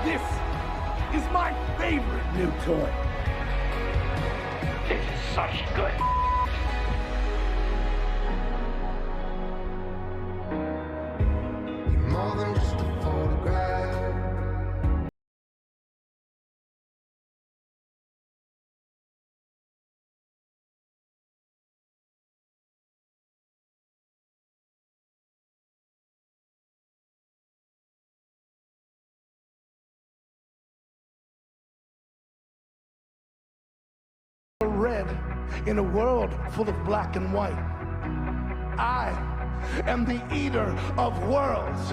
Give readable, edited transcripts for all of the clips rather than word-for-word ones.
This is my favorite new toy. This is such good. You're more than just a photograph. Red in a world full of black and white. I am the eater of worlds.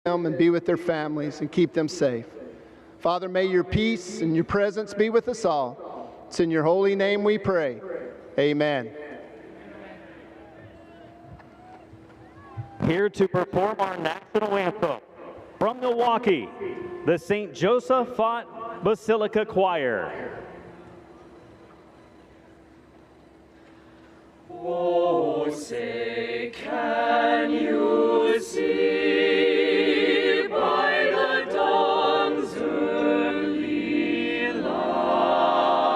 And be with their families and keep them safe. Father, may your peace and your presence be with us all. It's in your holy name we pray. Amen. Here to perform our national anthem from Milwaukee, the St. Josaphat Basilica Choir. Oh, say, can you see by the dawn's early light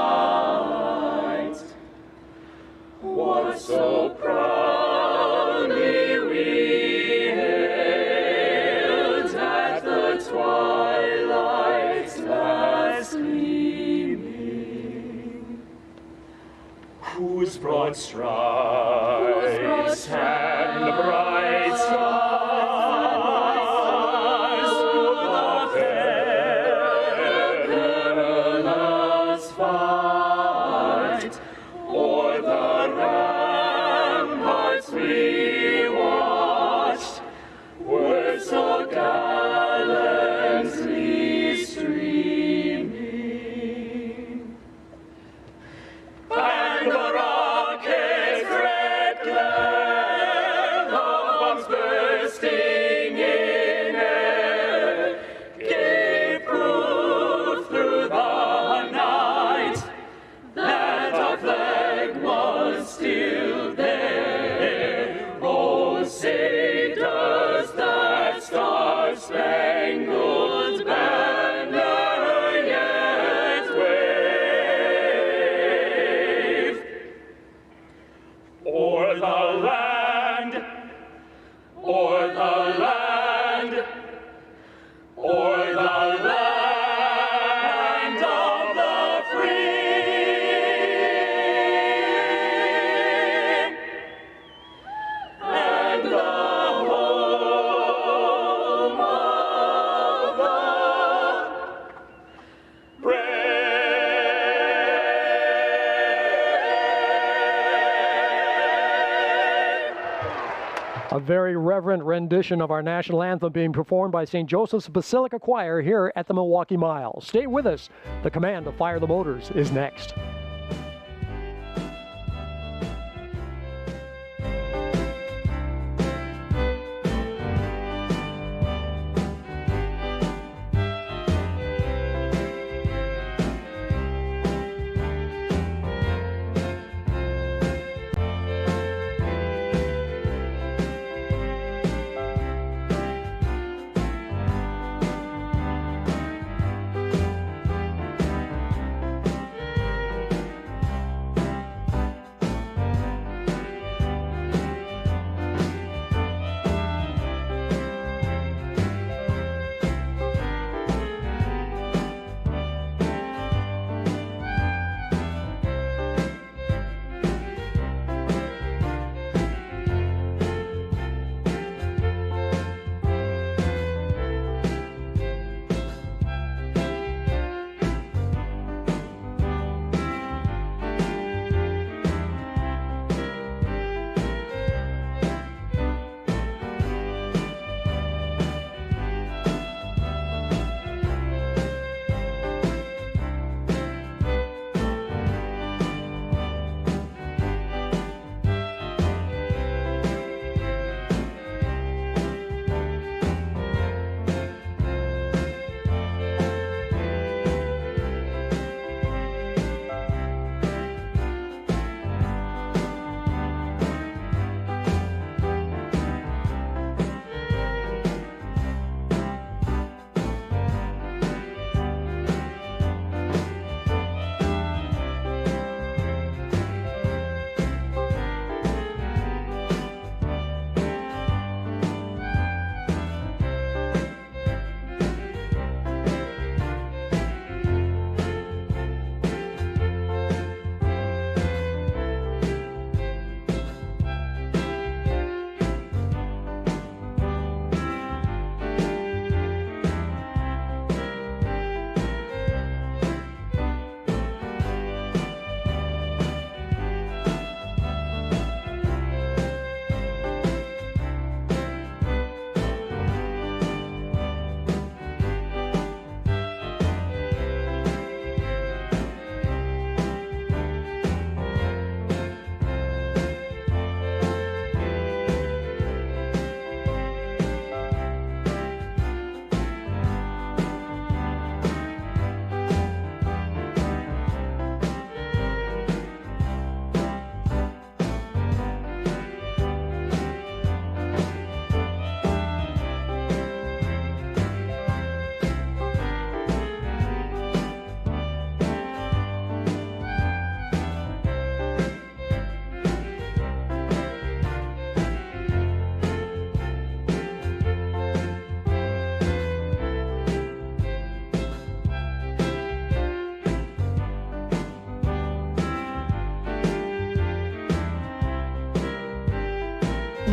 what so proudly we hailed at the twilight's last gleaming, whose broad strides and bright stars through the perilous fight o'er the ramparts we watched were so gallantly streaming, and the rocket's red glare, the bombs bursting in air, gave proof through the night that our flag was still there. Oh, say does that star-spangled banner yet wave o'er the land, o'er the land, o'er the land of the free and the home of the A very reverent rendition of our national anthem being performed by St. Joseph's Basilica Choir here at the Milwaukee Mile. Stay with us. The command to fire the motors is next.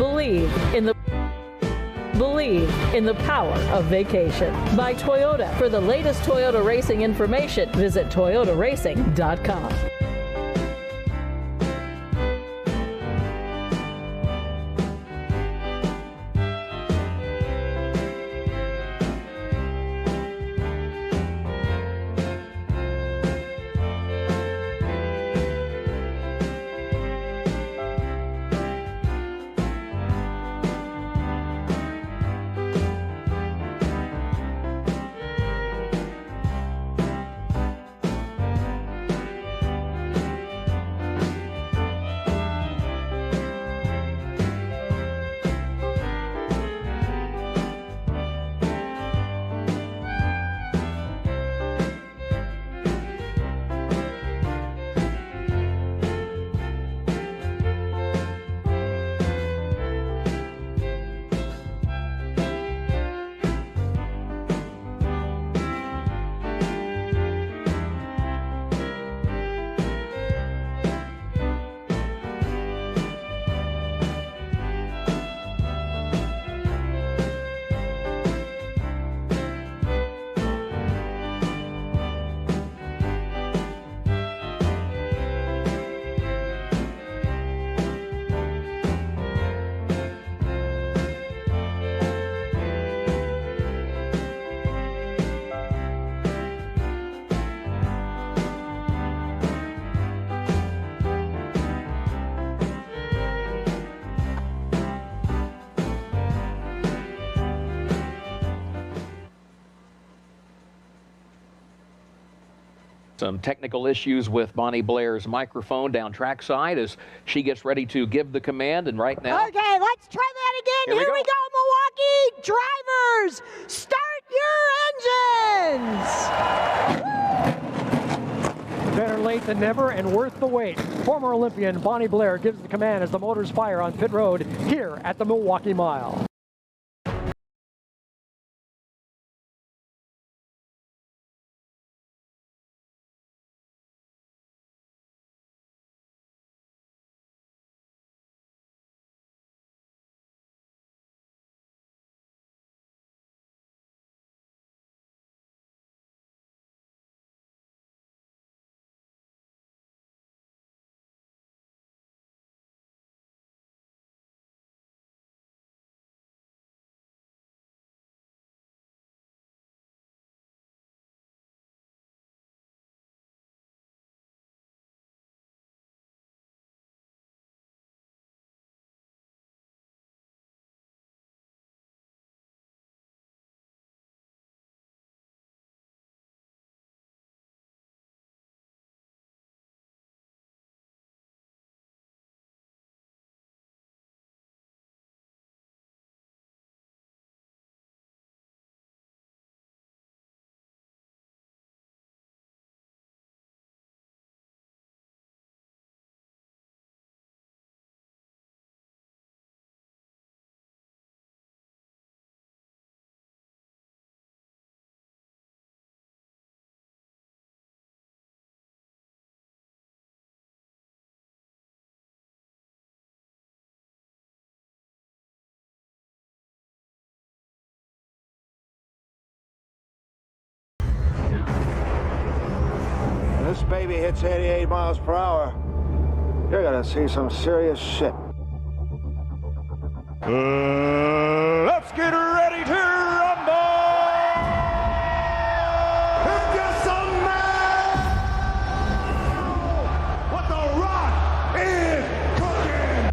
Believe in the power of vacation. By Toyota. For the latest Toyota racing information, visit toyotaracing.com. Some technical issues with Bonnie Blair's microphone down trackside as she gets ready to give the command. And right now, okay, let's try that again. Here we go, Milwaukee drivers. Start your engines. Better late than never and worth the wait. Former Olympian Bonnie Blair gives the command as the motors fire on pit road here at the Milwaukee Mile. This baby hits 88 miles per hour, you're gonna see some serious shit. Let's get ready to rumble! If you're some man, what the rock is cooking!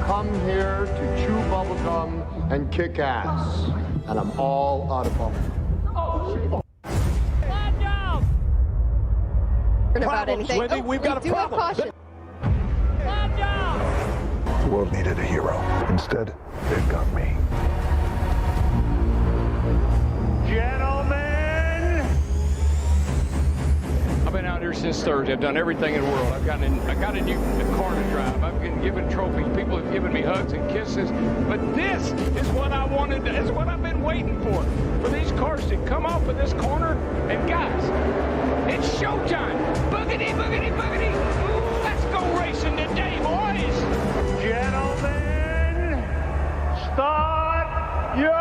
Come here to chew bubblegum and kick ass. And I'm all out of bubble. About anything. Wendy, we've got a problem. The world needed a hero. Instead, they've got me. Gentlemen! I've been out here since since Thursday. I've done everything in the world. I got a new car to drive. I've been given trophies. People have given me hugs and kisses. But this is what I wanted. This is what I've been waiting for these cars to come off of this corner. And guys, it's showtime. Boogity, boogity, boogity. Ooh, let's go racing today, boys. Gentlemen, start your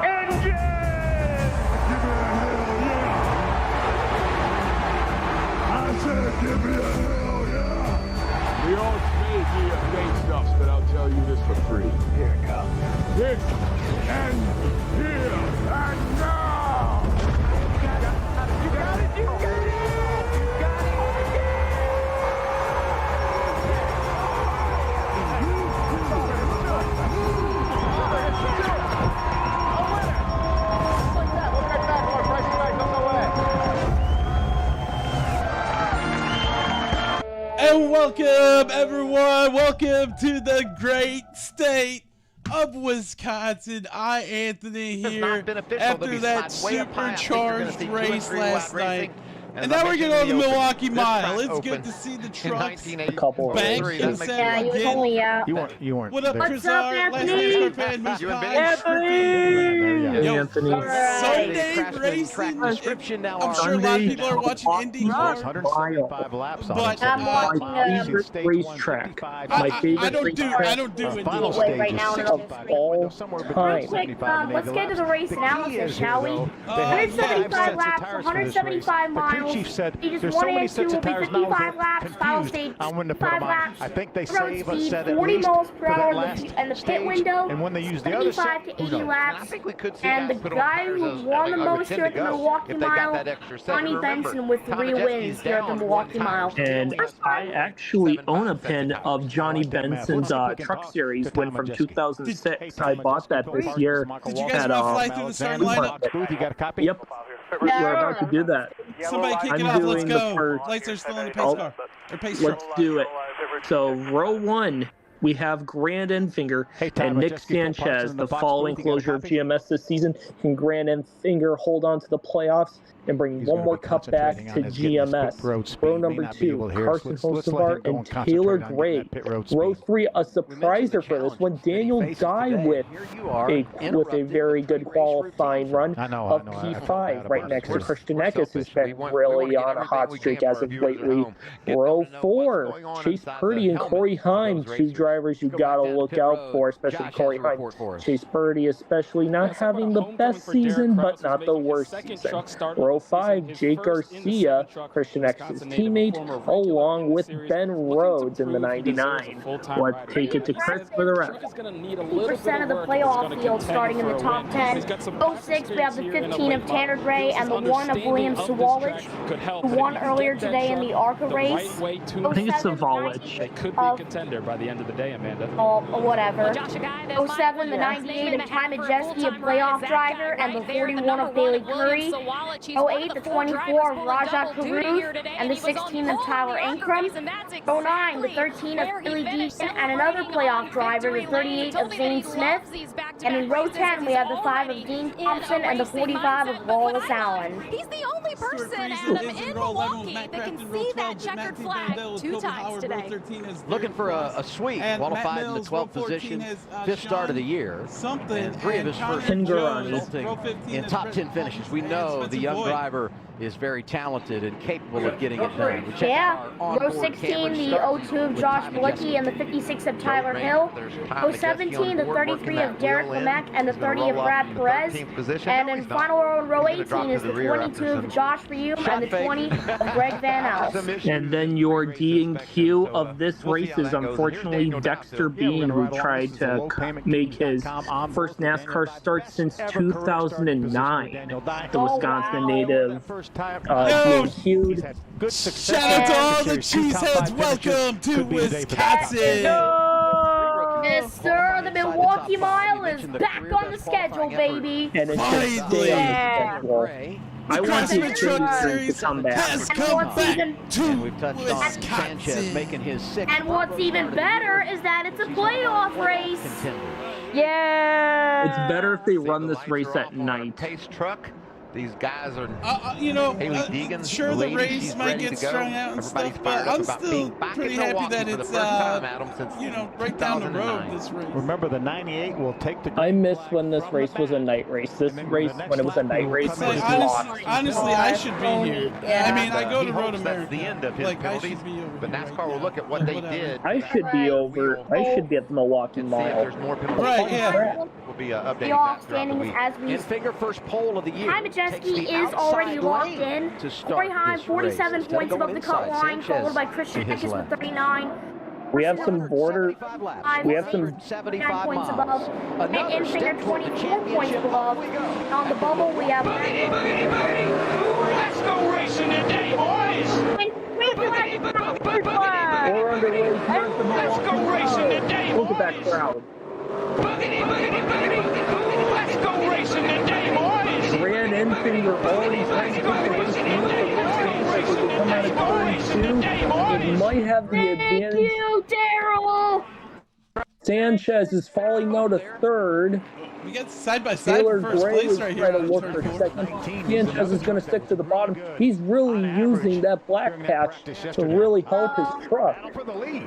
engine! I said, give me a hell yeah! We all made here great stuff, but I'll tell you this for free. Here it comes. This and here and now! You got it, you got it, you got it! And welcome, everyone. Welcome to the great state of Wisconsin. iAnthuny here after that supercharged race last night. And now we're going to go to the Milwaukee Mile. It's good to see the trucks back in set again. You weren't. What up, there. Krizar? Last name Anthony. Sunday racing. I'm sure a lot of people are watching Indy cars. 175 laps on it. I'm watching a racetrack. My favorite I don't do it. Final right now of all time. Quick, let's get to the race analysis, shall we? 175 laps, 175 miles. Chief said Stages there's 1 so many and 2 will be sensitizers now 55 laps, final stage on when to put them on. laps. I think they Road save us speed, said at 40 least miles per for that hour last and the pit stage. window, And when they use the other 75 to 80 laps. I think we could see And that the put on guy tires who as won the I would most tend here to at the go Milwaukee if they got Mile, that extra second. Johnny Remember, Benson with 3 Tomaszewski's wins here at the down Milwaukee one Mile. time. And I actually own a pin of Johnny Benson's truck series win from 2006. I bought that this year. Did you guys want to fly through the starting lineup? You got a copy? Yep. We're about to do that. Somebody kick it off. Let's go. Lights are still in the pace car. Or pace truck. Let's do it. So row 1, we have Grant Enfinger and Nick Sanchez. The following closure of GMS this season. Can Grant Enfinger hold on to the playoffs and bring one more cup back to GMS? Row number 2, Carson Hocevar and Taylor Gray. Row 3, a surpriser for this one, Daniel Dye with a very good qualifying run of P5 right next to Christian Eckes, who's been really on a hot streak as of lately. Row 4, Chase Purdy and Corey Heim, 2 drivers you got to look out for, especially Corey Heim. Chase Purdy especially not having the best season, but not the worst season. Row 5, Jake Garcia, Christian Eckes' teammate, along with Ben Rhodes in the 99. Let's take it to Chris for the rest. 50% of the playoff field starting in the top 10. 06, we have the 15 of Tanner Gray and the 1 of William Sawalich, who won earlier today in the ARCA race. I think it's Sawalich. They could be a contender by the end of the day, Amanda. Oh, whatever. 07, the 98 of Ty Majeski, a playoff driver, and the 41 of Bailey Curry. 08, the 24 of Raja Caruth, and the 16 of Tyler Ankrum. 09, the 13 of Billy Deason, and another playoff driver, the 38 of Zane Smith. And in row 10, we have the 5 of Dean Thompson and the 45 of Wallace Allen. He's the only person, Adam, in Milwaukee that can see that checkered flag 2 times today. Looking for a sweep, qualified in the 12th position, 5th start of the year, and 3 of his first in top 10 finishes. We know the young driver is very talented and capable of getting it done. Yeah, row 16, the 02 of Josh Malicki and the 56 of Tyler Hill. Row 17, the 33 of Derek Lemech and the 30 of Brad Perez. And in final row 18 is the 22 of Josh Reum and the 20 of Greg Van Alst. And then your D&Q of this race is unfortunately Dexter Bean, who tried to make his first NASCAR start since 2009. The Wisconsin native. Shout out to all the cheeseheads. Welcome to Wisconsin. Yes, sir. The Milwaukee Mile is back on the schedule, baby. And it's finally. Yeah. I want the Truck Series to come back. Has come back to We've touched on Sanchez making his 6th. And what's even better is that it's a playoff race. Yeah. It's better if they run this race at night. Pace truck. these guys are. Haley Deegan, sure, the race might get strung out and stuff, but I'm still pretty happy that it's right down the road. This race. Remember, the 98 will take the. I miss when this race was a night race. This race, when it was a night race, was honestly, I should be here. Yeah. I mean, I go to Road America. The end of his penalties, but NASCAR will look at what they did. I should be over. I should be at the Milwaukee Mile. There's more penalties. Right, yeah. We'll be updating The off that throughout the standings week. as we Finger first pole of the year. Ty Majeski is already locked in. Corey Heim, 47 points above the cut line, followed by Christian Eckes with 39. We have some border. We have some 79 points above. And Finger 24 points above. On the bubble, we have. Let's go racing today, boys! We're underway. Let's go racing today, boys! Look at that crowd. Let's go racing today, boys! Grand Enfinger already trying to come out of turn 2. It might have the advantage. Thank you, Daryl! Sanchez is falling now to third. We got side by side Taylor first Gray place was right trying here. to look for second. Sanchez is going to stick to the bottom. He's really using that black patch to really help his truck,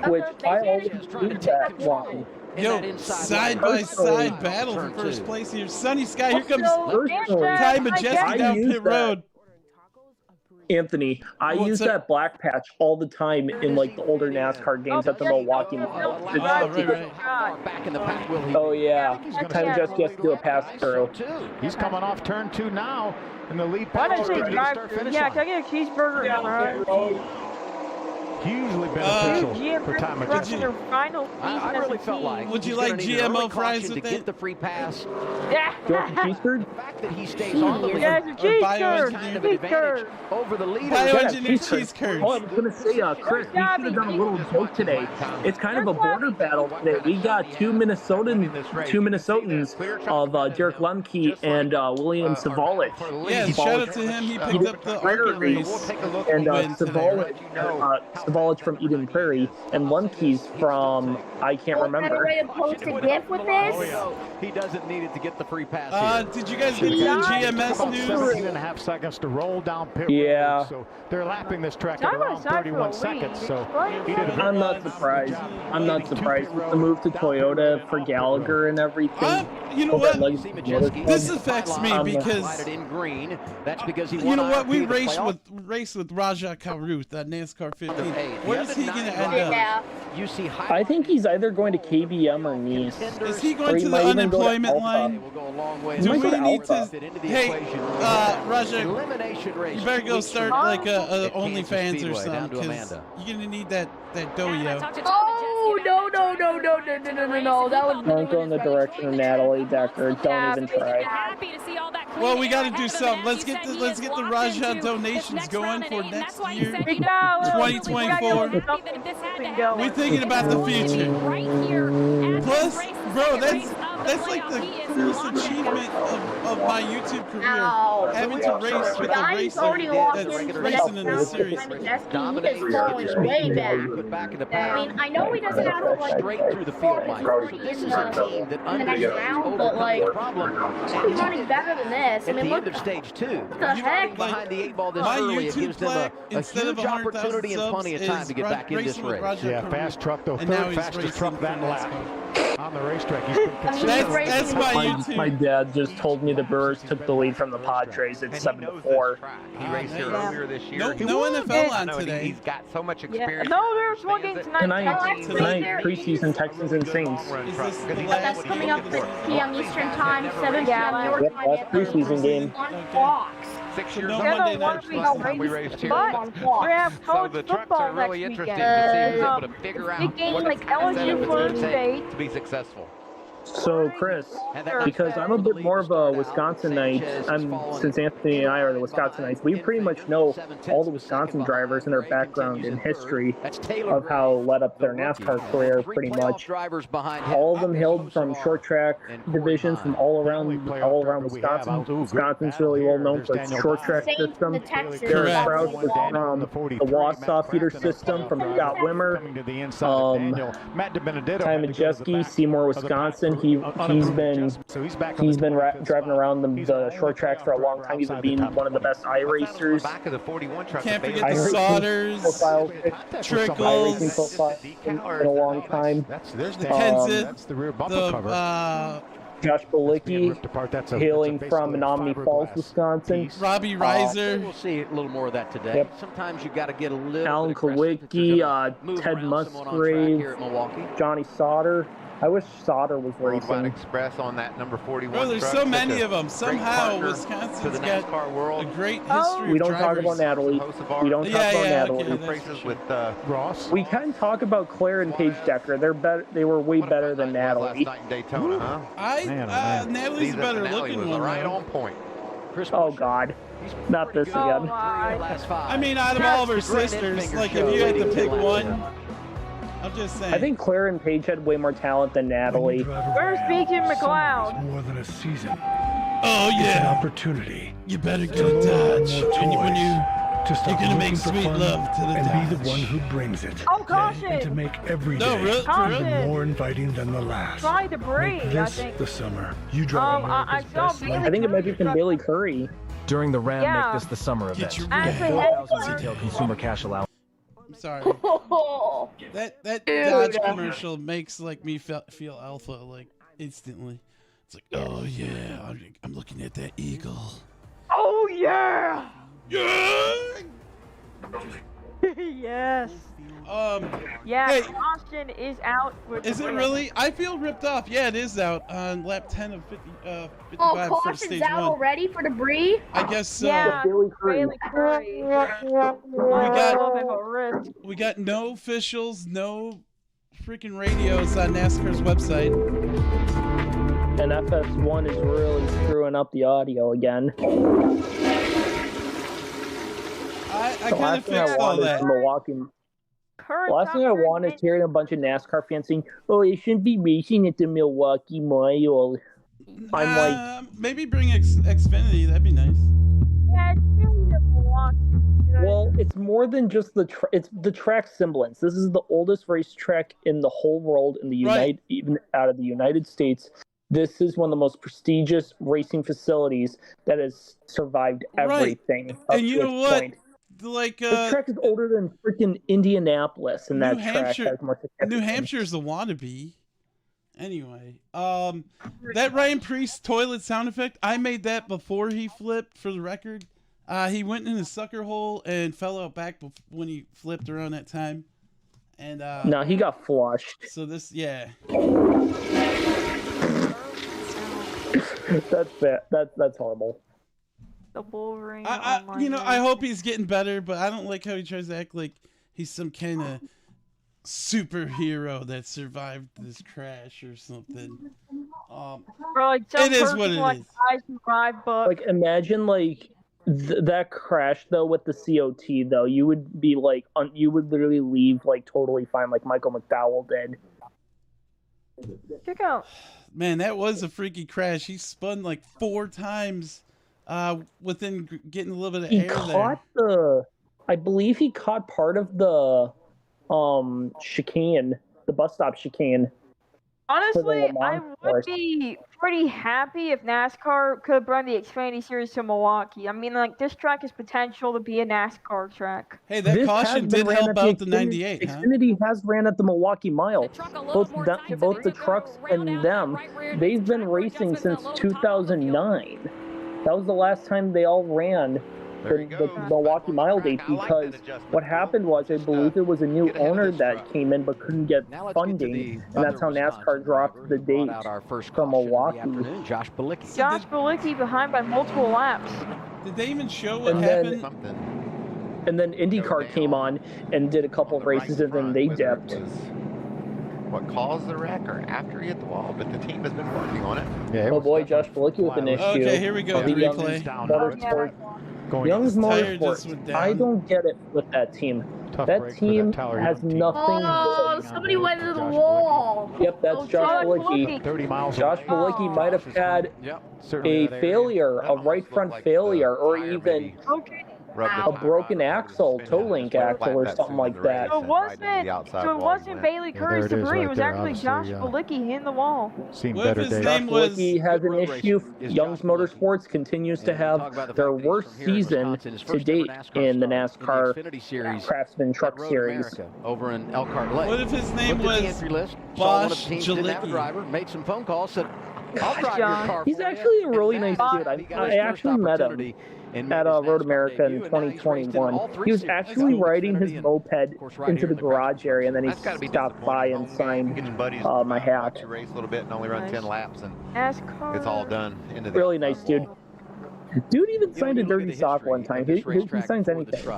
which I always do that one. Yo, side by side battle for first place here. Sunny Sky, here comes Ty Majeski down pit road. Anthony, I use that black patch all the time in like the older NASCAR games at the Milwaukee Mile. Back in the pack, will he? Oh yeah, Ty Majeski has to do a pass through. He's coming off turn 2 now, and the lead Why pass don't is you going to drive? start Yeah, can I get a cheeseburger? hugely beneficial for Ty Majeski. I really felt like. Would you like GMO fries with to get the free pass? Yeah. Do you want the cheeseburger? The fact that he stays on the lead. Yeah, it's a cheese curd. Kind of an advantage over the leader. Bioengineered cheese curds. Oh, I was going to say, Chris, we should have done a little joke today. It's kind of a border battle today. We got two Minnesotans of Derek Lemke and William Savolich. Yeah, shout out to him. He picked up the ARCA race. And Savolich from Eden Prairie, and Lemke's from, I can't remember. Way to post a GIF with this. He doesn't need it to get the free pass here. Did you guys get the GMS news? 17.5 seconds to roll down pit road, so they're lapping this track at around 31 seconds. So I'm not surprised. With the move to Toyota for Gallagher and everything. You know what? This affects me because that's because he you know what? We raced with Raja Karuth at NASCAR 15. Where is he going to end up? I think he's either going to KBM or Nice. Is he going to the unemployment line? Do we need to? Hey, Raja, you better go start like a OnlyFans or something because you're going to need that dough. Oh, no. That would Don't go in the direction of Natalie Decker. Don't even try. Well, we got to do something. Let's get the Raja donations going for next year, 2024. We're thinking about the future. Plus, bro, that's like the coolest achievement of my YouTube career. Having to race with a racer that's racing in this series. Majeski is going way back. I mean, I know he doesn't have to like straight through the field line. This is a team that in the next round, but like he's running better than this. I mean, look at stage 2. What the heck? Behind the 8 ball this my early, YouTube it gives them a huge opportunity and plenty of time to get back in this race. Yeah, fast truck though. Third fastest truck that lap on the racetrack. He's been consistent. That's my YouTube. My dad just told me the Brewers took the lead from the Padres at 7-4. He raced here earlier this year. No NFL on today. He's got so much experience. No, there's one game tonight. Tonight, preseason Texans and Saints. That's coming up 6 p.m. Eastern Time, 7 p.m. your Yep, time. last preseason game. On Fox. 6 years No old. Monday night. We raced here. But we have college So the trucks football are really next interesting weekend. to see who's able to figure out Big game what like LSU, Florida State. to be successful. So, Chris, because I'm a bit more of a Wisconsinite, since Anthony and I are the Wisconsinites, we pretty much know all the Wisconsin drivers and their background and history of how led up their NASCAR career, pretty much. All of them hailed from short track divisions from all around Wisconsin. Wisconsin's really well known for its short track system. Derek Krause was from the Wausau feeder system from Scott Wimmer. Ty Majeski, Seymour, Wisconsin. He's been driving around the short tracks for a long time. He's been one of the best iRacers. Can't forget the Sodders, Trickles, in a long time. There's the Kenseth, that's the rear bumper cover. Josh Balicki, hailing from Menominee Falls, Wisconsin. Robbie Reiser. We'll see a little more of that today. Yep. Sometimes you got to get a little. Alan Kawicki, Ted Musgrave, Johnny Sauter. I wish Sauter was racing. Express on that number 41. Bro, there's so many of them. Somehow Wisconsin's got a great history We of don't talk drivers. about Natalie. We don't talk about Natalie. Okay, with Ross. We can talk about Claire and Paige Decker. They're better. They were way better than Natalie. Daytona, huh? Natalie's a better looking one. Right on point. Oh God, not this again. I mean, out of all of her sisters, like if you had to pick one, I'm just saying. I think Claire and Paige had way more talent than Natalie. Where's Beacon McLeod? More than a season. Oh It's an yeah. opportunity. You better get a Dodge. And when To stop you're gonna make looking for sweet fun love to the and be Dodge. the one who brings it. Oh, caution! And to make every day No, really? even more inviting than the last. Try debris, Make I this think. the summer. You drive I America's saw best Bailey. I think it might be from Bailey Curry. During the Ram Yeah. Make This the Summer event. Get your As a Retail consumer cash allowance. I'm sorry. Oh, That Dude. Dodge commercial makes like me feel alpha like instantly. It's like, oh yeah, I'm looking at that eagle. oh yeah! Yeah. Yes. Hey. Yeah, Austin is out. Is it really? I feel ripped off. Yeah, it is out on lap 10 of 55 Oh, for caution's stage out 1. already for debris? I guess so. Yeah, Bailey Curry. We got no officials, no freaking radios on NASCAR's website. And FS1 is really screwing up the audio again. I kind of fixed all that. Last thing I want is hearing a bunch of NASCAR fans saying, "Oh, they shouldn't be racing at the Milwaukee Mile." I'm like, maybe bring Xfinity. That'd be nice. Yeah, it's really the Milwaukee. well, it's more than just it's the track semblance. This is the oldest racetrack in the whole world, in the even out of the United States. This is one of the most prestigious racing facilities that has survived everything. And you know what? Point. Like this track is older than freaking Indianapolis, and that track has more significance. New Hampshire's the wannabe. Anyway, that Ryan Priest toilet sound effect, I made that before he flipped. For the record, he went in his sucker hole and fell out back when he flipped around that time. And no, he got flushed. So this, yeah. That's bad. That's horrible. The Wolverine. I hope he's getting better, but I don't like how he tries to act like he's some kind of superhero that survived this crash or something. It is what it is. I survived, but like imagine like that crash though with the COT though, you would be like you would literally leave like totally fine, like Michael McDowell did. Check out. Man, that was a freaky crash. He spun like 4 times within getting a little bit of air there. I believe he caught part of the chicane, the bus stop chicane. Honestly, I would be pretty happy if NASCAR could bring the Xfinity Series to Milwaukee. I mean, like, this track has potential to be a NASCAR track. Hey, that caution did help out the 98, huh? Xfinity has ran at the Milwaukee Mile. Both the trucks and them, they've been racing since 2009. That was the last time they all ran the Milwaukee Mile date, because what happened was, I believe it was a new owner that came in but couldn't get funding, and that's how NASCAR dropped the date from Milwaukee. Josh Balicki. Josh Balicki behind by multiple laps. Did they even show what happened? And then IndyCar came on and did a couple of races, and then they dipped. What caused the wreck or after he hit the wall, but the team has been working on it. Yeah, oh boy, Josh Balicki with an issue. Okay, here we go. The replay. Young's Motorsports. I don't get it with that team. That team has nothing. Oh, somebody went into the wall. Yep, that's Josh Balicki. 30 miles. Josh Balicki might have had a failure, a right front failure, or even a broken axle, toe link axle, or something like that. So it wasn't Bailey Curry's debris. It was actually Josh Bilicki hitting the wall. Seen What better if his days. name was? Bilicki has an issue. Young's Motorsports continues to have their worst season to date in the NASCAR Craftsman Truck Series. Over in Elkhart Lake. What if his name was Bosch Jalicki? Made some phone calls, said, I'll drive your car. He's actually a really nice dude. I actually met him at Road America in 2021. He was actually riding his moped into the garage area, and then he stopped by and signed my hat. Race a little bit and only run 10 laps, and it's all done. Really nice dude. Dude even signed a dirty sock one time. He signs anything.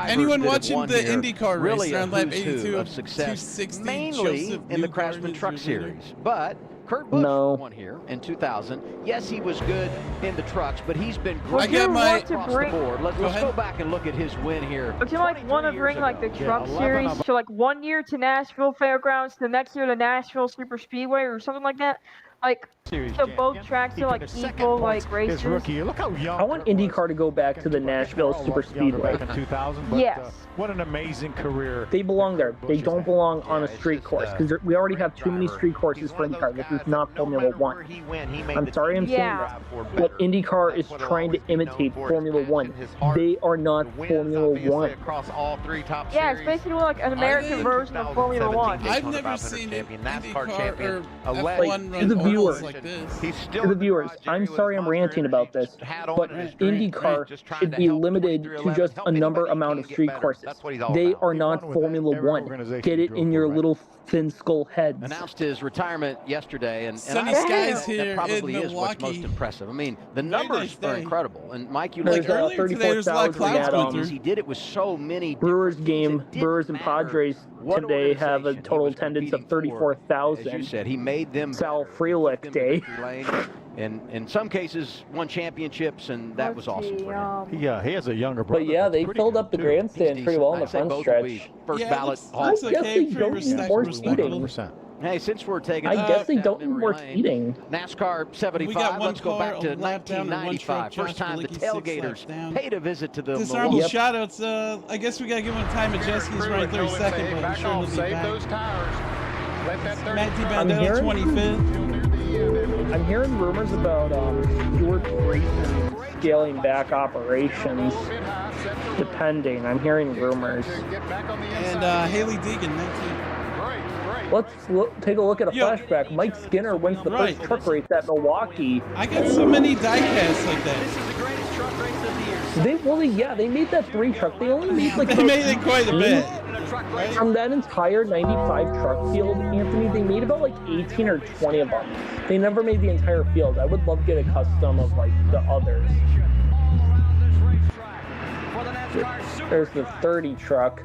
Anyone watching the IndyCar race around lap 82 of success, 260, mainly in the Craftsman Truck Series, but Kurt Busch won here in 2000. Yes, he was good in the trucks, but he's been great across the board. Let's go back and look at his win here. Would you want to bring like the truck series to like 1 year to Nashville Fairgrounds, the next year to Nashville Super Speedway or something like that? Like, so both tracks are like equal like races. Look how young. I want IndyCar to go back to the Nashville Super Speedway. Back in 2000, but, yes. What an amazing career. They belong there. They don't belong on a street course because we already have too many street courses for IndyCar. This is not Formula One. I'm sorry I'm saying that, but IndyCar is trying to imitate Formula One. They are not Formula One. Yeah, it's basically like an American version of Formula One. I've never seen an IndyCar or F1 to the run viewers, like this. to the viewers, I'm sorry I'm ranting about this, but IndyCar should be limited to just a number amount of street courses. They are not Formula One. Get it in your little thin skull heads. Announced his retirement yesterday, and Sunny I skies think here that probably in is what's most Milwaukee. impressive. I mean, the numbers are incredible. And Mike, you Like earlier today, there's a lot of clouds going through. he did it with so many Brewers game, Brewers and Padres today have a total attendance of 34,000. As you said, he made them Sal Frelick Day. And in some cases won championships, and that was awesome for him. Yeah, he has a younger brother. But yeah, they filled up the grandstand pretty well in the front stretch. First ballot. I guess they don't need more seating. Hey, since we're taking, I guess they don't need more seating. NASCAR 75. Let's go back to 1995. First time the tailgaters paid a visit to the Dishonorable Milwaukee. shout-outs. I guess we got to give him time at Jeske's right 32nd, but I'm sure he'll be back. Those tires. Let that Matt DiBandella 25th. I'm hearing rumors about Stewart Racing scaling back operations, depending. I'm hearing rumors. And Haley Deegan, 19th. Let's take a look at a flashback. Mike Skinner wins the first truck race at Milwaukee. I got so many die-casts like that. They made that 3 truck. They only made like they made it quite a bit. From that entire 95 truck field, Anthony, they made about like 18 or 20 of them. They never made the entire field. I would love to get a custom of like the others. There's the 30 truck.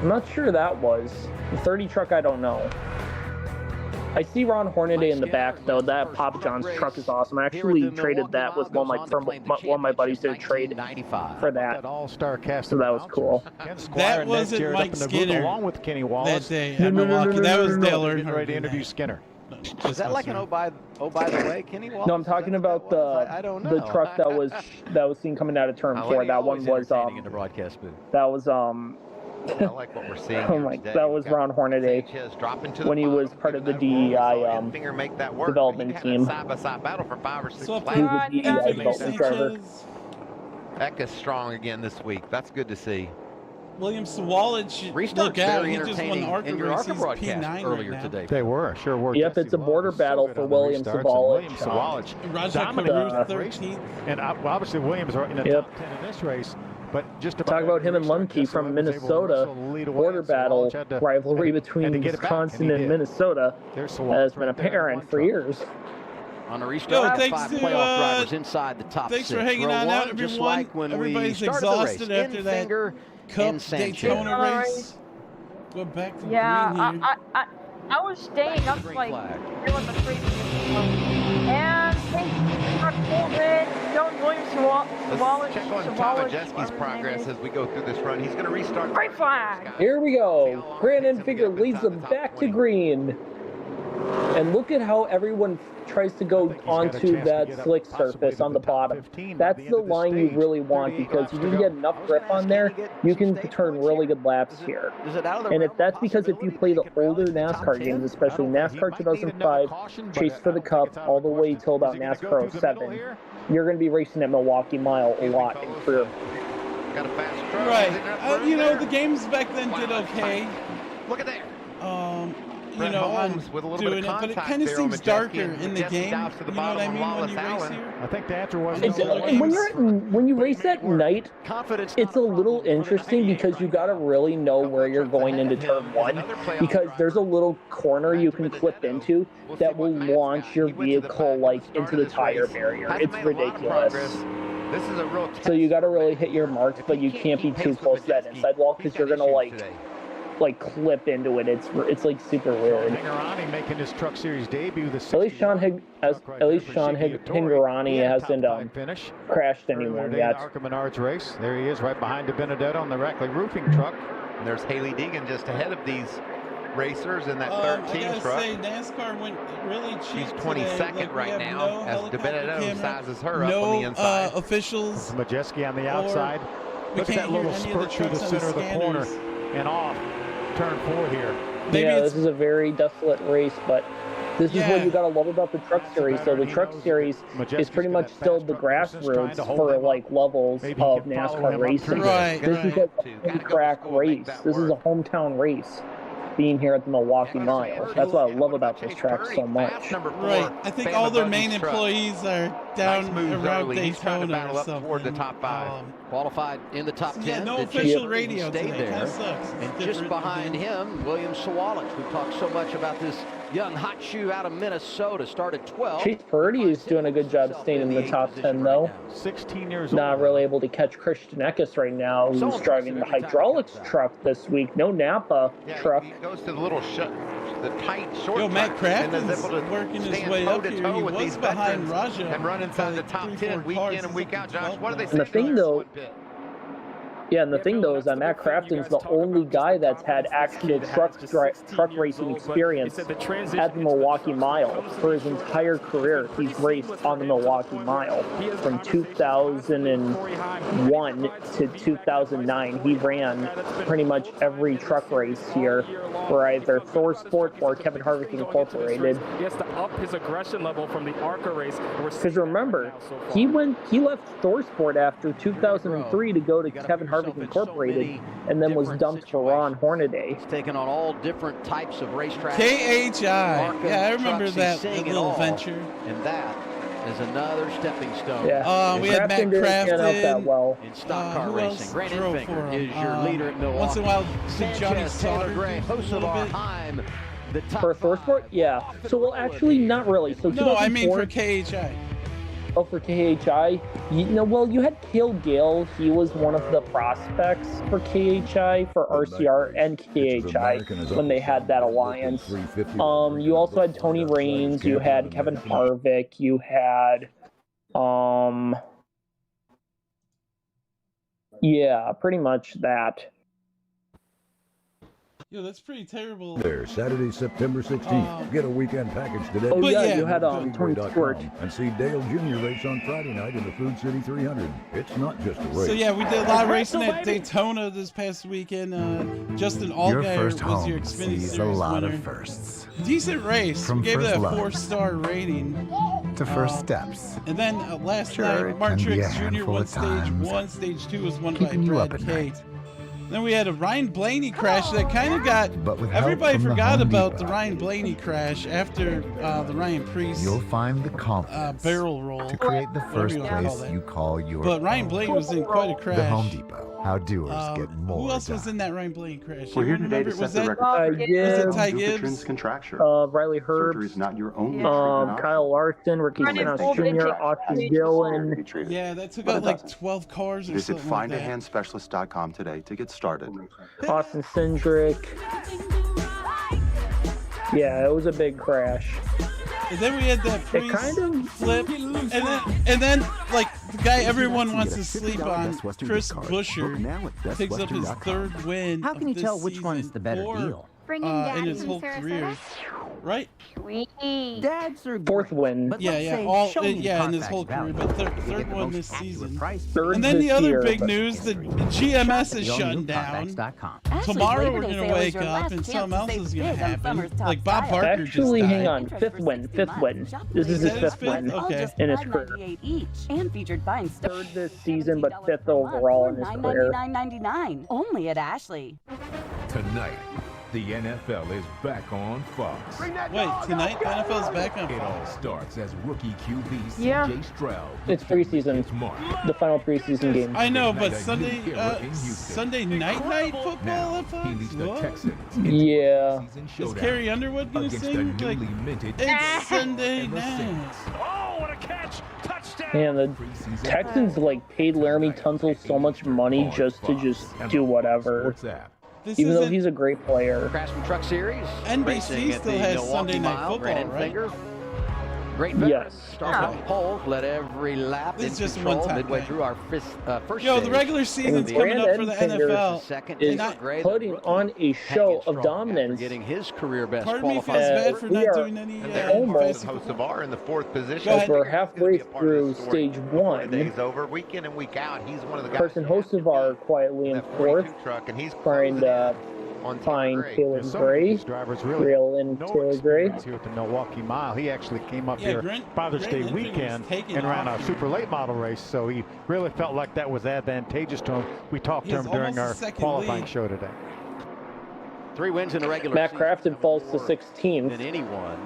I'm not sure that was. The 30 truck, I don't know. I see Ron Hornaday in the back, though. That Papa John's truck is awesome. I actually traded that with one of my buddies did a trade for that. So that was cool. That wasn't Mike Skinner along with Kenny Wallace that day at Milwaukee. That was Dale Earnhardt. ready to interview Skinner. Is that like an oh by the way, Kenny Wallace? No, I'm talking about the truck that was seen coming out of turn 4. That one was in the broadcast booth. That was I like what we're seeing. Oh my! That was Ron Hornaday when he was part of the DEI development team. Side-by-side battle for 5 or 6 laps. He was a DEI development driver. Eka's strong again this week. That's good to see. William Sawallich, look out! He just won the ARCA race. He's P9 earlier right now. today. They sure were. Yep, it's a border battle for William Sawallich. Raja Caruth 13th. And obviously Williams are in the top 10 in this race. But just talk about him and Lemke from Minnesota. Border battle rivalry between Wisconsin and Minnesota has been apparent for years. On a restart, thanks 5 to playoff drivers inside the top 6. Thanks for hanging on out, everyone. Just like when Everybody's we exhausted the race. after that Cup Daytona race. Go back to green here. I was staying up like doing the free and John Williams Let's check on Tom Majeski's progress as we go through this run. He's going to restart. Great flag. Here we go. Brandon Finger leads them back to green. And look at how everyone tries to go onto that slick surface on the bottom. That's the line you really want, because if you can get enough grip on there, you can turn really good laps here. And that's because if you play the older NASCAR games, especially NASCAR 2005, Chase for the Cup, all the way till about NASCAR 07, you're going to be racing at Milwaukee Mile a lot in career. Got a fast truck. Right. You know, the games back then did okay. Look at that. You know, I'm doing it, but it kind of seems darker in the game. You know what I mean when you race here? I think the answer was when you race at night, it's a little interesting because you got to really know where you're going into turn one, because there's a little corner you can clip into that will launch your vehicle like into the tire barrier. It's ridiculous. This is a real so you got to really hit your marks, but you can't be too close to that inside wall because you're gonna like clip into it. It's like super weird. Hingarani making his Truck Series debut. At least Sean Hingarani hasn't crashed anyone yet. Menard's race. There he is, right behind DiBenedetto on the Rackley roofing truck. And there's Haley Deegan just ahead of these racers in that 13 truck. Say, NASCAR went really cheap. She's 22nd right now as DiBenedetto sizes her up on the inside. Uh, Officials. Majeski on the outside. Look at that little spurt through the center of the corner and off. Turn 4 here. Yeah, this is a very desolate race, but this is what you gotta love about the Truck Series. So the Truck Series is pretty much still the grassroots for like levels of NASCAR racing. This is a home track race. This is a hometown race, being here at the Milwaukee Mile. That's what I love about this track so much. Right. I think all their main employees are down around Daytona or something. Toward the top 5. Qualified in the top 10. Yeah, no official radio stayed today. there. Sucks. And just behind him, William Sawalich. We've talked so much about this young hot shoe out of Minnesota. Started 12. Chase Purdy is doing a good job staying in the top 10, though. 16 years old. Not really able to catch Christian Eckes right now, who's driving the hydraulics truck this week. No Napa truck. He goes to the little the tight short. Yo, Matt Crafton's able to working his way up here. He was behind Raja and run inside the top 10 week in and week out. Josh, what do they say? And the thing though, is that Matt Crafton's the only guy that's had actual truck racing experience at the Milwaukee Mile for his entire career. He's raced on the Milwaukee Mile from 2001 to 2009. He ran pretty much every truck race here for either Thor Sport or Kevin Harvick Incorporated. He has to up his aggression level from the ARCA race. Because remember, he left Thor Sport after 2003 to go to Kevin Harvick Incorporated, and then was dumped for Ron Hornaday. He's taken on all different types of racetracks. KHI. Yeah, I remember that little venture. And that is another stepping stone. Yeah. We had Matt Crafton well. in stock car racing. Grant Enfinger is your leader at Milwaukee. Once in a while, Johnny Taylor Gray, host of our Heim. For Thor Sport? Yeah. So, well, actually, not really. So, no, I mean for KHI. Oh, for KHI? You had Cale Gale. He was one of the prospects for KHI, for RCR and KHI when they had that alliance. You also had Tony Raines. You had Kevin Harvick. You had, yeah, pretty much that. Yo, that's pretty terrible. There, Saturday, September 16th. Get a weekend package today. Oh, yeah, you had Tony Stewart. And see Dale Jr. race on Friday night in the Food City 300. It's not just a race. So, yeah, we did a lot of racing at Daytona this past weekend. Justin Allgaier was your Xfinity Series a lot winner. of firsts. Decent race. From we gave it a first 4-star rating. To first steps. And then last night, Martin Truex Jr. won stage 1. Stage 2 was won by Brad Kay. Then we had a Ryan Blaney crash that kind of got everybody forgot about the Ryan Blaney crash after the Ryan Preece. You'll find the confidence barrel roll to create the first place you call your. But Ryan Blaney was in quite a crash. The Home Depot. How doers get more. Who else was in that Ryan Blaney crash? We're here today to set the record. Was it Ty Gibbs? Contracture. Riley Herbst. Surgery is not your only Kyle Larson, Ricky Stenhouse Jr., Austin Dillon. Yeah, that took out like 12 cars or something like that. Visit findahandspecialist.com today to get started. Austin Cindric. Yeah, it was a big crash. And then we had that Preece flip, and then like the guy everyone wants to sleep on, Chris Buescher, picks up his 3rd win. How can you tell which one is the better deal? in his whole career, right? Dads are fourth win. In his whole career, but third one this season. Third and then the other year, big news: the GMS is shutting down. Tomorrow we're gonna wake up and something else is gonna happen. Like Bob Barker actually, just died. hang on, fifth win. This is his fifth win in his career. And featured buying Third this season, but fifth overall in his career. $9.99 only at Ashley. Tonight, the NFL is back on Fox. Wait, tonight the NFL's back on Fox. It all starts as rookie QB Yeah. CJ Stroud. It's preseason, the final preseason game. I know, but Sunday night football at Fox? Yeah. Is Carrie Underwood gonna sing? Like, it's Sunday night. Oh, what a catch! Touchdown! And the Texans paid Laramie Tunsil so much money just to do whatever. Even though he's a great player. Craftsman Truck Series. NBC still has Sunday Night Football, right? Great veteran. Starts on pole, led every lap in control midway through our first Yo, the regular season's coming up for the NFL. Is putting on a show of dominance. Getting his career best. Pardon me, feels bad for not doing any. Almost Hocevar in the 4th position. As we're halfway through stage 1. Days over, week in and week out. He's one of the guys. Carson Hocevar quietly in 4th, trying to find Taylor Gray, reel in Taylor Gray. Here at the Milwaukee Mile, he actually came up here Father's Day weekend and ran a super late model race, so he really felt like that was advantageous to him. We talked to him during our qualifying show today. 3 wins in the regular Matt season. Crafton falls to 16th. Than anyone.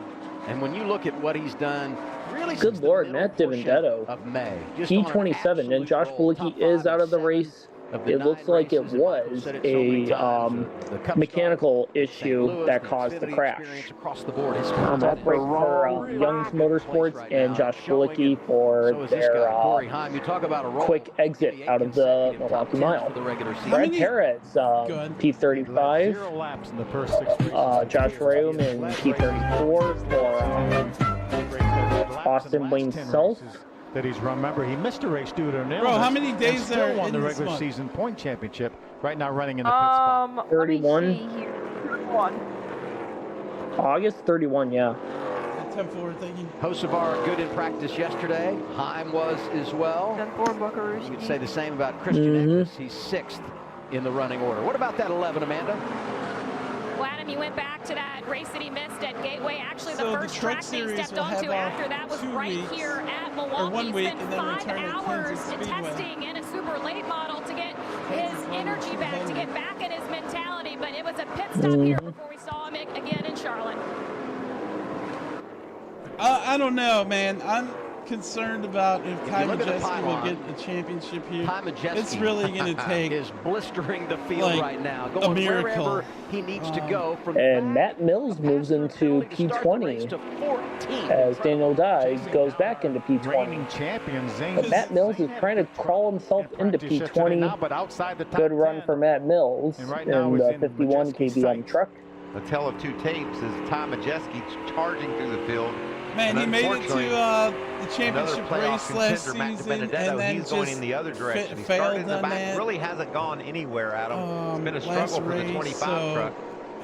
And when you look at what he's done, really good Lord, Matt DiVendetto. Of May. P27, and Josh Bullocky is out of the race. It looks like it was a mechanical issue that caused the crash. That break for Young's Motorsports and Josh Bullocky for their quick exit out of the Milwaukee Mile. Brad Perez, P35. Josh Rayum in P34 for Austin Wayne Self. That he's remember he missed a race due to an illness. Bro, how many days still are won in the this regular month? season point championship? Right now, running in the pit spot. 31. 31. August 31, yeah. 10-4, thank you. Hocevar good in practice yesterday. Heim was as well. 10-4 Buckaroo. You could say the same about Christian Eckes. He's 6th in the running order. What about that 11, Amanda? Well, Adam, you went back to that race that he missed at Gateway. Actually, So the first the truck track that he series stepped will have onto after that was 2 right weeks, here at or Milwaukee. 1 week, He spent and then 5 return at hours Kansas Speedway. testing in a super late model to get his energy back, to get back in his mentality. But it was a pit stop here before we saw him again in Charlotte. I don't know, man. I'm concerned about if Ty Majeski will get a championship here. It's really going to take is blistering the field right now, a going miracle. wherever he needs to go. From And Matt Mills moves into P20 as Daniel Dye goes back into P20. But Matt Mills is trying to crawl himself into P20. Good run for Matt Mills in the 51 kBM truck. The tale of 2 tapes is Ty Majeski charging through the field. Man, he made it to the championship race last season, and then he's going in the other direction. He failed started in the on back, that. really hasn't gone anywhere, Adam. It's been a struggle for the 25 truck.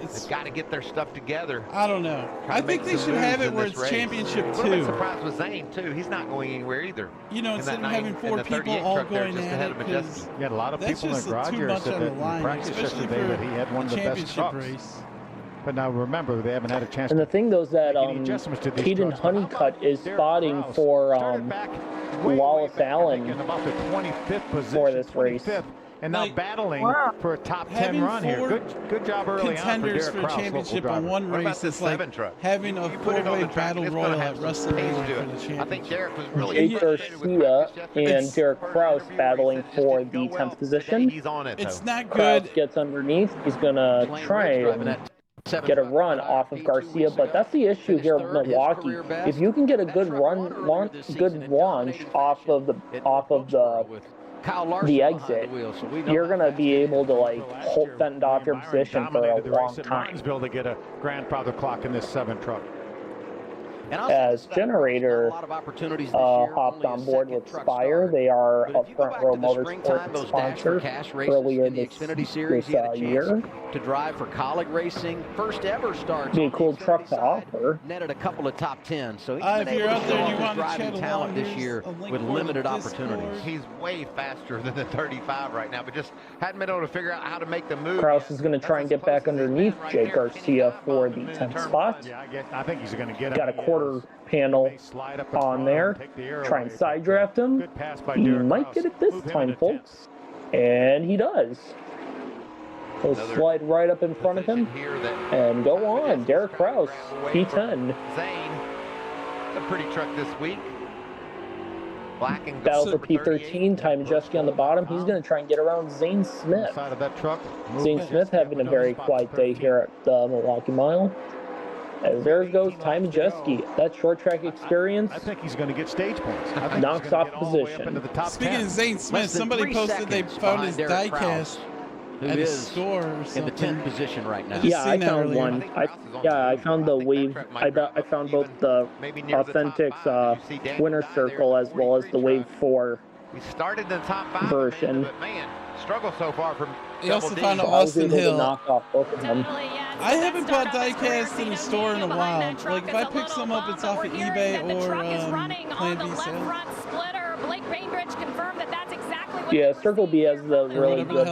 They've got to get their stuff together. I don't know. I think they should have it where it's championship 2. I'm surprised with Zane, too. He's not going anywhere either. You know, instead of having 4 people all going at it, because You had a lot of people in the garage here said that in practice yesterday that he had one of the best trucks. Race. But now remember, they haven't had a chance. And the thing though is that Keaton Honeycutt is spotting for Wallace Allen about the 25th position, for this race. And now battling for a top 10 run here. Good job early on for contenders for a championship on one race. It's like having a 4-way battle royal at WrestleMania for the championship. I think Derek was really Jake Garcia and Derek Krause battling for the 10th position. It's not Krause good. gets underneath. He's gonna try and get a run off of Garcia, but that's the issue here with Milwaukee. If you can get a good good launch off of the exit, you're gonna be able to fend off your position for a long time. To get a grandfather clock in this 7 truck. as Generator hopped on board with Spire. They are a Front Row Motorsports sponsor earlier this year. To drive for colleague racing, first ever start. Be a cool truck to offer. Netted a couple of top 10, so he's if been you're able out to there show and you off his want to driving chat talent along, this year with limited opportunities. He's way faster than the 35 right now, but just hadn't been able to figure out how to make the move. Kraus is going to try and get back underneath Jake Garcia for the 10th spot. Yeah, I think he's going to get him. Got a quarter panel on there. Try and side draft him. He might get it this time, folks. And he does. He'll slide right up in front of him and go on. Derek Kraus, P10. Zane, a pretty truck this week. Black and Battle for P13, Ty Majeski on the bottom. He's going to try and get around Zane Smith. Side of that truck. Zane Smith having a very quiet day here at the Milwaukee Mile. As there goes Ty Majeski. That short track experience. I think he's going to get stage points. Knocks off position. Speaking of Zane Smith, somebody posted they found his diecast at a store or something. In the 10th position right now. Yeah, I found one. I found the Wave. I found both the Authentics Winner Circle as well as the Wave 4 started in the top 5 version. But man, struggle so far from. He also found an Austin Hill. Knock off both of them. I haven't bought diecast in the store in a while. Like if I pick some up, it's off of eBay or Plan B sale. Yeah, Circle B has the really good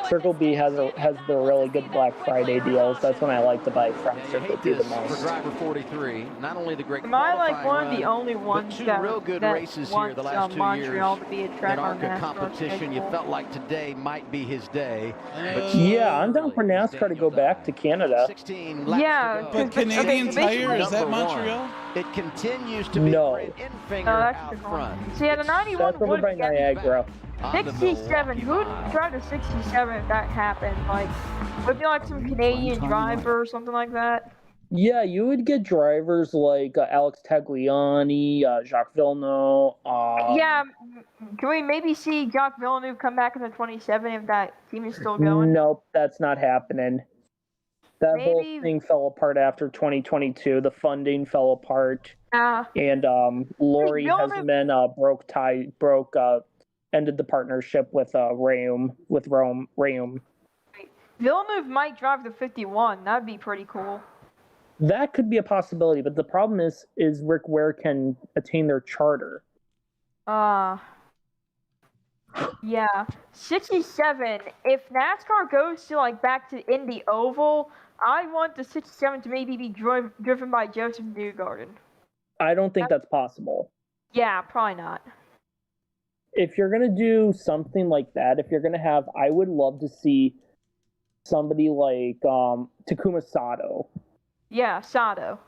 Circle B has the really good Black Friday deals. That's when I like to buy from Circle B the most. For driver 43, not only the great. Am I like one of the only ones that real good races here the last 2 Montreal years to be a track in on ARCA NASCAR competition? You felt like today might be his day. But yeah, I'm down for NASCAR to go back to Canada. 16 laps yeah, to go. But Canadian Tire, is that Montreal? It continues to be Brent Enfinger out front. See, at a 91 That's over by Niagara. 67, who'd drive a 67 if that happened? Like, would it be like some Canadian driver or something like that? Yeah, you would get drivers like Alex Tagliani, Jacques Villeneuve. Yeah, can we maybe see Jacques Villeneuve come back in the 27 if that team is still going? Nope, that's not happening. That whole thing fell apart after 2022. The funding fell apart. And Lori Hesman ended the partnership with Rheum. Villeneuve might drive the 51. That'd be pretty cool. That could be a possibility, but the problem is Rick Ware can attain their charter. Yeah, 67. If NASCAR goes to like back to Indy Oval, I want the 67 to maybe be driven by Joseph Newgarden. I don't think that's possible. Yeah, probably not. If you're going to do something like that, if you're going to have, I would love to see somebody like Takuma Sato. Yeah, Sato.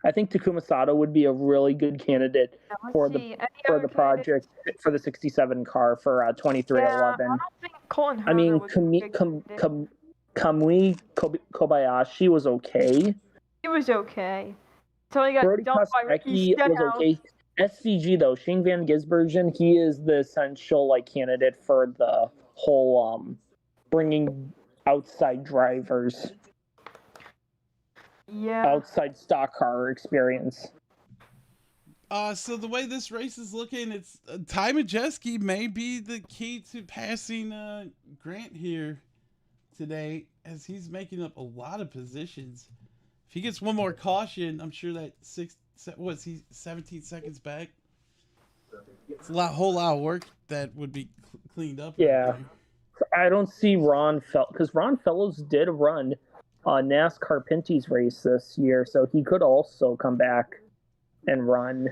I think Takuma Sato would be a really good candidate for the project, for the 67 car for 2311. I don't think Colin Herter Kamui Kobayashi was okay. He was okay. So he got Brody dumped by Ricky was okay. SVG though, Shane Van Gisbergen, he is the essential candidate for the whole bringing outside drivers. Yeah. Outside stock car experience. So the way this race is looking, it's Ty Majeski may be the key to passing Grant here today, as he's making up a lot of positions. If he gets one more caution, I'm sure that 17 seconds back? It's a whole lot of work that would be cleaned up. Yeah. I don't see Ron because Ron Fellows did run NASCAR Pinty's race this year, so he could also come back and run.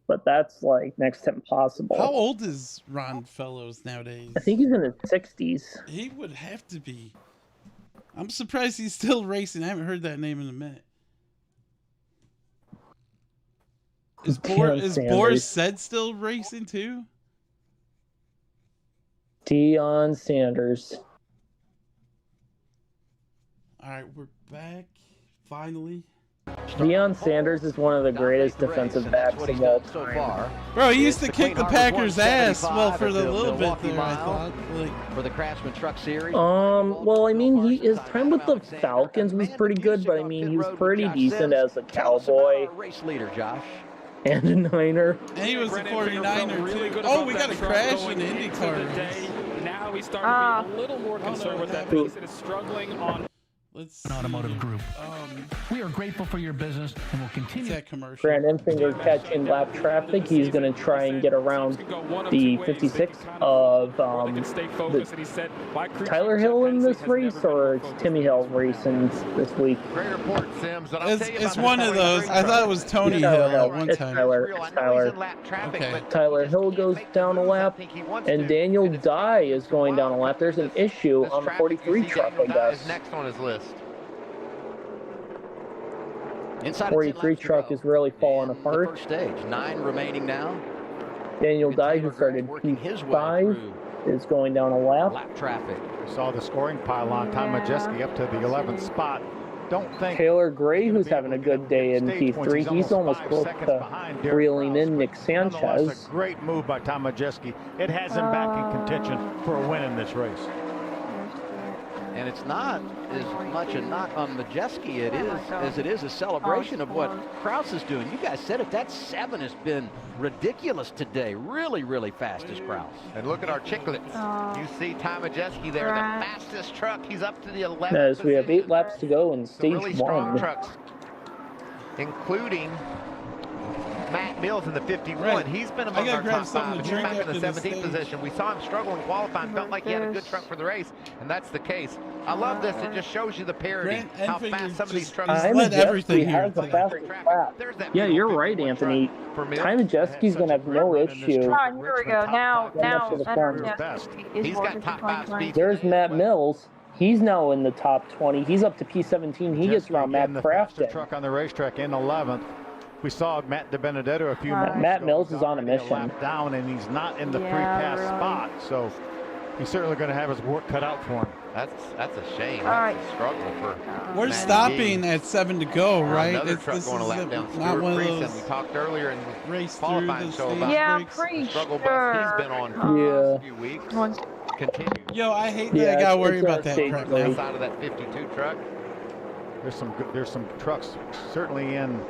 But that's next to impossible. How old is Ron Fellows nowadays? I think he's in his 60s. He would have to be. I'm surprised he's still racing. I haven't heard that name in a minute. Is Boris Said still racing too? Deion Sanders. All right, we're back finally. Deion Sanders is one of the greatest defensive backs of all time. Bro, he used to kick the Packers' ass. Well, for the little bit there, I thought. For the Craftsman Truck Series. Well, I mean, his time with the Falcons was pretty good, but I mean, he was pretty decent as a Cowboy. Race leader, Josh. And a Niner. And he was a 49er, too. Oh, we got a crash in the IndyCar. Now he's starting to be a little more concerned with that pace. It is struggling on. Automotive Group. We are grateful for your business and will continue. That commercial. Grant Enfinger catching lap traffic. He's going to try and get around the 56 of Tyler Hill in this race, or it's Timmy Hill racing this week. It's one of those. I thought it was Tony Hill at one time. It's Tyler. Okay. Tyler Hill goes down a lap, and Daniel Dye is going down a lap. There's an issue on the 43 truck, I guess. Next on his list. 43 truck is really falling apart. First stage, 9 remaining now. Daniel Dye, who started P5, is going down a lap. Lap traffic. We saw the scoring pylon. Tom Majeski up to the 11th spot. Don't think Taylor Gray, who's having a good day in P3, he's almost close to reeling in Nick Sanchez. That's a great move by Tom Majeski. It has him back in contention for a win in this race. And it's not as much a knock on Majeski as it is a celebration of what Kraus is doing. You guys said it, that 7 has been ridiculous today. Really, really fast as Kraus. And look at our chicklets. You see Tom Majeski there, the fastest truck. He's up to the 11th. As we have 8 laps to go in stage really strong 1. Trucks, including Matt Mills in the 51. Right. He's been among our top 5. He's back in the 17th position. We saw him struggle in qualifying. Felt like he had a good truck for the race, and that's the case. I love this. It just shows you the parity, how fast some of these trucks led everything here. Has the fastest lap. Yeah, you're right, Anthony. Ty Majeski's going to have no issue. Here we go. Now. He's got top 5 speed. There's Matt Mills. He's now in the top 20. He's up to P17. He gets around Matt Crafton. Truck on the racetrack in 11th. We saw Matt DiBenedetto a few minutes ago. Matt Mills is on a mission. Down, and he's not in the pre-pass spot, so he's certainly going to have his work cut out for him. That's a shame. That's a struggle for. We're stopping at 7 to go, right? Another truck going to lap down. Not one of those. We talked earlier in the race qualifying show about I'm pretty struggle sure. bus he's been on for the last few weeks. Continue. Yo, I hate that I got to worry about that crap now. Outside of that 52 truck. There's some trucks certainly in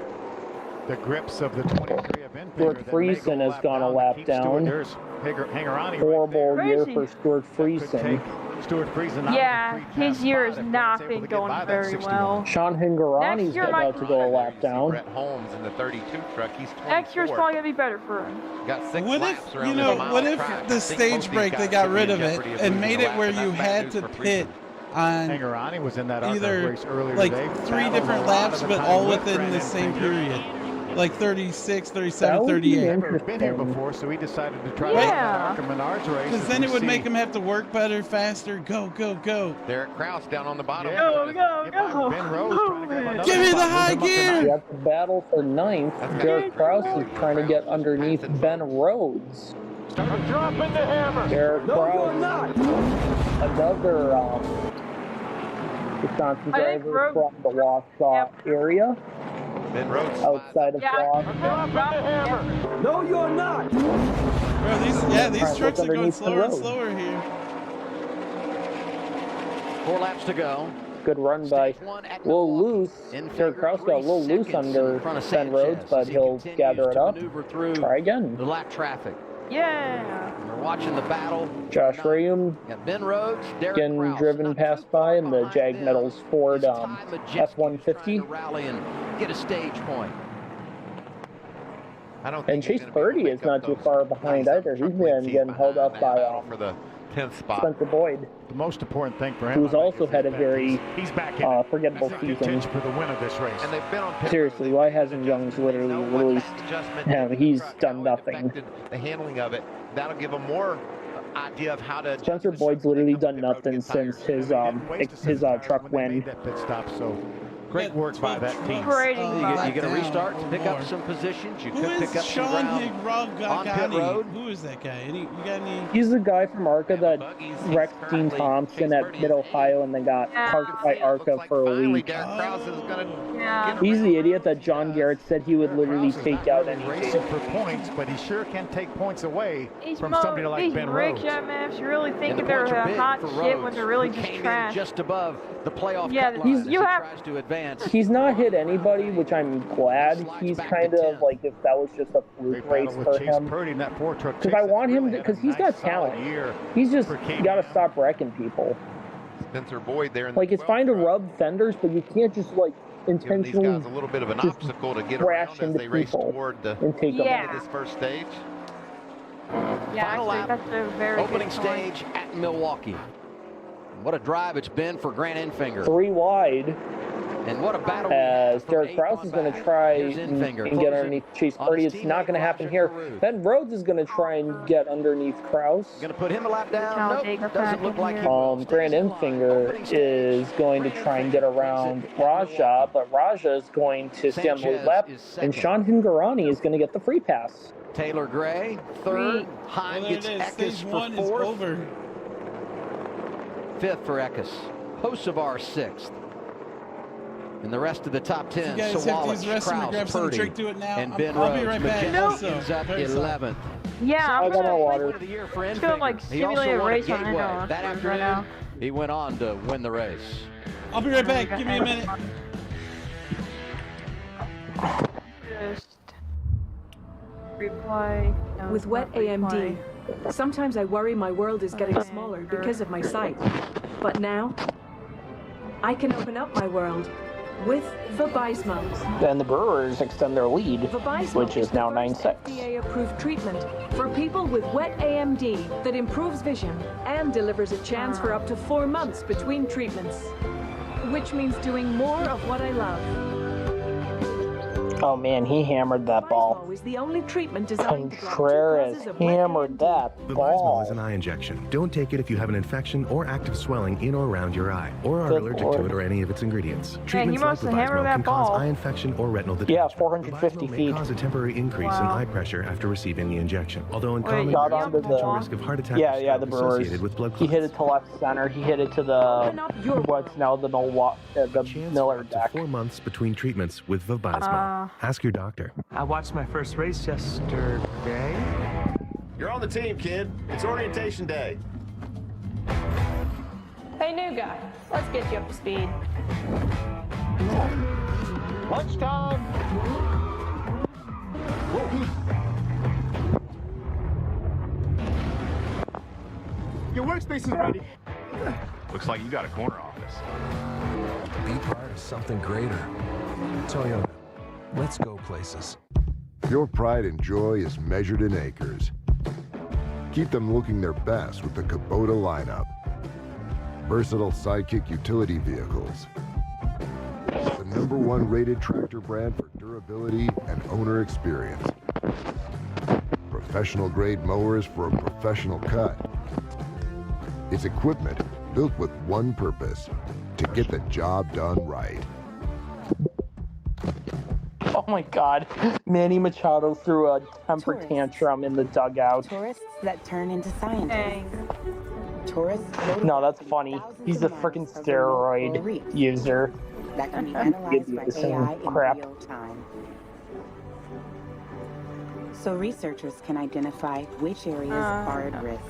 the grips of the 23 of Enfinger. Stuart Friesen has gone a lap down. There's Hangarani. Horrible year for Stuart Friesen. Stuart Friesen. Yeah, his year has not been going very well. Sean Hangarani's about to go a lap down. Brett Holmes in the 32 truck. He's 24. Next year's probably going to be better for him. Got 6 what laps if, around what if the stage break, they got rid of it and made it where you had to pit on Hangarani was in that either race earlier like today. 3 different laps, but all within the same period? Like 36, 37, 38. He's never been here before, so he decided to try the Menards race. Because then it would make him have to work better, faster. Go, go, go. Derek Kraus down on the bottom. Go, go, go. Ben Rose trying to grab Give me the high gear. We have to battle for 9th. Derek Kraus is trying to get underneath Ben Rhodes. Drop in the hammer. Derek Kraus, another Wisconsin driver from the Wausau area. Ben Rhodes outside of Wausau. No, you're not. Bro, these trucks are going slower and slower here. 4 laps to go. Good run by Will Loose. Derek Kraus got a little loose under Ben Rhodes, but he'll gather it up. Try again. The lap traffic. Yeah. We're watching the battle. Josh Rayum Ben Rhodes, getting driven past by in the Jag Metals Ford F-150. Rally and get a stage point. And Chase Purdy is not too far behind either. He's been getting held up by for the 10th spot. Spencer Boyd. The most important thing for him, who's also had a very forgettable season. For the win of this race. And they've been on seriously, why hasn't Young's literally released him? He's done nothing. The handling of it, that'll give him more idea of how to. Spencer Boyd's literally done nothing since his truck win. That pit stop, so Great work by that team. You get a restart to pick up some positions. You could pick up some ground on pit road. Who is that guy? You got any? He's the guy from ARCA that wrecked Dean Thompson at Mid-Ohio and then got parked by ARCA for a week. He's the idiot that John Garrett said he would literally take out any racing for points, but he sure can take points away from somebody like Ben Rhodes. These rigs, you really think they're hot shit when they're really just trash. Just above the playoff tries to advance. He's not hit anybody, which I'm glad. He's kind of like, if that was just a fluke race for him. Because I want him to, because he's got talent. He's just got to stop wrecking people. Spencer Boyd there. Like, it's fine to rub fenders, but you can't just like intentionally a little bit of an obstacle to get around as they race toward the end of this first stage. Final lap, that's a very opening stage at Milwaukee. What a drive it's been for Grant Enfinger. 3 wide. And what a battle. As Derek Krause is going to try and get underneath Chase Purdy. It's not going to happen here. Ben Rhodes is going to try and get underneath Krause. Going to put him a lap down. Nope, doesn't look like Grant Enfinger is going to try and get around Raja, but Raja is going to stay on the lead lap, and Sean Hingorani is going to get the free pass. Taylor Gray, third. Hahn gets Eckes for fourth. Fifth for Eckes. Hocevar sixth. And the rest of the top 10, Sawallich, Krause, Purdy, and Ben Rhodes. Majeski's up 11th. Yeah, I got my water. It's feeling like simulated race on Gateway. That afternoon, he went on to win the race. I'll be right back. Give me a minute. Just reply. No, with wet AMD, sometimes I worry my world is getting smaller because of my sight. But now, I can open up my world with Vabysmo. Then the Brewers extend their lead, which is now 9-6. FDA-approved treatment for people with wet AMD that improves vision and delivers a chance for up to 4 months between treatments, which means doing more of what I love. Oh man, he hammered that ball. Is the only treatment designed Contreras hammered that ball. Vabysmo is an eye injection. Don't take it if you have an infection or active swelling in or around your eye, or are allergic to it or any of its ingredients. Treatments like Vabysmo can cause eye infection or retinal detachment. Yeah, 450 feet. May cause a temporary increase in eye pressure after receiving the injection. Although in common, got there is a onto potential the risk of heart attack the Brewers. associated with blood He clots. hit it to left center. He hit it to the what's now the Miller deck. 4 months between treatments with Vabysmo. Ask your doctor. I watched my first race yesterday. You're on the team, kid. It's orientation day. Hey, new guy. Let's get you up to speed. Lunchtime. Your workspace is ready. Looks like you got a corner office. Be part of something greater. Toyota. Let's go places. Your pride and joy is measured in acres. Keep them looking their best with the Kubota lineup. Versatile sidekick utility vehicles. The #1 rated tractor brand for durability and owner experience. Professional grade mowers for a professional cut. It's equipment built with one purpose, to get the job done right. Oh my God, Manny Machado threw a temper tantrum in the dugout. Tourists that turn into scientists. Tourists. No, that's funny. He's a freaking steroid user. That can be analyzed by AI in real time. So researchers can identify which areas are at risk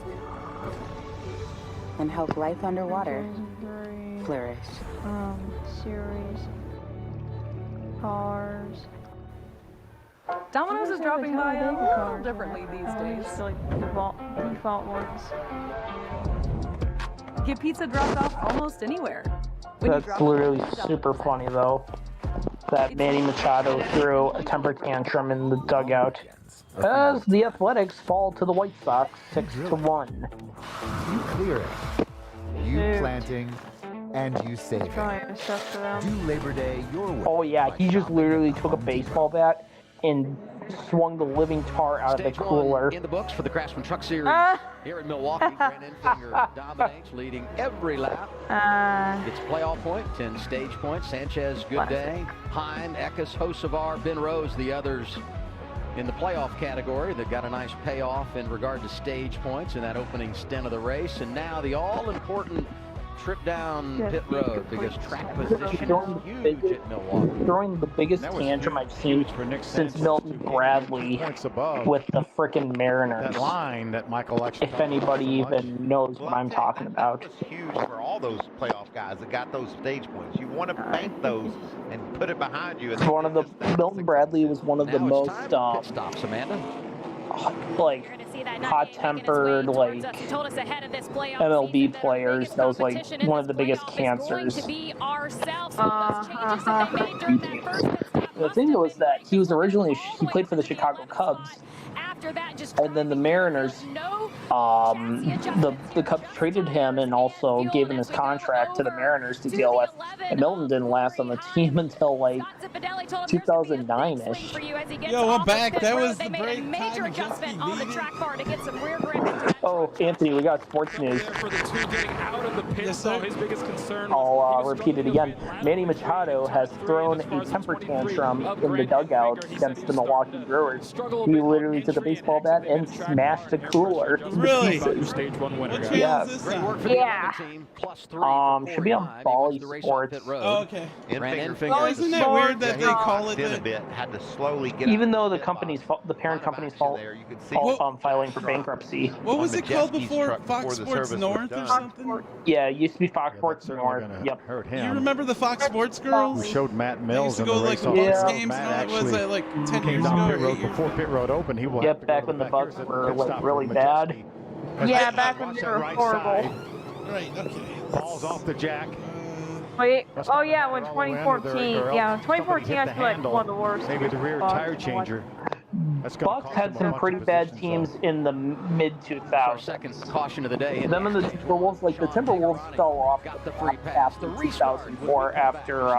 and help life underwater flourish. Series. Cars. Domino's is dropping by a little differently these days. Just like default ones. Get pizza dropped off almost anywhere. That's literally super funny though. That Manny Machado threw a temper tantrum in the dugout. As the Athletics fall to the White Sox 6-1. You clear it. You planting and you saving. Do Labor Day your way. Oh yeah, he just literally took a baseball bat and swung the living tar out of the cooler. In the books for the Craftsman Truck Series here in Milwaukee. Brandon Finger dominates, leading every lap. Gets playoff point, 10 stage points. Sanchez, good day. Heim, Eckes, Hocevar, Ben Rose, the others in the playoff category that got a nice payoff in regard to stage points in that opening stint of the race. And now the all-important trip down pit road because track position is huge at Milwaukee. Throwing the biggest tantrum I've seen since Milton Bradley with the frickin' Mariners. That line that Michael actually, if anybody even knows what I'm talking about. It's huge for all those playoff guys that got those stage points. You want to bank those and put it behind you. It's one of the Milton Bradley was one of the most stops, Amanda. Like hot-tempered, like MLB players. That was like one of the biggest cancers. The thing was that he was originally he played for the Chicago Cubs, and then the Mariners, the Cubs traded him and also gave him his contract to the Mariners to deal with. And Milton didn't last on the team until like 2009-ish. Yo, I'm back. That was the break time just on the track bar to get some rear grip. Oh, Anthony, we got sports news. Yes, sir. I'll repeat it again. Manny Machado has thrown a temper tantrum in the dugout against the Milwaukee Brewers. He literally took a baseball bat and smashed a cooler. Really? Stage 1 winner. Yeah. Yeah. Should be on Bally Sports. Oh, okay. Oh, isn't that weird that they call it a bit, had to slowly get even though the parent company's filing for bankruptcy. What was it called before? Fox Sports North or something? Yeah, it used to be Fox Sports North. Yep. Hurt him. You remember the Fox Sports girls? We showed Matt Mills in the race. to go like Bucks games and all that. Was that like 10 years ago? Before pit road opened, he will. Yep, back when the Bucks were like really bad. Yeah, back when they were horrible. Right. Okay. Balls off the jack. Wait, oh yeah, when 2014, yeah, 2014 I feel like one of the worst. Maybe the rear tire changer. Bucks had some pretty bad teams in the mid-2000s. Second caution of the day. Them and the Timberwolves, like the Timberwolves fell off after 2004 after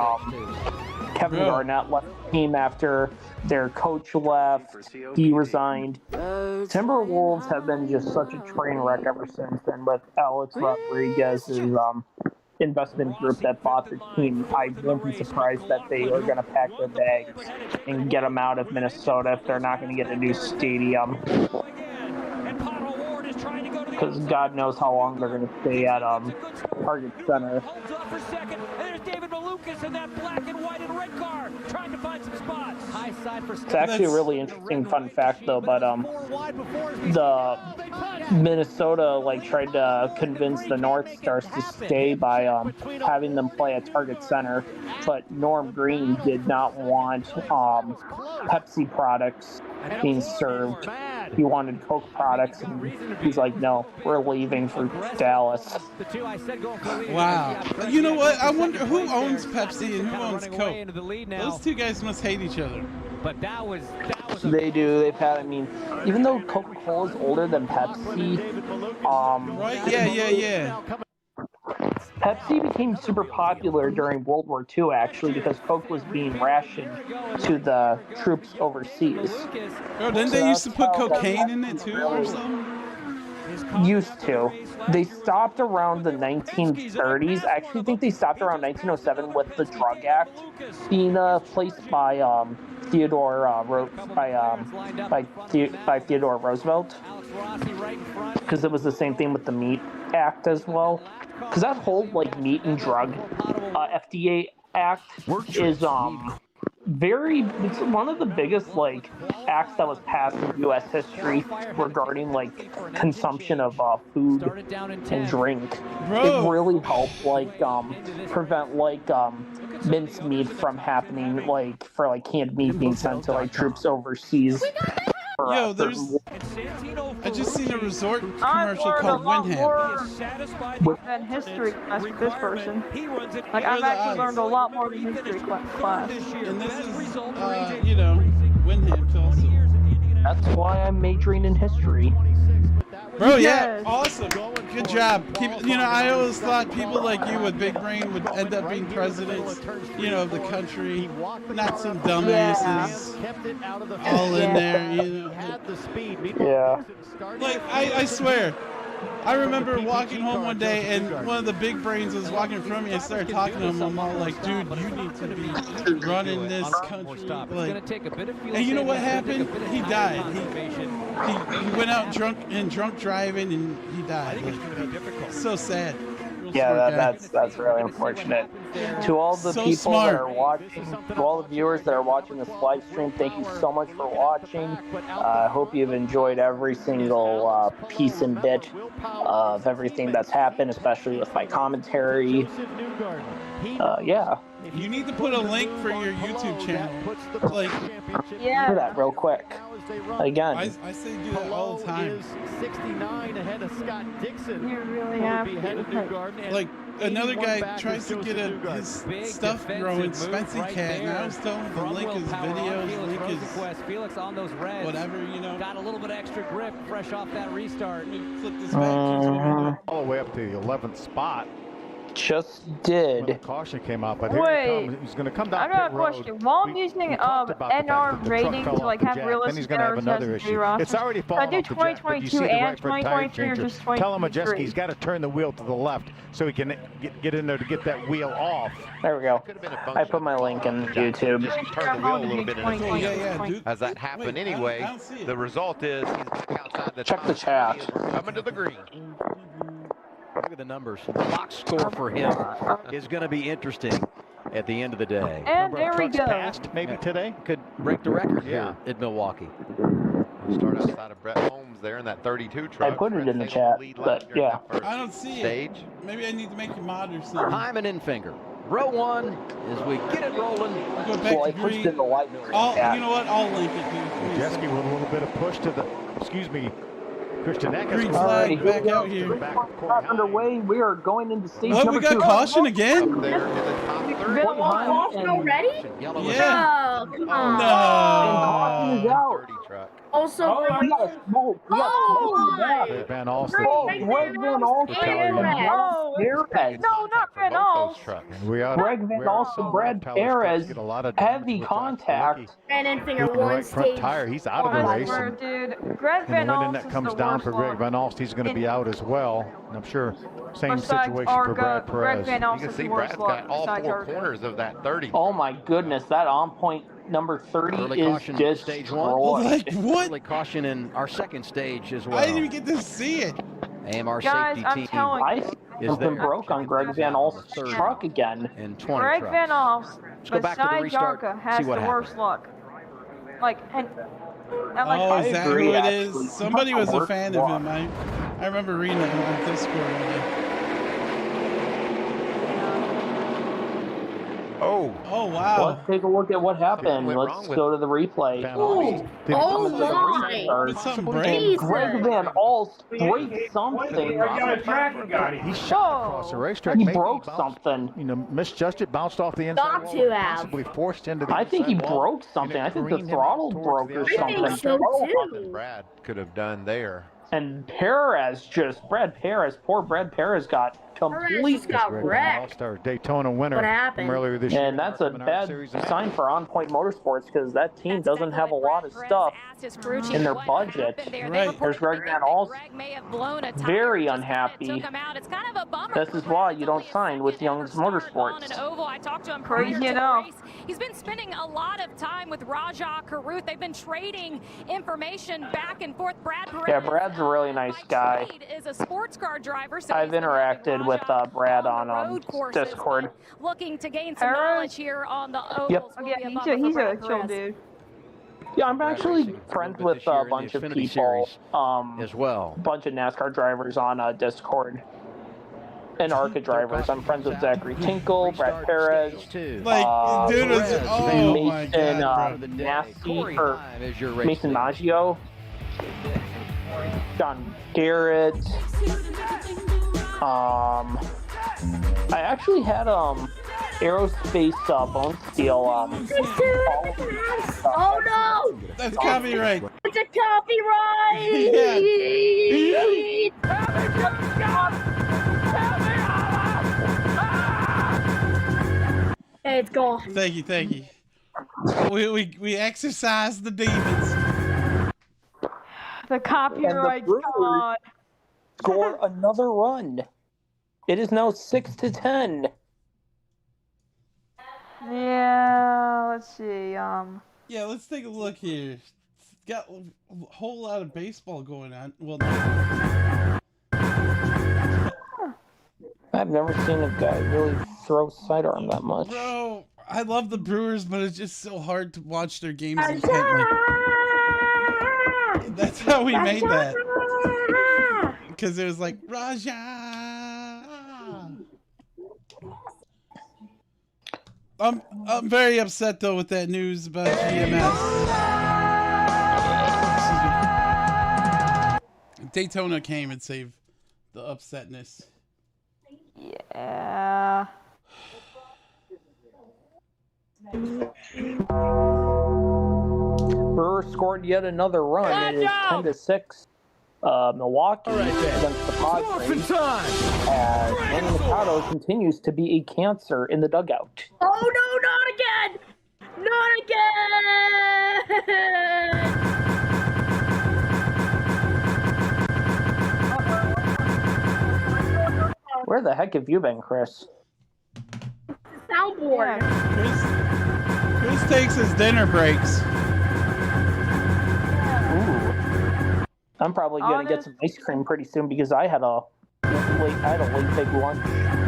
Kevin Garnett left the team after their coach left. He resigned. Timberwolves have been just such a train wreck ever since then with Alex Rodriguez's investment group that bought the team. I won't be surprised that they are going to pack their bags and get them out of Minnesota if they're not going to get a new stadium. Because God knows how long they're going to stay at Target Center. It's actually a really interesting fun fact though, but the Minnesota tried to convince the North Stars to stay by having them play at Target Center, but Norm Green did not want Pepsi products being served. He wanted Coke products, and he's like, no, we're leaving for Dallas. Wow. You know what? I wonder who owns Pepsi and who owns Coke. Those two guys must hate each other. But that was they do. They've had, I mean, even though Coca-Cola is older than Pepsi, right? Yeah. Pepsi became super popular during World War II, actually, because Coke was being rationed to the troops overseas. Bro, didn't they used to put cocaine in it too or something? Used to. They stopped around the 1930s. I actually think they stopped around 1907 with the Drug Act being placed by Theodore Roosevelt. Because it was the same thing with the Meat Act as well. Because that whole meat and drug FDA Act is it's one of the biggest acts that was passed in U.S. history regarding consumption of food and drink. Bro. It really helped prevent minced meat from happening for canned meat being sent to troops overseas. Yo, I just seen a resort commercial called Windham. Than history class with this person. I've actually learned a lot more than history class. And this is, Windham also. That's why I'm majoring in history. Bro, Bro, yeah, awesome. Good job. I always thought people like you with big brain would end up being presidents, of the country. Not some dumbasses all in there, Yeah. Like, I swear, I remember walking home one day and one of the big brains was walking in front of me. I started talking to him. I'm all like, dude, you need to be running this country. Like, and you know what happened? He died. He went out drunk driving and he died. Like, so sad. Yeah, that's really unfortunate. To all the people that are watching, to all the viewers that are watching this live stream, thank you so much for watching. I hope you've enjoyed every single piece and bit of everything that's happened, especially with my commentary. Yeah. You need to put a link for your YouTube channel. Like, Do that real quick. Again. I say do that all the time. 69 ahead of Scott Dixon. You really have to. Like, another guy tries to get his stuff growing, Spency Cat, and I was telling him to link his videos, link his Felix on those reds. Whatever, Got a little bit of extra grip fresh off that restart. Flip this back. All the way up to the 11th spot. Just did. When the caution came out, but Wait, here he comes. He's going to come down I got a pit road. question. While I'm using NR rating to like have realistic He's going to have another issue. It's already fallen I do off the jack, but you see 2022 the and right front tire 2023 or changer. just 2023? Tell him Majeski he's got to turn the wheel to the left so he can get in there to get that wheel off. There we go. I put my link in YouTube. Just turn the wheel a little bit Yeah, as that happened anyway. The result is he's back outside the Check the chat. coming to the green. Look at the numbers. The box score for him is going to be interesting at the end of the day. And there we go. Passed maybe today. Could break the record here at Milwaukee. Start outside of Brett Holmes there in that 32 truck. I put it in the chat, but yeah. I don't see it. Maybe I need to make you mod or something. Hyman and Finger. Row one as we get it rolling. Go back to green. You know what? I'll link it, dude. Majeski with a little bit of push to the, Christian Eckes. Green flag back out here. Underway. We are going into stage What, number we got 2. caution again? Already? Yeah. Oh, come on. No. Also, we got a smoke. We got smoke in the back. Van Alstyne. Greg Van Alstyne. No, not Van Alstyne. Greg Van Alstyne, Brad Perez, heavy contact. And Finger With the right front tire, he's out of the race. Dude, Greg Van And when Alstyne that comes down for Greg Van Alstyne, he's going to be out as well. And I'm sure same situation for Brad Perez. You can see Brad's got all 4 corners of that 30. Oh my goodness, that on point number 30 Early is caution just stage 1. Like, what? Early caution in our second stage as well. I didn't even get to see it. AMR Guys, safety I'm team telling I you. see something broke on Greg Van Alstyne's truck again. And 20 Greg trucks. Van Alstyne, go back to the besides restart, Jarka, has see the what worst luck. Like, and like, Oh, is that who agree, it actually. is? Somebody was a Worst fan of luck. him. I remember reading it on Discord. Oh, wow. Let's take a look at what happened. Let's go to the replay. Oh my! Did something break? Greg Van Alstyne break something. He shot across the racetrack. He Maybe broke bounced, something. Misjudged it, bounced off the inside Got wall, to have. possibly forced into the I think he inside wall, broke something. and I it think the careened him throttle towards broke the or outside. I think something. so too. Brad could have done there. And Brad Perez, poor Brad Perez got completely got wrecked. All-Star Daytona winner What happened? from earlier this year. And that's a bad sign for On Point Motorsports because that team doesn't have a lot of stuff in their budget. Right. There's Greg Van Alstyne, very unhappy. This is why you don't sign with Young's Motorsports. I talked to him Crazy enough. He's been spending a lot of time with Rajah Caruth. They've been trading information back and forth. Brad Perez, Yeah, Brad's a really nice guy. is a sports car driver. So I've interacted with Brad on Discord. Looking to gain some knowledge here on the ovals. Yep. Yeah, he's a chill dude. Yeah, I'm actually friends with a bunch of people, as well. a bunch of NASCAR drivers on Discord. And ARCA drivers. I'm friends with Zachary Tinkle, Brad Perez, Like, dude, oh my God, bro. Mason Maggio, John Garrett. I actually had Aerospace Bone Steel. Oh no! That's copyright. It's a copyright! Hey, it's gone. Thank you. We exercised the demons. The copyright's gone. Score another run. It is now 6-10. Yeah, let's see. Yeah, let's take a look here. It's got a whole lot of baseball going on. Well, I've never seen a guy really throw sidearm that much. Bro, I love the Brewers, but it's just so hard to watch their games intently. That's how we made that. Because it was like, Raja. I'm very upset, though, with that news about GMS. Daytona came and saved the upsetness. Yeah. Brewers scored yet another run. It is 10-6. Milwaukee against the Padres. As Manny Machado continues to be a cancer in the dugout. Oh no, not again! Not again! Where the heck have you been, Chris? Soundboard. Chris takes his dinner breaks. I'm probably gonna get some ice cream pretty soon because I had a late big lunch.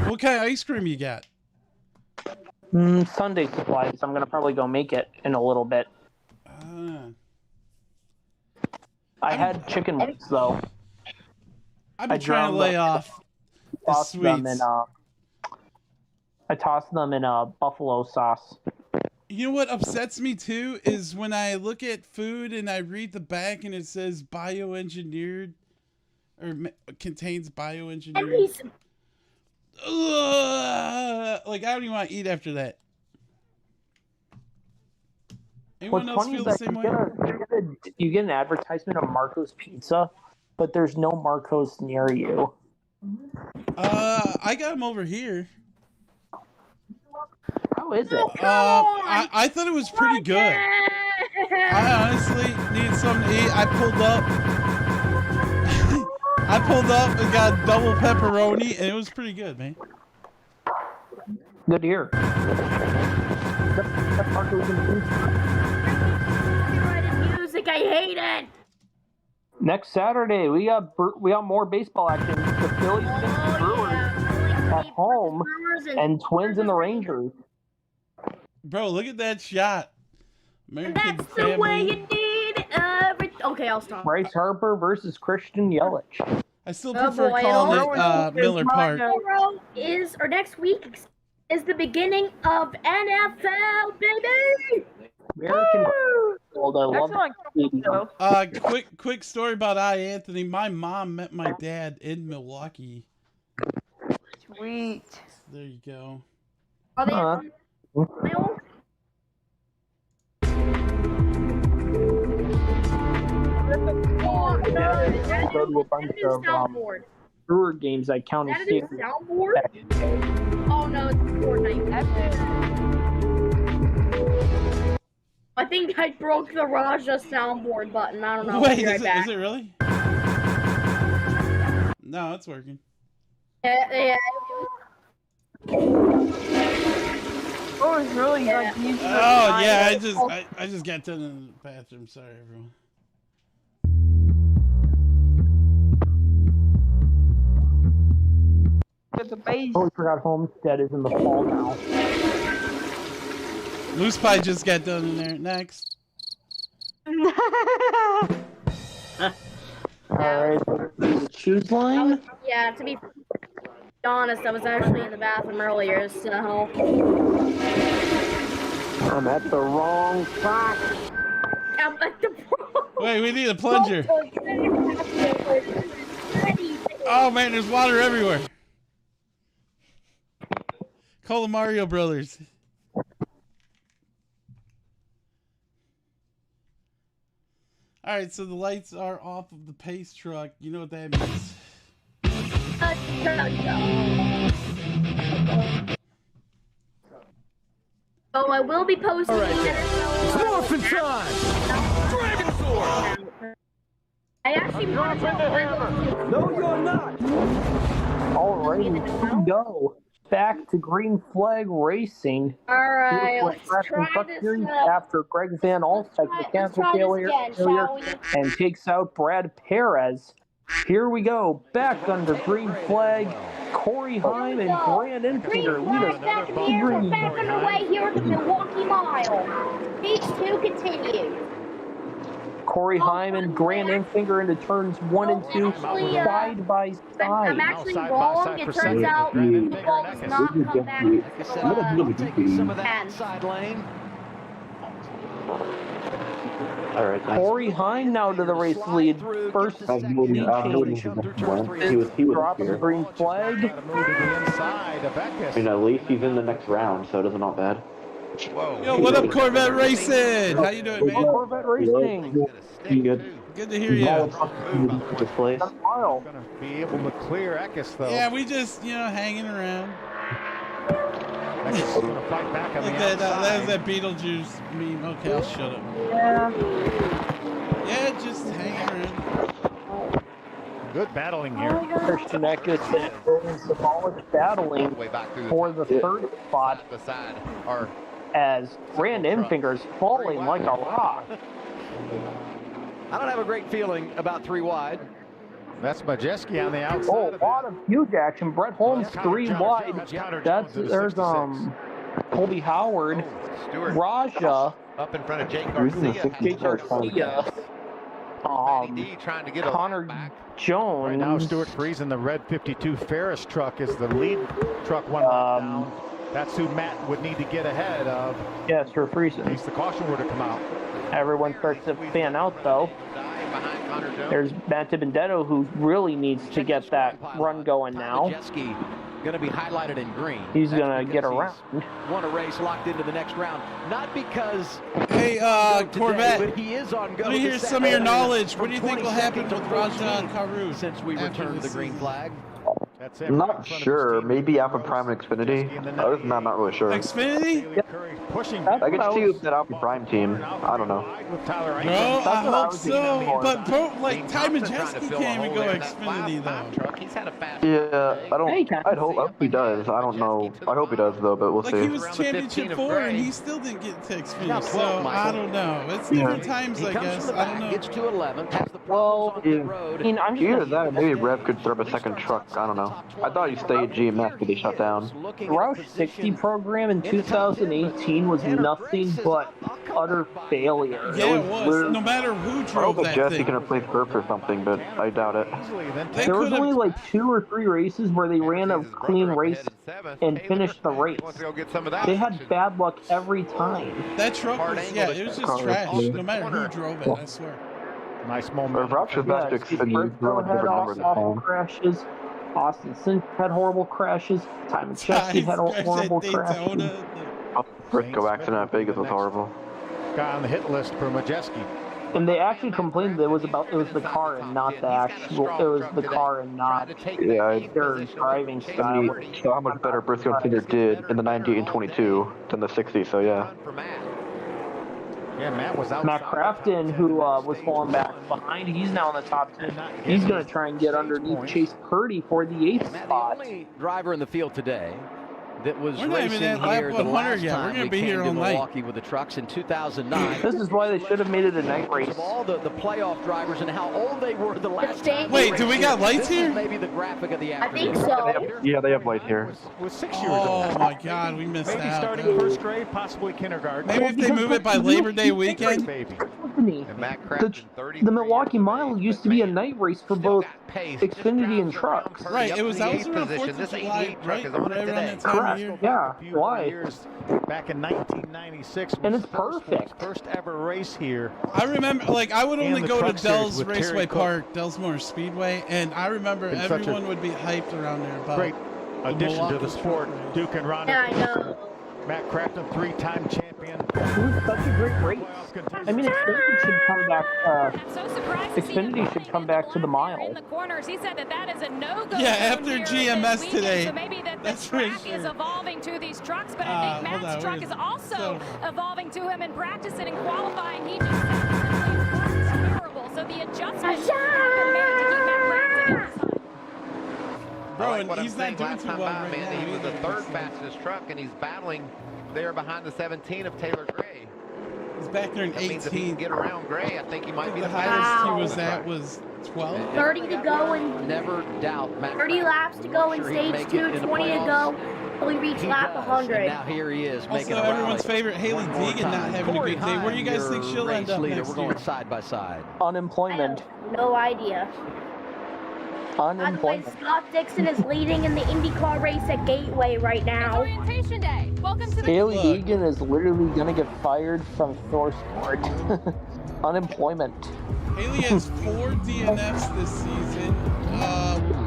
What kind of ice cream you got? Sunday supplies. I'm gonna probably go make it in a little bit. I had chicken wings though. I've been trying to lay off the sweets. I tossed them in a buffalo sauce. You know what upsets me too is when I look at food and I read the back and it says bioengineered or contains bioengineered. Like I don't even want to eat after that. Anyone else feel the same way? You get an advertisement of Marco's Pizza, but there's no Marco's near you. I got them over here. How is it? I thought it was pretty good. I honestly needed something to eat. I pulled up and got double pepperoni, and it was pretty good, man. Good to hear. Music, I hate it. Next Saturday, we got more baseball action. The Phillies against the Brewers at home, and Twins and the Rangers. Bro, look at that shot. American That's family. the way you need everything. Okay, I'll stop. Bryce Harper versus Christian Yelich. I still prefer calling it Miller Park. Tomorrow next week is the beginning of NFL, baby. American football. I love quick story about iAnthuny. My mom met my dad in Milwaukee. Sweet. There you go. Are they go to a bunch of Brewer games at County Stadium. Soundboard? Oh no, it's Fortnite. I think I broke the Raja soundboard button. I don't know. Wait, is it really? No, it's working. Yeah. Oh, it's really like Oh yeah, I just got done in the bathroom. Sorry, everyone. The base. Oh, we forgot Homestead is in the fall now. Loose Pie just got done in there. Next. Alright, choose line? Yeah, to be honest, I was actually in the bathroom earlier, so... I'm at the wrong spot. I'm at the wrong... Wait, we need a plunger. Oh man, there's water everywhere. Call the Mario Brothers. All right, so the lights are off of the pace truck. You know what that means. Oh, I will be posting. All right, Morphin' time! Dragon Sword! I actually want to hammer. No, you're not! Alrighty, here we go. Back to Green Flag Racing. Alright, let's try this after Greg Van Alstyne mechanical failure and takes out Brad Perez. Here we go, back under Green Flag. Corey Heim and Brandon Finger. Back in the air, we're back underway here at the Milwaukee Mile. Stage 2 continues. Corey Heim and Brandon Finger into turns 1 and 2, side by side. I'm actually wrong. It turns out the ball does not come back to some of that side lane. All right. Corey Heim now to the race lead. First he was dropping the green flag. I mean, at least he's in the next round, so it isn't all bad. Whoa. Yo, what up, Corvette Racing? How you doing, man? Corvette Racing. Good to hear you. Gonna be able to clear Eckes, though. Yeah, we just, hanging around. Eckes is gonna fight back on the outside. That was that Beetlejuice meme. Okay, I'll shut up. Yeah, just hanging around. Good battling here. Christian Eckes and Symbolic battling for the third spot as Brandon Fingers falling like a rock. I don't have a great feeling about 3 wide. That's Majeski on the outside. Oh, a lot of huge action. Brett Holmes 3 wide. There's Colby Howard, Raja, up in front of Jake Garcia. Trying to get Connor back. Jones. Right now, Stuart Friesen, the red 52 Ferris truck, is the lead truck one down. That's who Matt would need to get ahead of. Yes, for Friesen. He's the caution were to come out. Everyone starts to fan out, though. There's Matt Benedetto, who really needs to get that run going now. Going to be highlighted in green. He's going to get around. Won a race, locked into the next round. Not because Corvette, but he is on go. Let me hear some of your knowledge. What do you think will happen with Raja and Karu since we returned to the green flag? I'm not sure. Maybe Alpha Prime and Xfinity. Other than that, I'm not really sure. Xfinity? I could see that Alpha Prime team. I don't know. Bro, I hope so. But bro, like Ty Majeski can't even go Xfinity though. Yeah, I hope he does. I don't know. I hope he does though, but we'll see. He was championship 4 and he still didn't get to Xfinity. So I don't know. It's different times, I guess. I don't know. Gets to 11. Well, I mean, I'm either that or maybe Rev could throw up a second truck. I don't know. I thought he stayed GMF, but he shut down. The Roush 60 program in 2018 was nothing but utter failure. Yeah, it was. No matter who drove that Jesse thing. could have played Burp or something, but I doubt it. There was only like 2 or 3 races where they ran a clean race and finished the race. They had bad luck every time. That truck was, it was just trash. No matter who drove it, I swear. Nice moment. Roush was back to Xfinity. Had awful crashes. Austin Sink had horrible crashes. Ty Majeski had horrible crashes. Briscoe accident at Vegas was horrible. Guy on the hit list for Majeski. And they actually complained that it was the car and not the actual. It was the car and not their driving style. So how much better Briscoe and Finger did in the 98 and 22 than the 60? So yeah. Yeah, Matt was out. Matt Crafton, who was falling back behind, he's now in the top 10. He's going to try and get underneath Chase Purdy for the 8th spot. The only driver in the field today that was We're not even racing at here the last yet. time We're gonna we be came here to all night. Milwaukee with the trucks in 2009. This is why they should have made it a night race. Of all the playoff drivers and how old they were the last time. Wait, do we got lights here? Maybe the graphic of the I afternoon. think so. Yeah, they have light here. Was 6 years old. Oh my God, we missed Maybe out. starting first grade, possibly kindergarten. Maybe if they move it by Labor Day weekend. The Milwaukee Mile used to be a night race for both Xfinity and trucks. Right, it was also around 4th of July, right? Right around that time of year. Yeah, why? Back in 1996. And it's perfect. First ever race here. I remember, like, I would only the go to Truck Series Dell's with Raceway Terry Cook. Park, Dellsmore Speedway, and I remember Been such everyone a would be hyped around there about Great addition to the Milwaukee sport. truck race. Duke and Ronnie. Yeah, I know. Matt Crafton, 3-time champion. was such a great race. I mean, Xfinity should come back. Xfinity should come back to the mile. In the corners, he said that is a no-go. Yeah, after GMS today. So maybe the that's track for sure. is evolving to these trucks, but I think Matt's truck is also evolving to him in practicing and qualifying. He just terrible. So the adjustments have been made to keep Matt practicing. Bro, like what he's I'm not saying, doing last too time well by, right man, now. he was the third fastest truck, and he's battling there behind the 17 of Taylor Gray. He's back there in 18th. That means if he can get around Gray, I think he might be the the highest he fastest. was at was 12. 30 to go and never doubt Matt. 30 laps to go in stage 2, 20 to go. We reach lap 100. And now here he is making Also, a everyone's favorite Haley Deegan not having a good day. Where do you guys think she'll end up next We're going year? side by side. Unemployment. No idea. Unemployment. By the way, Scott Dixon is leading in the IndyCar race at Gateway right now. Orientation day. Welcome to the Haley Deegan is literally going to get fired from Thor Sport. Unemployment. Haley has 4 DNFs this season.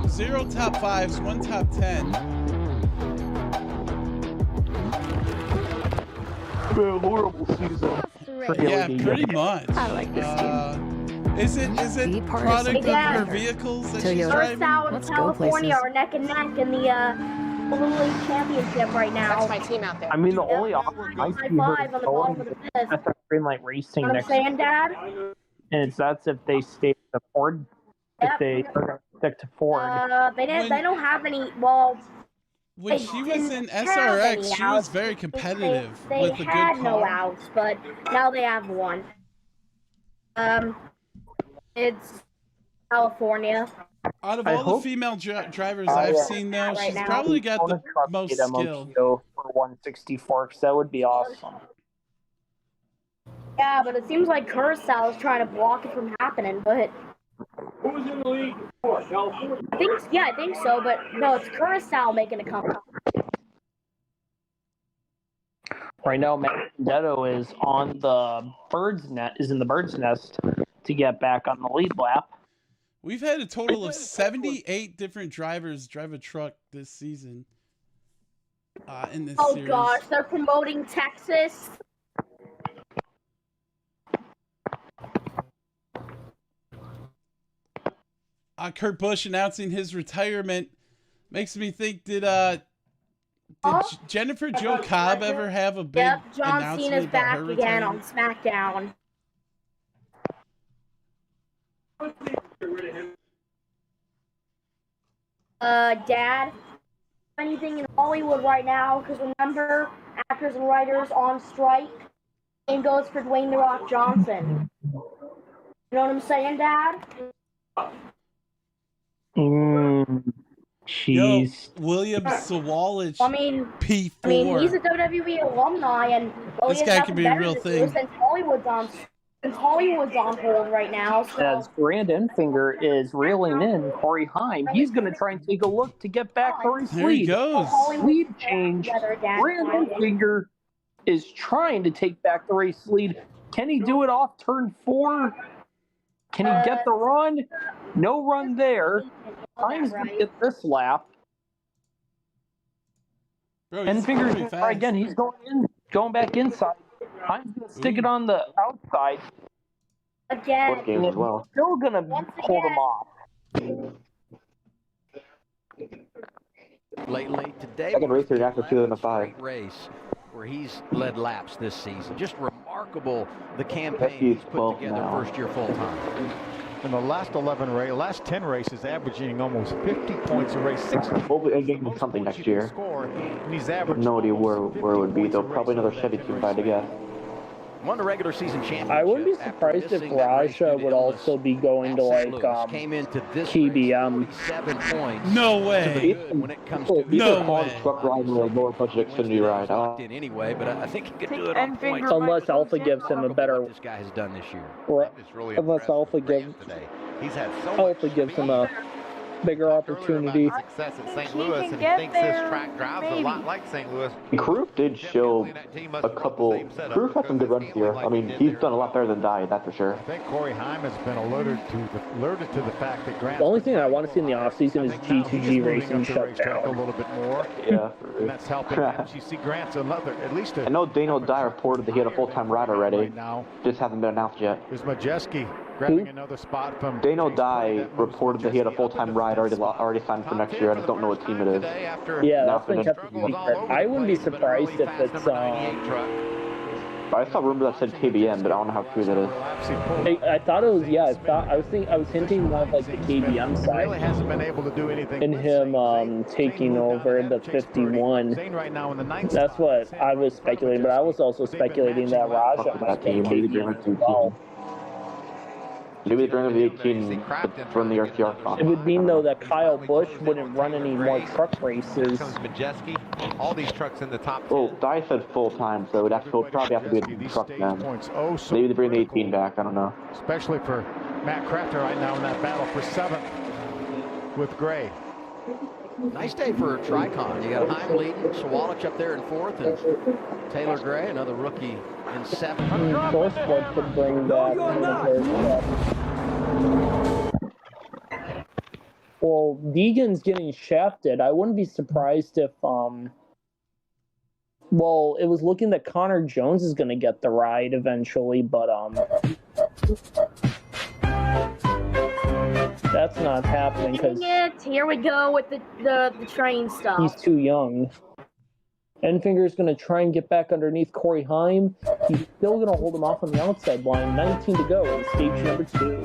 0 top 5s, 1 top 10. Horrible season. Yeah, pretty much. I like this Is it product of her vehicles that she's driving? First out in California are neck and neck in the Blue League Championship right now. That's my team out there. I mean, the only option I see her going is at the Greenlight Racing What I'm next saying, Dad? and that's if they stay to Ford. If they are going to stick to Ford. They don't have any. Well, When she was in SRX, she was very competitive they with a good had no car. outs, but now they have one. It's California. Out of all the female drivers I've seen, though, she's probably got the most skill. For 164, because that would be awesome. Yeah, but it seems like Curacao is trying to block it from happening, but Who's in the league for California? I think so, but no, it's Curacao making a comeback. Right now, Matt Vendetto is on the in the bird's nest to get back on the lead lap. We've had a total of 78 different drivers drive a truck this season. In this series. Oh gosh, they're promoting Texas. Kurt Busch announcing his retirement makes me think, did Jennifer Jo Cobb ever have a big John announcement Cena's about back her again retirement? on SmackDown. Dad, anything in Hollywood right now? Because remember, actors and writers on strike. Same goes for Dwayne "The Rock" Johnson. You know what I'm saying, Dad? Jeez. William Sawalich. I mean, P4. he's a WWE alumni, and This guy could be a real thing. Since Hollywood's on hold right now. So. As Grant Enfinger is reeling in Corey Heim, he's going to try and take a look to get back the race lead. There he goes. Lead change. Grant Enfinger is trying to take back the race lead. Can he do it off turn 4? Can he get the run? No run there. Heim's going to get this lap. Enfinger's going to try again. He's going back inside. Heim's going to stick it on the outside. Again. Still going to hold him off. Lately, today, Second race here after 2005. race where he's led laps this season. Just remarkable the campaign he's put together first year full time. In the last 10 races, averaging almost 50 points a race. Hopefully, getting something next year. And he's averaged No idea where it would be though. Probably another Chevy team, if I had to guess. Won the regular season championship. I wouldn't be surprised if Raja would also be going to came into this TBM. 7 points. No way. When it comes to No way. Truck ride or lower budget Xfinity ride. in anyway, but I think he could do it on points. Unless Alpha gives him a better. This guy has done this year. Unless Alpha gives. He's had so Alpha gives him a bigger opportunity. Success at St. Louis, and he thinks this track drives a lot like St. Louis. Kroof did show a couple. Kroof had some good runs here. I mean, he's done a lot better than Dye, that's for sure. I think Corey Heim has been alerted to the fact that Grant. The only thing I want to see in the offseason is G2G racing shut down a little bit more. Yeah, and that's helping. You see Grant's another, at least. I know Daniel Dye reported that he had a full-time ride already. Right now, just hasn't been announced yet. There's Majeski grabbing another spot from. Daniel Dye reported that he had a full-time ride already signed for next year. I just don't know what team it is. Yeah, that's been kept a secret. I wouldn't be surprised if it's I saw rumors that said KBM, but I don't know how true that is. I thought it was, yeah, I was hinting more of like the KBM side. Really hasn't been able to do anything. And him taking over the 51. That's what I was speculating, but I was also speculating that Raja might take KBM as well. Maybe they're going to be 18 from the RTR class. It would mean, though, that Kyle Busch wouldn't run any more truck races. Majeski, all these trucks in the top 10. Well, Dye said full-time, so it would probably have to be a truck then. Maybe they bring the 18 back, I don't know. Especially for Matt Crafter right now in that battle for 7th with Gray. Nice day for Tricon. You got Heim leading, Sawalich up there in 4th, and Taylor Gray, another rookie, in 7th. First one could bring back Well, Deegan's getting shafted. I wouldn't be surprised if, well, it was looking that Connor Jones is going to get the ride eventually, but, that's not happening because here we go with the train stuff. He's too young. Enfinger's going to try and get back underneath Corey Heim. He's still going to hold him off on the outside line. 19 to go in stage number 2.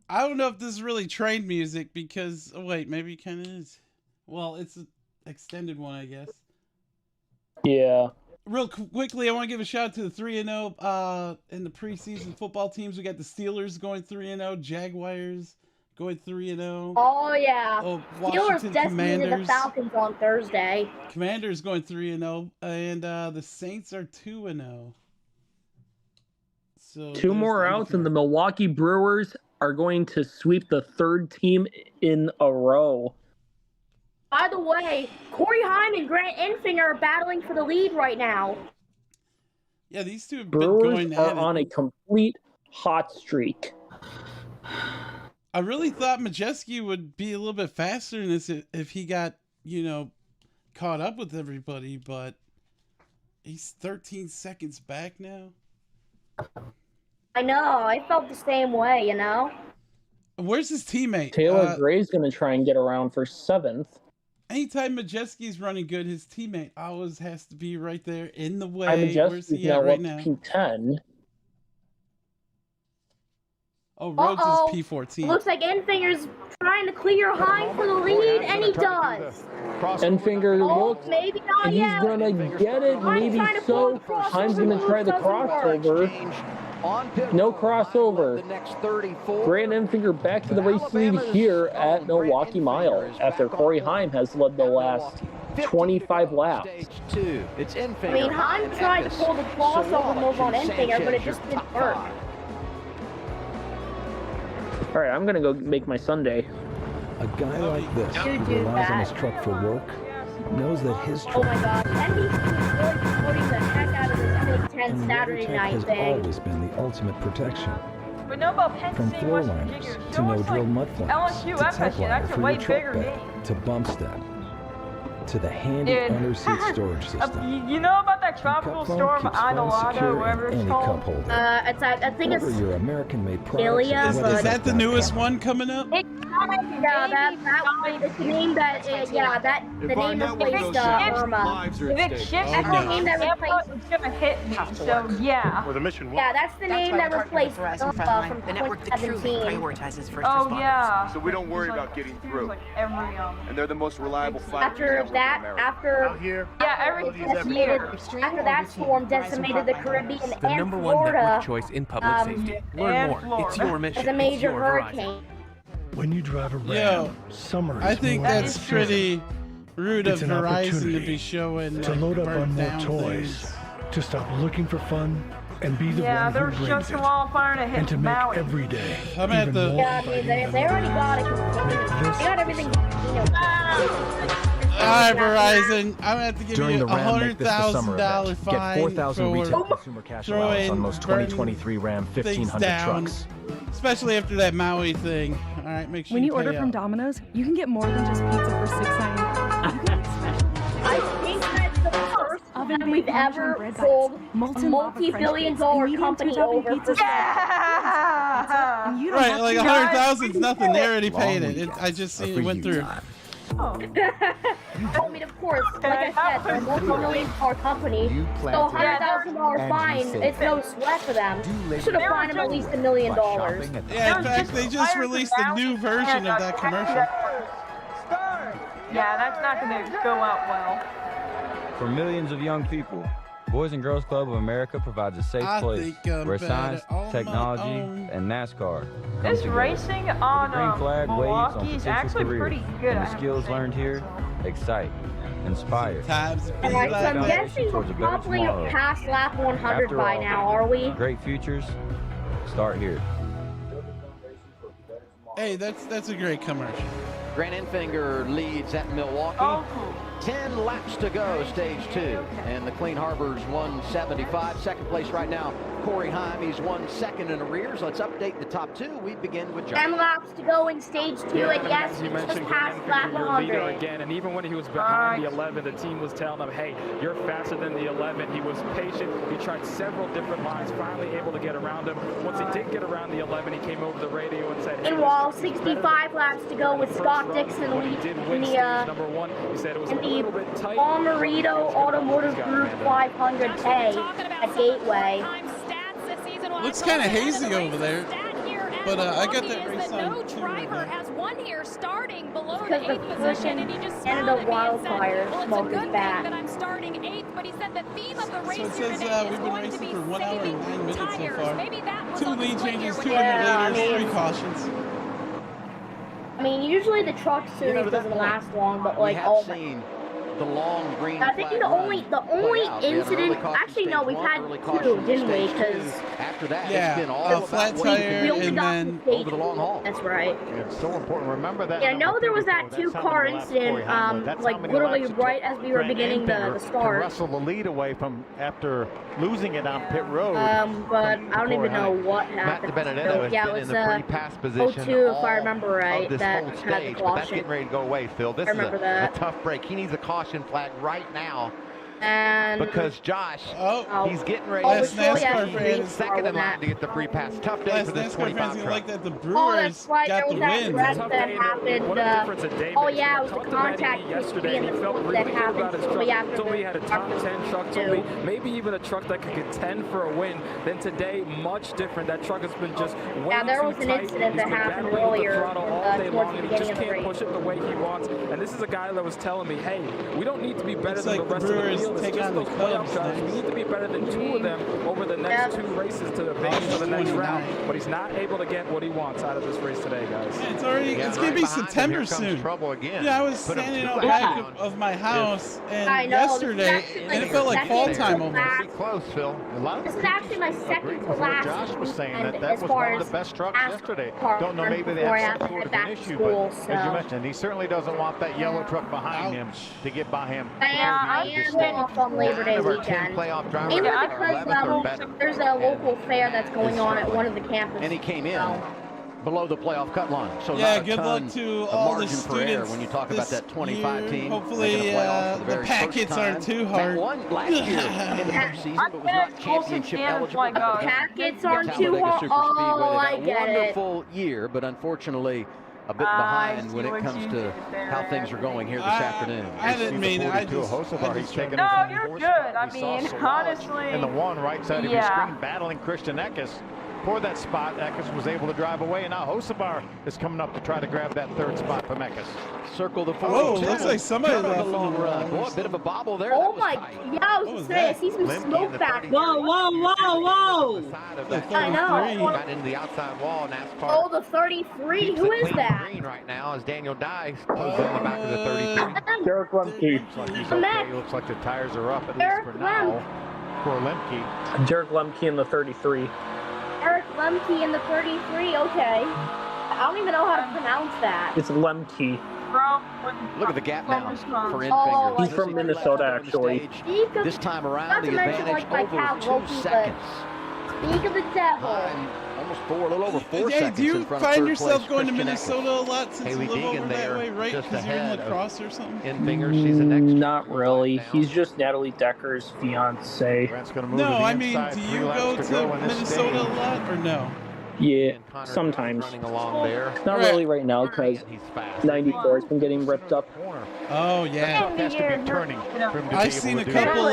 I don't know if this is really train music because, oh wait, maybe it kind of is. Well, it's an extended one, I guess. Yeah. Real quickly, I want to give a shout out to the 3-0 in the preseason football teams. We got the Steelers going 3-0, Jaguars going 3-0. Oh yeah. Washington Steelers decimated Commanders. the Falcons on Thursday. Commanders going 3-0, and the Saints are 2-0. So 2 more outs, and the Milwaukee Brewers are going to sweep the 3rd team in a row. By the way, Corey Heim and Grant Enfinger are battling for the lead right now. Yeah, these two have Brewers been going are at on a complete hot streak. I really thought Majeski would be a little bit faster in this if he got, caught up with everybody, but he's 13 seconds back now. I know, I felt the same way, Where's his teammate? Taylor Gray's going to try and get around for 7th. Anytime Majeski's running good, his teammate always has to be right there in the way. Where's he at right now? P10. Oh, Rhodes is P14. Looks like Enfinger's trying to clear Heim for the lead, and he does. Enfinger looks, maybe not and yet. He's going to get it, maybe so. Heim's going to try the crossover. No crossover. Grant Enfinger back to the race lead here at Milwaukee Mile after Corey Heim has led the last 25 laps. It's Enfinger. I mean, Heim tried to pull the crossover move on Enfinger, but it just didn't work. All right, I'm going to go make my Sunday. A guy like this who relies on his truck for work knows that his truck. Oh my God, and he's really supporting the heck out of this Big Ten Saturday night has thing. always been the ultimate protection. We know about Penn From State, floor West liners Virginia. to no-drill mud flaps LSU, to that's tech actually wire a for way your truck bigger bed game. to bump step to the handy Dude. under-seat storage system. You know about that tropical storm Idolada, or whatever it's called? It's I think it's your American-made products. Ilya, Is that the newest one coming up? Yeah, that it's the name that the name replaced Irma. If it shifts, That's the name that replaced. it's gonna hit me. So yeah. Or the mission. Yeah, that's the name that replaced Irma from the network that truly 2017. prioritizes first Oh responders. yeah. So we don't worry about getting through. Like every And they're the most reliable flight. After that, every year. After that storm decimated the Caribbean The and number one Florida, network choice in public safety. Learn more. It's your mission. as a major It's your hurricane. When you drive a Ram, Yo, summer is I think more that's pretty rude of It's an Verizon to opportunity be showing to load up on burnt more down toys. things. to stop looking for fun and be the one who there's brings just it. a wildfire to hit And to make Maui. every day I'm at even the- more Yeah, dude, they already got it. They got everything. Alright, Verizon, I'm gonna have to give During you the Ram Make This the Summer $100,000 event, get fine 4,000 retail for consumer cash throwing allowance on most burning 2023 Ram things 1500 down, trucks. especially after that Maui thing. Alright, make sure When you pay order from up. Domino's, you can get more than just pizza for $6.99. I think that's the first time we've ever sold a multi-billion-dollar company over for Right, like 100,000 is nothing. They already paid it. I just seen it went through. I mean, of course, like I said, they're a multi-million-dollar company, so $100,000 fine, it's no sweat for them. Should have fined them at least $1 million. Yeah, in fact, they just released a new version of that commercial. Yeah, that's not gonna go out well. For millions of young people, Boys and Girls Club of America provides a safe place where science, technology, and NASCAR come This together. racing The on green flag waves on Milwaukee is potential actually careers, pretty good. and the skills learned here excite, inspire. Alright, so I'm guessing we're probably past lap 100 After by all, now, are we? Great futures start here. Hey, that's a great commercial. Grant Enfinger leads at Milwaukee. 10 laps to go, stage 2. And the Clean Harbors 175. Second place right now, Corey Heim. He's 1 second in arrears. Let's update the top 2. We begin with John. 10 laps to go in stage 2, and yes, we just passed lap 100. Again, and even when he was behind the 11, the team was telling him, hey, you're faster than the 11. He was patient. He tried several different lines, finally able to get around him. Once he did get around the 11, he came over the radio and said, hey, Meanwhile, 65 laps to go with Scott Dixon leading in the Almerito Automotive Group 500K at Gateway. Looks kind of hazy over there, but I got that race on. No driver has won here, starting below the Because 8th position, and he just Canada wildfire well, smoke it's a is good bad. thing that I'm starting 8th, but he said the theme of the race So it here says today we've is been going to racing be for 1 hour and 9 minutes so tires. far. Maybe that was 2 on lead display changes, here 2 with different leaders, 3 cautions. I mean, usually the truck series doesn't last long, but like, oh my. The long green I think the only incident, actually no, we've had 2, didn't we? Because after that, yeah, it's been all flat tire we only and got then the over the long haul. That's right. It's so important. Remember that. Yeah, I know there was that 2-car incident, like literally right as we were beginning the start. Wrestle the lead away from after losing it on pit road. But I don't even know what happened. So, yeah, it was 02, if I remember right, that had the But that's caution. getting ready to go away, Phil. This is a tough break. He needs a caution flag right now. And because Josh, he's getting ready Last to NASCAR fan is second in line to get the free pass. Tough day for this 25 truck. Like that the Oh, Brewers that's right. There got was the that win. wreck that happened. Oh yeah, it was the contact yesterday. in He the felt that really good happened. about his So truck. yeah, Told me he had a top 10 truck. Told me maybe even a truck that could contend for a win. Then today, much different. That truck has been just way yeah, there too was an tight. incident He's that been happened battling with the earlier throttle all day towards long, the and he beginning just of the can't race. push it the way he wants. And this is a guy that was telling me, hey, we don't need to be better Looks than like the rest the of the Brewers field. It's take just on the those playoff Cubs guys. We next. need to be better than 2 of them over the next 2 races to advance to the next round. But he's not able to get what he wants out of this race today, guys. Yeah, it's already it's gonna be September soon. Trouble again. Yeah, I was standing out back of my house and yesterday, and it felt like fall time almost. Close, Phil. This is actually my second to last. Josh was saying that as was far one of as the best trucks yesterday. Don't know, maybe they before I have have some to sort head of back an to issue, school, but so. as you mentioned, he certainly doesn't want that yellow truck behind him to get by him. I am off on Labor Day weekend. Mainly because there's a local fair that's going on at one of the campuses. And he came in below the playoff cut line. So yeah, not a good ton luck to of all the margin for error students when you talk about that 25 year. team. Hopefully the packets aren't too hard. Won last year in the first season, but was not championship eligible. Packets aren't too hard. Oh, I get it. Wonderful year, but unfortunately a bit behind when it comes to how things are going here this afternoon. I didn't mean it. No, you're good. I mean, honestly. And the one right side of your screen battling Christian Eckes for that spot. Eckes was able to drive away, and now Hocevar is coming up to try to grab that 3rd spot from Eckes. Circle the 42. Oh, looks like somebody left the long run. Boy, a bit of a bobble there. Oh my, yeah, I was gonna say, I see some smoke back. Whoa, whoa. I know. Got into the outside wall. NASCAR. Oh, the 33. Who is that? Green right now as Daniel Dice pulls in the back of the 33. Derek Lemke. Looks like the tires are up at least for now. for Lemke. Derek Lemke in the 33. Eric Lemke in the 33. Okay. I don't even know how to pronounce that. It's Lemke. Look at the gap now for Infinger. Oh, He's from Minnesota, actually. This time around, the advantage over 2 seconds. Speak of the devil. Almost a little over 4 seconds. Do you in front find of yourself third going to place, Minnesota a lot since Haley you live Deegan over there, that way, right? just Because you're in ahead lacrosse or something? Infinger, she's the next. Not really. He's just Natalie Decker's fiance. No, I mean, do you go to Minnesota a lot or no? Yeah, sometimes. Along there. Not really right now because 94 has been getting ripped up. Oh, yeah. Has to be turning. I've seen a couple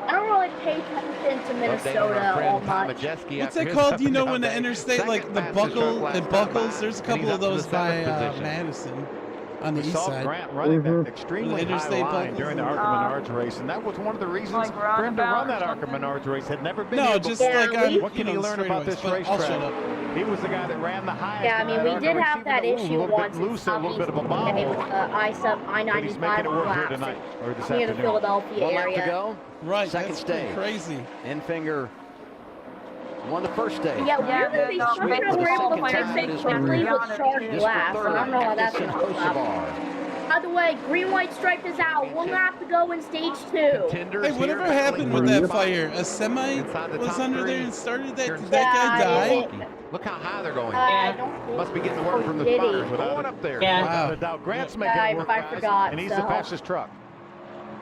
I don't really pay attention to Minnesota all much. What's that called? You know, when the interstate, like the buckle, it buckles. There's a couple of those by Madison on the east side. Grant running that extremely high line during the ARCA Menards race, and that was one of the reasons for him to run that ARCA Menards race. Had never been No, here just before. like I'm. What can he learn about this racetrack? He was the guy that ran the highest. Yeah, I mean, we did have that issue once. A little bit of a bobble. With I-95 collapse near the Philadelphia One lap area. to go. Right, Second that's stage. crazy. Infinger won the first stage. Yeah, weirdly, they somehow were able to finish it quickly with charged laps. I don't know how that's going to hold up. By the way, green white stripe is out. 1 lap to go in stage 2. Hey, whatever happened with that fire? A semi was under there and started that. Did that guy die? Look how high they're going. Must be getting the word from the spotters. Going up there. Wow. Grant's making it work, I forgot. and he's the fastest truck.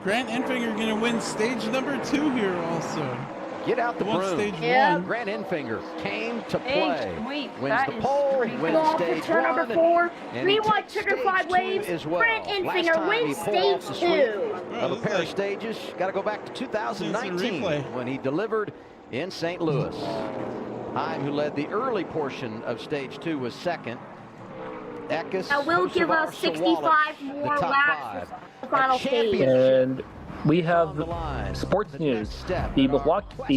Grant Infinger going to win stage number 2 here also. Get out the broom. Stage Yeah. 1. Grant Infinger came to play. Sweet. Wins the pole, wins Go stage to turn 1. number 4. and Green he white takes trigger stage 5 2 waves. as well. Grant Last Infinger time wins he pulled stage off the 2. Of a pair of stages. Got to go back to 2019 when he delivered in St. Louis. Heim, who led the early portion of stage 2, was second. Eckes, That will give us Kosovar, 65 Sawallic, more the top laps 5. for the final stage. And we have sports news. The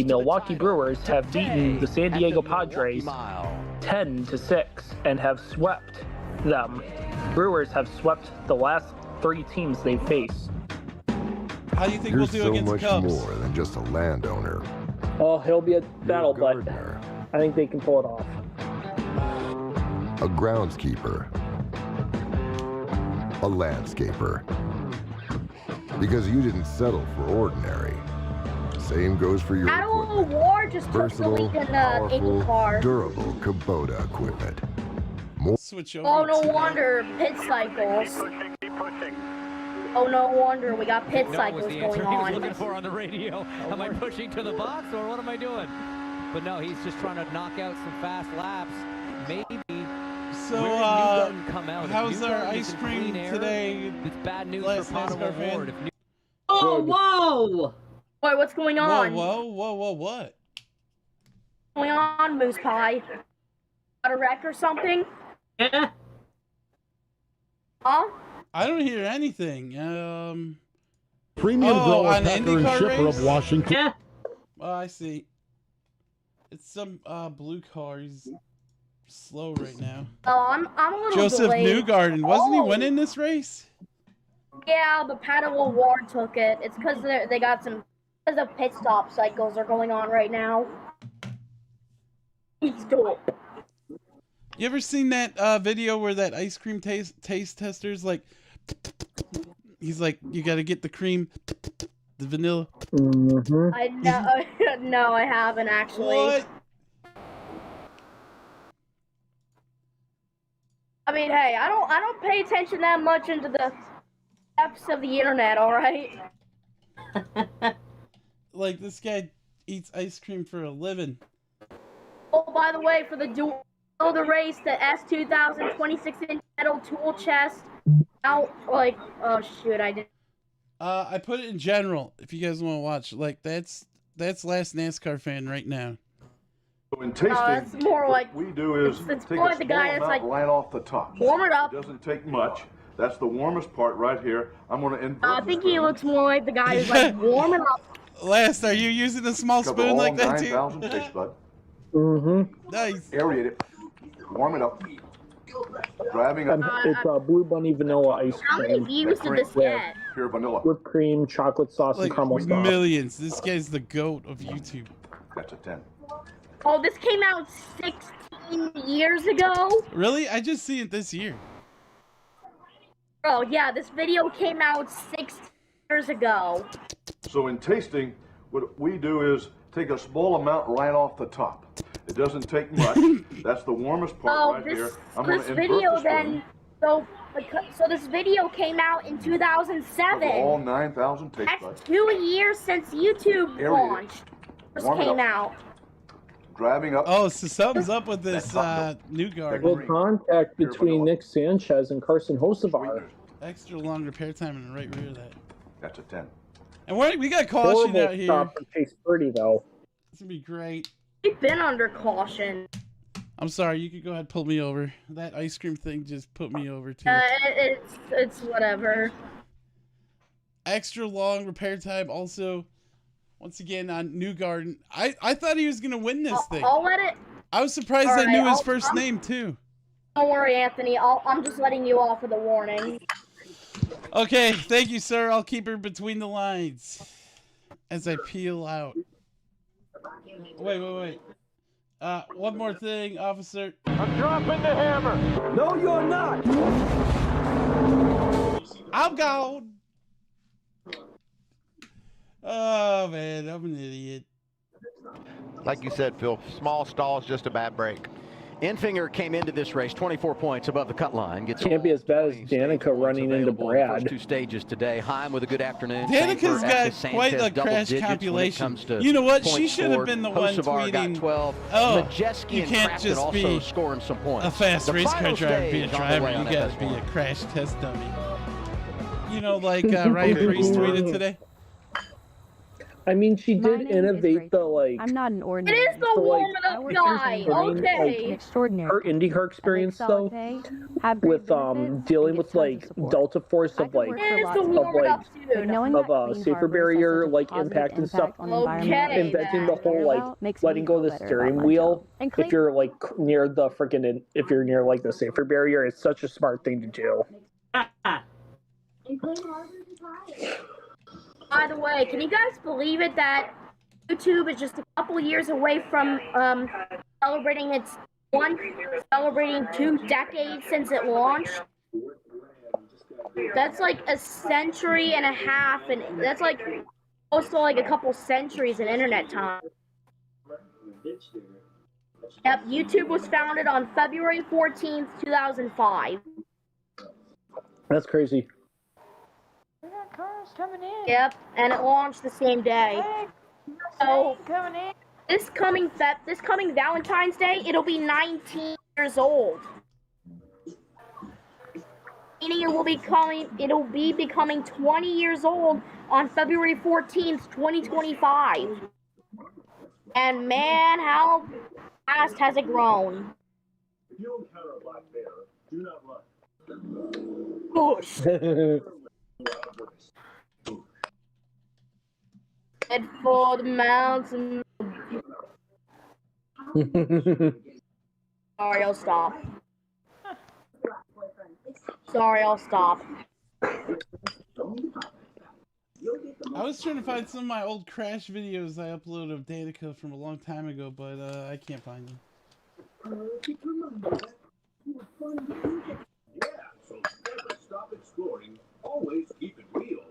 Milwaukee Brewers have beaten the San Diego Padres 10-6 and have swept them. Brewers have swept the last 3 teams they faced. How do you think You're we'll do so against much Cubs? more than just a landowner. Oh, it'll be a battle, but I think they can pull it off. A groundskeeper. A landscaper. Because you didn't settle for ordinary. Same goes for your Battle War just took the versatile, lead in powerful, IndyCar. durable Kubota equipment. More Switch over. Oh, no wonder pit cycles. Oh, no wonder we got pit cycles was the going answer he was on. looking for on the radio. Am I pushing to the box or what am I doing? But no, he's just trying to knock out some fast laps. Maybe. So, where did Newgarden come out? If how's our Newgarden ice is in cream clean air, today? It's bad news Last for Pato NASCAR fan. O'Ward. Oh, whoa! Boy, what's going on? Whoa, what? What's going on, Moose Pie? Got a wreck or something? Yeah. Huh? I don't hear anything. Premium grower, on the packer, and IndyCar shipper race? of Washington. Yeah. Oh, I see. It's some blue car. He's slow right now. Oh, I'm a little Joseph delayed. Newgarden. Wasn't he winning this race? Yeah, but Pato O'Ward took it. It's because they got some because the pit stop cycles are going on right now. He's dope. You ever seen that video where that ice cream taste tester's like, he's like, you got to get the cream, the vanilla. I know. No, I haven't actually. What? I mean, hey, I don't pay attention that much into the depths of the internet. All right. Like this guy eats ice cream for a living. Oh, by the way, for the race, the S2000 26-inch metal tool chest. Out like, oh shoot, I did. I put it in general. If you guys want to watch, like that's last NASCAR fan right now. So in tasting, it's more like what we do is it's take more a like the small guy that's amount like right off the top. warm it up. It doesn't take much. That's the warmest part right here. I'm going to invert I think he looks more like the guy who's like warming up. Last, are you using a small spoon like that too? 9,000 taste bud. Nice. Aerate it. Warm it up. Driving up. It's Blue Bunny vanilla ice How many cream. views did this get? Pure vanilla. Whipped cream, chocolate sauce, and caramel sauce. Millions. This guy's the GOAT of YouTube. That's a 10. Oh, this came out 16 years ago? Really? I just see it this year. Oh, yeah, this video came out 6 years ago. So in tasting, what we do is take a small amount right off the top. It doesn't take much. That's the warmest part right here. I'm going to invert the spoon. So this video came out in 2007. All 9,000 taste buds. That's 2 years since YouTube launched. First came out. Driving up. Oh, so something's up with this new guard. Well, contact between Nick Sanchez and Carson Hocevar. Extra long repair time in the right rear of that. That's a 10. And we got caution out here. Stop and taste pretty though. It's gonna be great. We've been under caution. I'm sorry, you could go ahead and pull me over. That ice cream thing just put me over too. It's whatever. Extra long repair time also. Once again on New Garden. I thought he was gonna win this thing. I'll let it. I was surprised I knew his first name too. Don't worry, Anthony. I'm just letting you off with a warning. Okay, thank you, sir. I'll keep her between the lines as I peel out. Wait. One more thing, officer. I'm dropping the hammer. No, you're not. I'm gone. Oh, man, I'm an idiot. Like you said, Phil, small stall is just a bad break. Enfinger came into this race 24 points above the cut line. Can't be as bad as Danica running into Brad. First 2 stages today. Heim with a good afternoon. Danica's got quite a crash compilation. You know what? She should have been the one tweeting. 12. Oh, Majeski you can't just be scoring some points. a fast race car driver, be a driver. You got to be a crash test dummy. You know, like Ryan Priest tweeted today. I mean, she did innovate the I'm not an ordinary. It is the warm-up guy. Okay. Extraordinary. Her IndyCar experience though, with dealing with like Delta Force of safer barrier like impact and stuff, inventing the whole like letting go of the steering wheel if you're like near the freaking if you're near like the safer barrier. It's such a smart thing to do. By the way, can you guys believe it that YouTube is just a couple years away from celebrating 2 decades since it launched? That's like a century and a half, and that's like close to like a couple centuries in internet time. Yep, YouTube was founded on February 14th, 2005. That's crazy. Cars coming in. Yep, and it launched the same day. So this coming Valentine's Day, it'll be 19 years old. Meaning it'll be becoming 20 years old on February 14th, 2025. And man, how fast has it grown? If you encounter a black bear, do not run. Push. Head for the mountain. Sorry, I'll stop. Sorry, I'll stop. I was trying to find some of my old crash videos I uploaded of Danica from a long time ago, but I can't find them. Yeah, so never stop exploring. Always keep it real.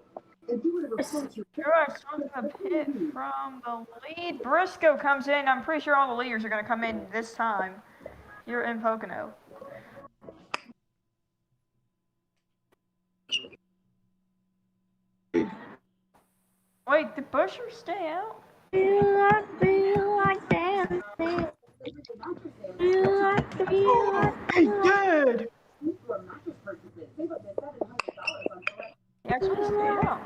And do whatever floats your Truex from the pit from the lead. Briscoe comes in. I'm pretty sure all the leaders are going to come in this time. You're in Pocono. Wait, did Busher stay out? Feel like dancing. He did! He actually stayed out.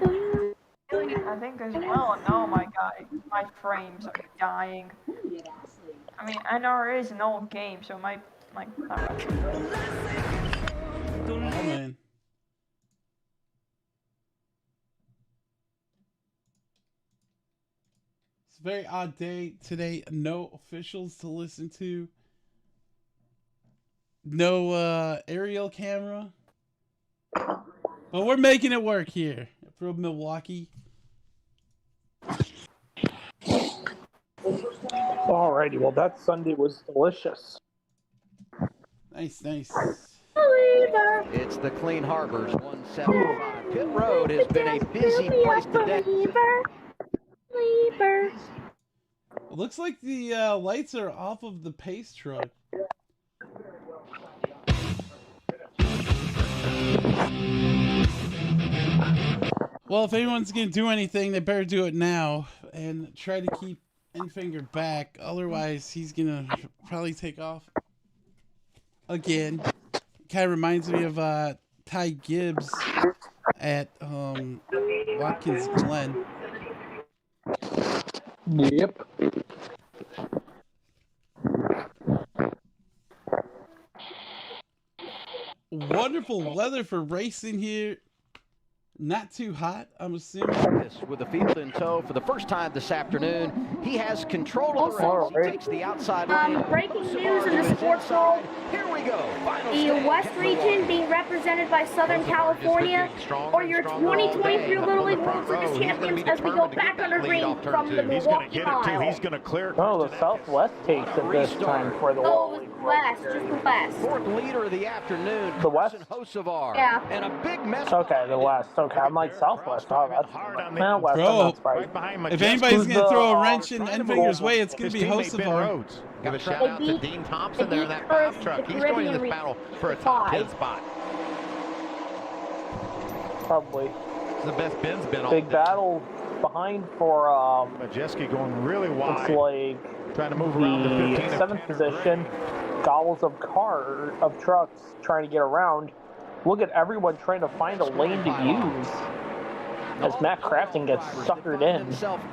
I think as well. And oh my god, my frames are dying. I mean, I know it is an old game, so my Oh man. It's a very odd day today. No officials to listen to. No aerial camera. But we're making it work here from Milwaukee. Alrighty, well that Sunday was delicious. Nice. It's the Clean Harbors 175. Pit Road has been a busy place today. Looks like the lights are off of the pace truck. Well, if anyone's going to do anything, they better do it now and try to keep Enfinger back. Otherwise, he's going to probably take off again. Kind of reminds me of Ty Gibbs at Watkins Glen. Yep. Wonderful weather for racing here. Not too hot, I'm assuming. With the field in tow for the first time this afternoon. He has control of the race. He takes the outside lane. Breaking news in the sports world. Here we go. The West region being represented by Southern California, or your 2023 Little League World Series champions as we go back under green from the Milwaukee Mile. He's going to clear. Oh, the Southwest takes it this time for the Little League. West, just the West. Fourth leader of the afternoon. The West? Hocevar. Yeah. And a big mess. Okay, the West. Okay, I'm like Southwest. Oh, that's West. Bro, That's right. if anybody's going to throw a wrench in Enfinger's way, it's going to be Hocevar. Give a shout out to Dean Thompson there in that 5 truck. He's joining this battle for a top 10 spot. Probably. It's the best Ben's been on. Big battle behind for Majeski going really wide. Looks like trying to move around the 15th 7th position. Gobbles of trucks trying to get around. Look at everyone trying to find a lane to use as Matt Crafton gets suckered in.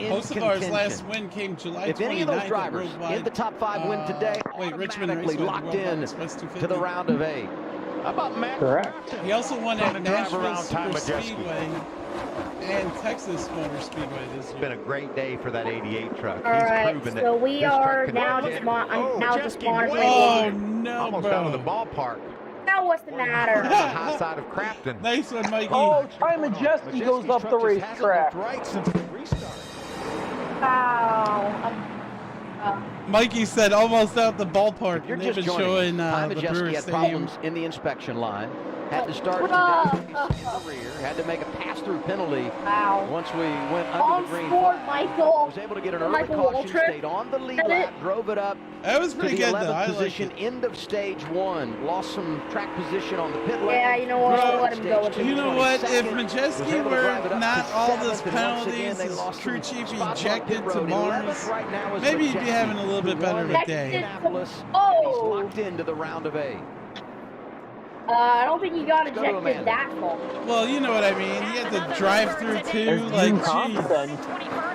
Hocevar's last win came July 29th. If any of those drivers in the top 5 win today, automatically locked in to the round of 8. How about Matt? Correct. He also won at Nashville Super Speedway and Texas Motor Speedway this year. It's been a great day for that 88 truck. All right, so we are now just monitoring. Oh no, almost out of the ballpark. Now what's the matter? The high side of Crafton. Nice one, Mikey. Oh, Ty Majeski goes up the racetrack. Right since the restart. Wow. Mikey said almost out the ballpark. You're They've just been joining. showing Ty the Majeski Brewers had Stadium. problems in the inspection line. Had to start in the rear. Had to make a pass-through penalty. Wow. Once we went under On the green. sport, Michael. Was able to get an early Michael caution. Waltrip. Stayed on the lead lap. Drove it up. That was to pretty the good, 11th though. I position. liked it. End of stage 1. Lost some track position on the pit lane. Yeah, you know what? I'll let him go with You it. know what? If Was Majeski able to drive it were up not to all those 7th, and once again, penalties, they his lost crew some chief spots on ejected pit to road. Mars, 11th right now is maybe he'd be Majeski, having a little bit who better won of a day. Indianapolis. Oh. He's locked into the round of 8. I don't think he got Let's go to ejected Amanda. that far. Well, you know what I mean. He had to drive through too. There's Like, Dean geez. Thompson.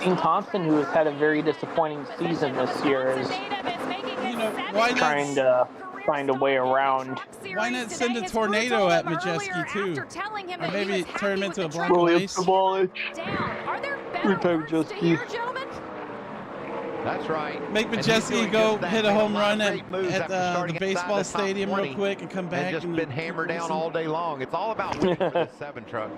Dean Thompson, who has had a very disappointing season this year, is You know, why trying not? to find a way around. Why not send a tornado at Majeski too? Or maybe turn him into a block of ice. That's right. Make And he's Majeski doing go just that. hit a Made home lot of run great moves at after the starting baseball outside the top stadium 20 real quick and come back. And just been hammered down all day long. It's all about winning for this 7 truck.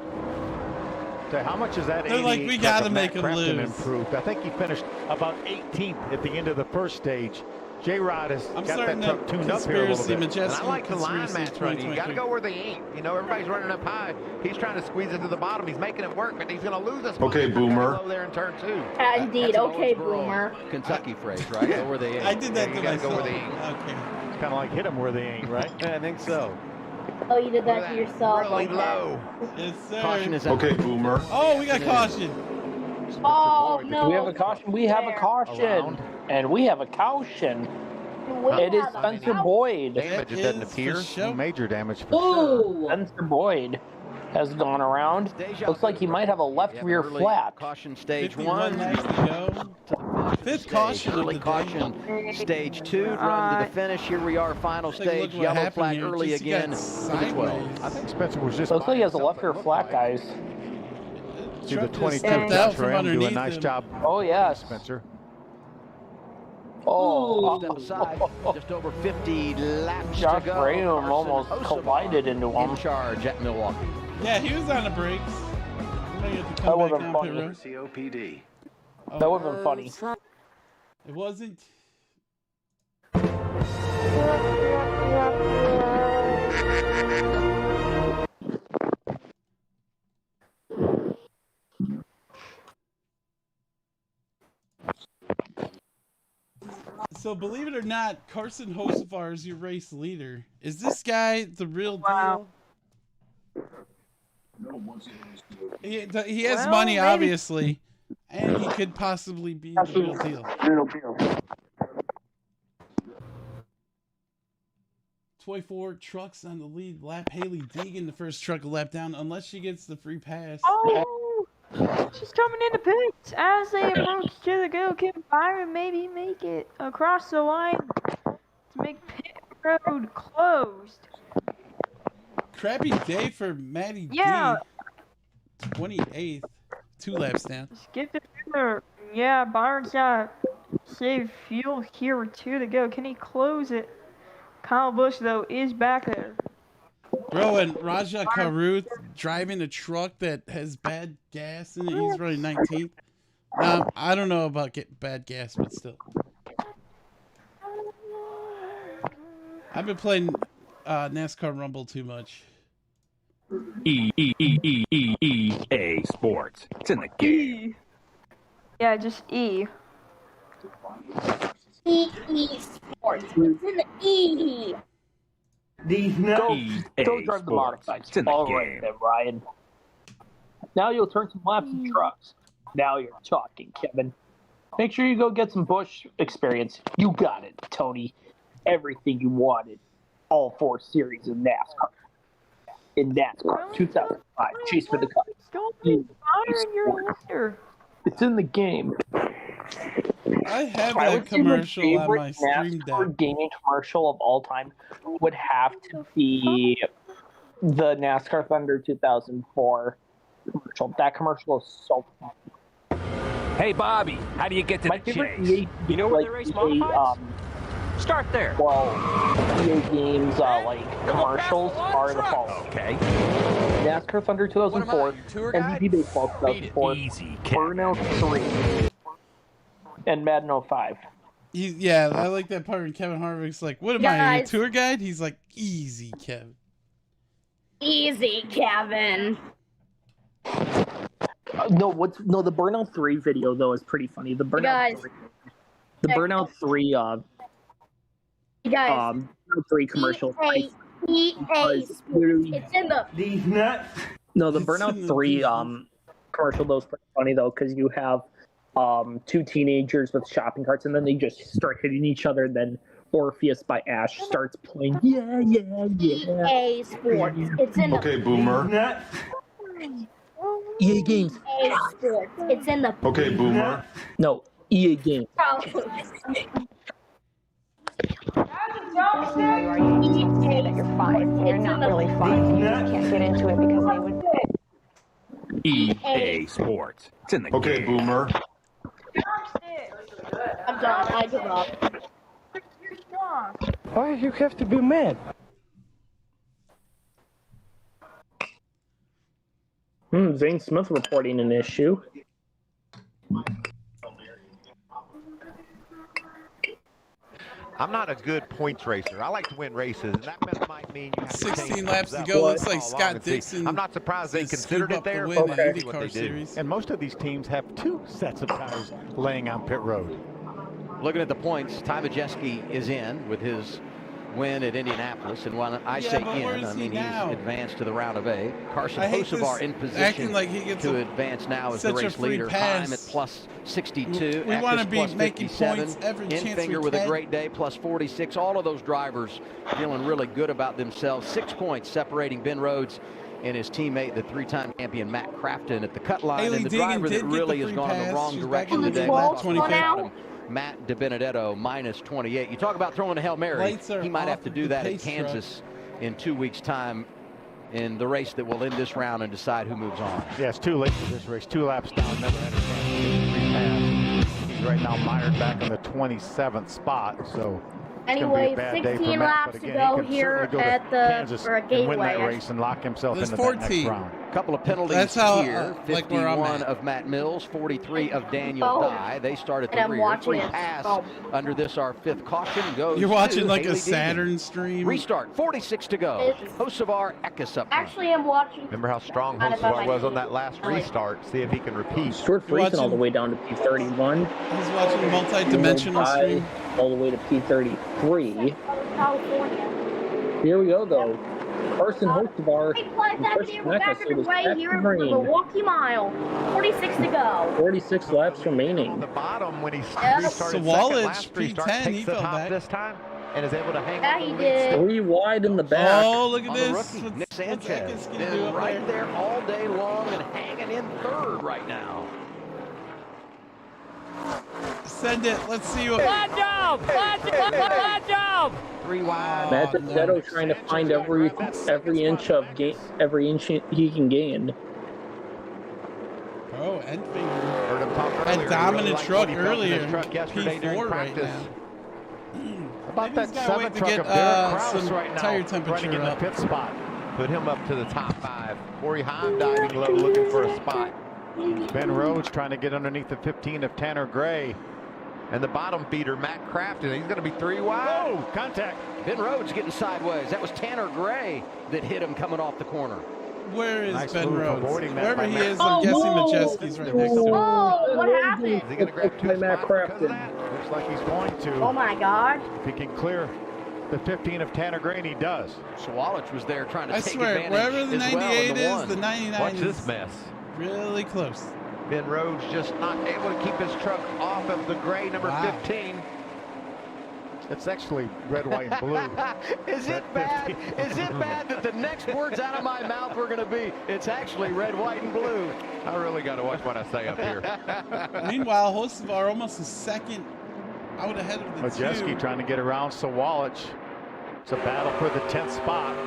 So how much is that? They're like, we gotta make him lose. Improved. I think he finished about 18th at the end of the first stage. J-Rod has I'm got starting that truck to tuned up here a little conspiracy bit. And I like the line conspiracy match running. You got to 2023. go where they ain't. You know, everybody's running up high. He's trying to squeeze it to the bottom. He's making it work, but he's going to lose us. Okay, Boomer. Low there in turn 2. Indeed, That's an okay, Owensboro, Boomer. Kentucky phrase, right? Go where they I ain't. did that Yeah, to you gotta myself. go where they ain't. Okay. It's kind of like hit them where they ain't, right? Yeah, I think so. Oh, you did that to yourself. Really Okay. low. Yes, sir. Caution is out. Okay, Boomer. Oh, we got caution. Oh, no. We have a caution. We have a caution. And we have a caution. It is Spencer Boyd. Damage, it doesn't appear. Show. Major damage for sure. Ooh. Spencer Boyd has gone around. Looks like he might have a left Yeah, rear early flat. Caution stage 51 1. laps to go. Fifth caution of Early the day. caution. Stage 2, run to the finish. Here we are, final Take a look stage. what Yellow happened flag here. early Just he got again for the 12. sideways. I think Spencer was just. Looks like he has a left rear flat, guys. See the Truck just 22 stepped out touch from ram. Do a underneath nice him. job, Oh, yes. Spencer. Oh, step aside. Just over 50 laps Josh to go. Graham almost collided into him. In charge at Milwaukee. Yeah, he was on the brakes. That would have been funny. COPD. That would have been funny. It wasn't. So believe it or not, Carson Hocevar is your race leader. Is this guy the real deal? He has money, maybe. Obviously, and he could possibly be the real deal. 24 trucks on the lead lap. Haley Deegan, the first truck a lap down, unless she gets the free pass. Oh, she's coming into pits as they approach to the go. Can Byron maybe make it across the line to make pit road closed? Crappy day for Maddie D. 28th, 2 laps down. Skip the filler. Yeah, Byron's got save fuel here with 2 to go. Can he close it? Kyle Busch, though, is back there. Bro, and Raja Karuth driving a truck that has bad gas in it. He's running 19th. I don't know about bad gas, but still. I've been playing NASCAR Rumble too much. EA Sports. It's in the game. Yeah, just E. EE Sports. It's in the E. Go drive the modifieds. All right then, Ryan. Now you'll turn some laps in trucks. Now you're talking, Kevin. Make sure you go get some Busch experience. You got it, Tony. Everything you wanted. All 4 series of NASCAR. In NASCAR 2005, Chase for the Cup. It's in the game. I have that commercial on my stream deck. Gaming commercial of all time would have to be the NASCAR Thunder 2004 commercial. That commercial is so fun. Hey, Bobby, how do you get to my the favorite chase? EA, You know where the race modifieds? Start there. Well, EA games commercials are the following. Okay. NASCAR Thunder 2004, MVP Baseball 2004, Burnout 3, and Madden 05. Yeah, I like that part when Kevin Harvick's like, what am I, a tour guide? He's like, easy, Kevin. Easy, Kevin. The Burnout 3 video, though, is pretty funny. The Burnout 3. The Burnout 3, Burnout 3 commercial. EA Sports. It's in the... These nuts. No, the Burnout 3 commercial, though, is pretty funny, though, because you have 2 teenagers with shopping carts, and then they just start hitting each other, and then Orpheus by Ash starts playing. Yeah. EA Sports. It's in the... Okay, Boomer. EA Games. EA Sports. It's in the... Okay, Boomer. No, EA Games. You're fine. You're not really fine. You just can't get into it because they would... EA Sports. It's in the Okay, game. Boomer. I'm done. I give up. Why do you have to be mad? Zane Smith reporting an issue. I'm not a good points racer. I like to win races, and that might mean you have 16 laps to go. Looks like Scott Dixon. I'm not surprised they considered it there. Win What they do. series. And most of these teams have 2 sets of tires laying on pit road. Looking at the points, Ty Majeski is in with his win at Indianapolis, and when I say in, I mean he's advanced to the round of 8. Carson Hocevar in position like to advance now as the race leader. Time at plus 62. We want to be making points every chance we can. Infinger with a great day, plus 46. All of those drivers feeling really good about themselves. 6 points separating Ben Rhodes and his teammate, the 3-time champion Matt Crafton, at the cut line. Haley and the Deegan driver that really has gone in the wrong direction today. Matt DiBenedetto, minus 28. You talk about throwing a Hail Mary. He might have to do that at Kansas in 2 weeks' time in the race that will end this round and decide who moves on. Yeah, it's too late for this race. 2 laps down, never had a chance to get a free pass. He's right now mired back in the 27th spot. So anyway, 16 laps to go here at the Gateway. Win that race and lock himself into that next round. A couple of penalties here. 51 of Matt Mills, 43 of Daniel Dye. They started the rear. Free pass under this, our 5th caution goes. You're watching like Haley a Saturn stream. Restart, 46 to go. Hocevar Eckes up. Actually, I'm watching. Remember how strong Hocevar was on that last restart. See if he can repeat. Stuart Friesen all the way down to P31. He's watching multi-dimensional stream. All the way to P33. Here we go, though. Carson Hocevar. Here in the Milwaukee Mile. 46 to go. 46 laps remaining. On the bottom when he restarted second last restart, takes the top this time and is able to hang on to the lead. 3 wide in the back. Oh, look at this. Nick Sanchez been right there all day long and hanging in 3rd right now. Send it. Let's see what. Good job! Good job! 3 wide. Matt Zetto trying to find every inch of every inch he can gain. Oh, and finger. Heard him talk earlier. A dominant truck earlier. Truck yesterday during P4 right practice. now. About that 7 truck of Derek Kraus right now, tire temperature running in the up. pit spot. Put him up to the top 5. Corey Heim diving low, looking for a spot. Ben Rhodes trying to get underneath the 15 of Tanner Gray. And the bottom feeder, Matt Crafton, he's going to be 3 wide. Oh, contact. Ben Rhodes getting sideways. That was Tanner Gray that hit him coming off the corner. Where is Nice Ben move Rhodes? avoiding that Wherever by he Matt. is, I'm guessing Majeski's right next to him. Oh, what happened? Is he going to grab 2 spots because of that? Looks like he's going to. Oh my God. If he can clear the 15 of Tanner Gray, and he does. Sawalich was there trying to I take swear, advantage wherever the as well 98 in the is, one. the 99 Watch is this mess. really close. Ben Rhodes just not able to keep his truck off of the gray number 15. It's actually red, white, and blue. Is it bad? Is it bad that the next words out of my mouth were going to be, it's actually red, white, and blue? I really got to watch what I say up here. Meanwhile, Hocevar almost a second out ahead of the Majeski trying to get around Sawalich. It's a battle for the 10th spot.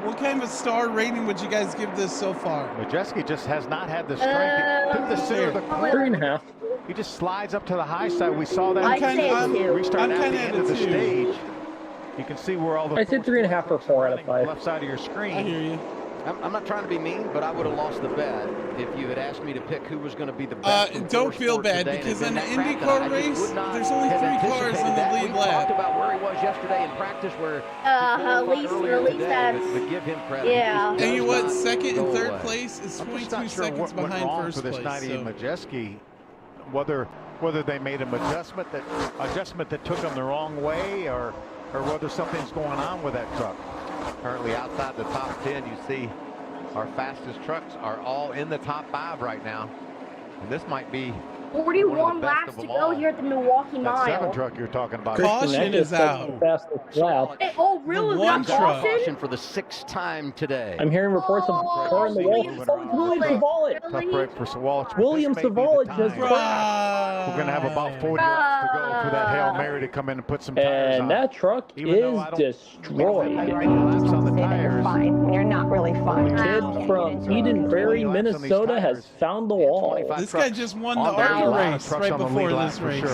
What kind of a star rating would you guys give this so far? Majeski just has not had the strength to the center of the corner. 3.5. He just slides up to the high side. We saw that I'm restart at the kinda end of the at a 2. stage. You can see where all the. I said 3.5 or 4 out of 5. Left side of your screen. I hear you. I'm not trying to be mean, but I would have lost the bet if you had asked me to pick who was going to be the best. Don't feel bad, because in the IndyCar race, there's only 3 cars in the lead we lap. talked about where he was yesterday in practice, where at least that's. but give him credit. Yeah. And you know what? Second and third place is 22 seconds behind first for this place. 90 Majeski, whether they made an adjustment that took them the wrong way, or whether something's going on with that truck. Currently outside the top 10, you see our fastest trucks are all in the top 5 right now. And this might be 41 laps to go here at the Milwaukee Mile. That 7 truck you're talking about. Caution is out. Hey, oh, really? One truck. Caution for the 6th time today. I'm hearing reports of car in the wall. William Sawalich. Tough break for Sawalich. William Sawalich has We're going to have about 40 laps to go for that Hail Mary to come in and put some tires on. And that truck is destroyed. Laps on the tires. Fine. You're not really fine. Kid from Eden Prairie, Minnesota has found the wall. This guy just won the ARCA race right before this race.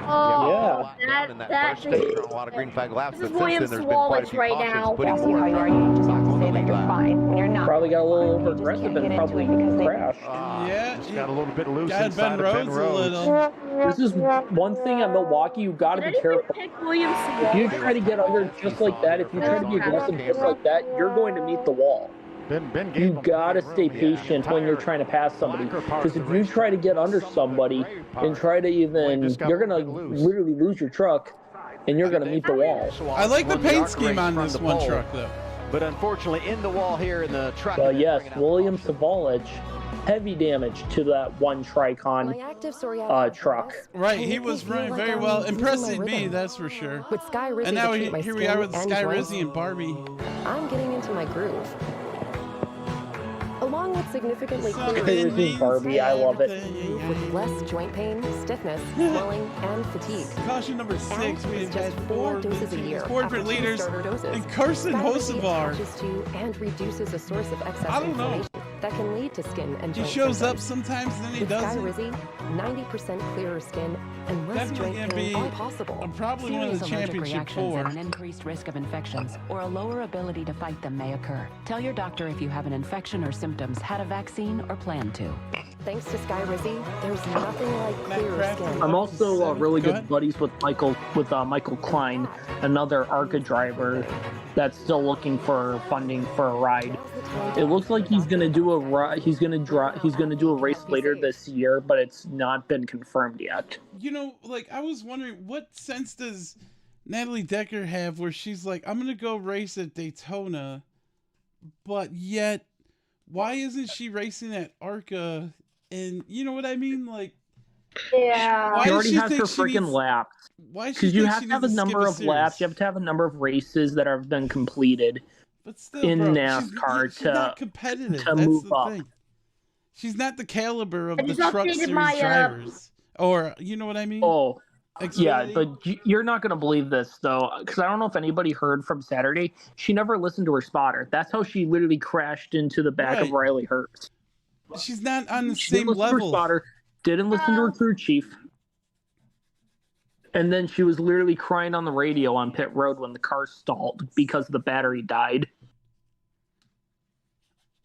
Oh, yeah. That first stage on a lot of green flag laps, this is but since then there's been quite a few right cautions now. putting How more you are, you just have to say that you're fine. You're not. Probably got a little over aggressive and probably crashed. Yeah, Just got a little bit loose got inside Ben of Ben Rhodes a Rhodes. little. This is one thing at Milwaukee you got to be careful. If you try to get under just like that, if you try to be aggressive just like that, you're going to meet the wall. You gotta stay patient when you're trying to pass somebody, because if you try to get under somebody and try to you're gonna literally lose your truck, and you're gonna meet the wall. I like the paint scheme on this one truck though. But unfortunately, in the wall here in the truck. Yes, William Sawalich, heavy damage to that one Tricon truck. Right, he was running very well. Impressive me, that's for sure. And now here we are with Sky Rizzy and Barbie. I'm getting into my groove. Along with significantly clearer Barbie, I love it. With less joint pain, stiffness, swelling, and fatigue. Caution number 6, we just had 4 doses a year. 4 different leaders, and Carson Hocevar. And reduces a source of excess I don't know. that can lead to skin and He joint shows up symptoms. sometimes, then he With doesn't. Skyrizi, 90% clearer skin and less Definitely joint gonna pain be are possible. probably one of the championship reactions four. and an increased risk of infections or a lower ability to fight them may occur. Tell your doctor if you have an infection or symptoms, had a vaccine, or plan to. Thanks to Skyrizi, there's nothing like clearer skin. I'm also really good buddies with Michael Klein, another ARCA driver that's still looking for funding for a ride. It looks like he's gonna do a race later this year, but it's not been confirmed yet. You know, like, I was wondering, what sense does Natalie Decker have where she's like, I'm gonna go race at Daytona, but yet why isn't she racing at ARCA? And you know what I mean? Like, yeah, she already has her freaking laps. Why? Because you have to have a number of laps. You have to have a number of races that have been completed in NASCAR she's not competitive. to That's move the up. thing. She's not the caliber of I the just Truck updated Series my, drivers, or you know what I mean? Oh, yeah, Xfinity? but you're not going to believe this, though, because I don't know if anybody heard from Saturday. She never listened to her spotter. That's how she literally crashed into the back of Riley Hurst. She's not on the She same didn't listen to her level. spotter, didn't listen to her crew chief, and then she was literally crying on the radio on pit road when the car stalled because the battery died.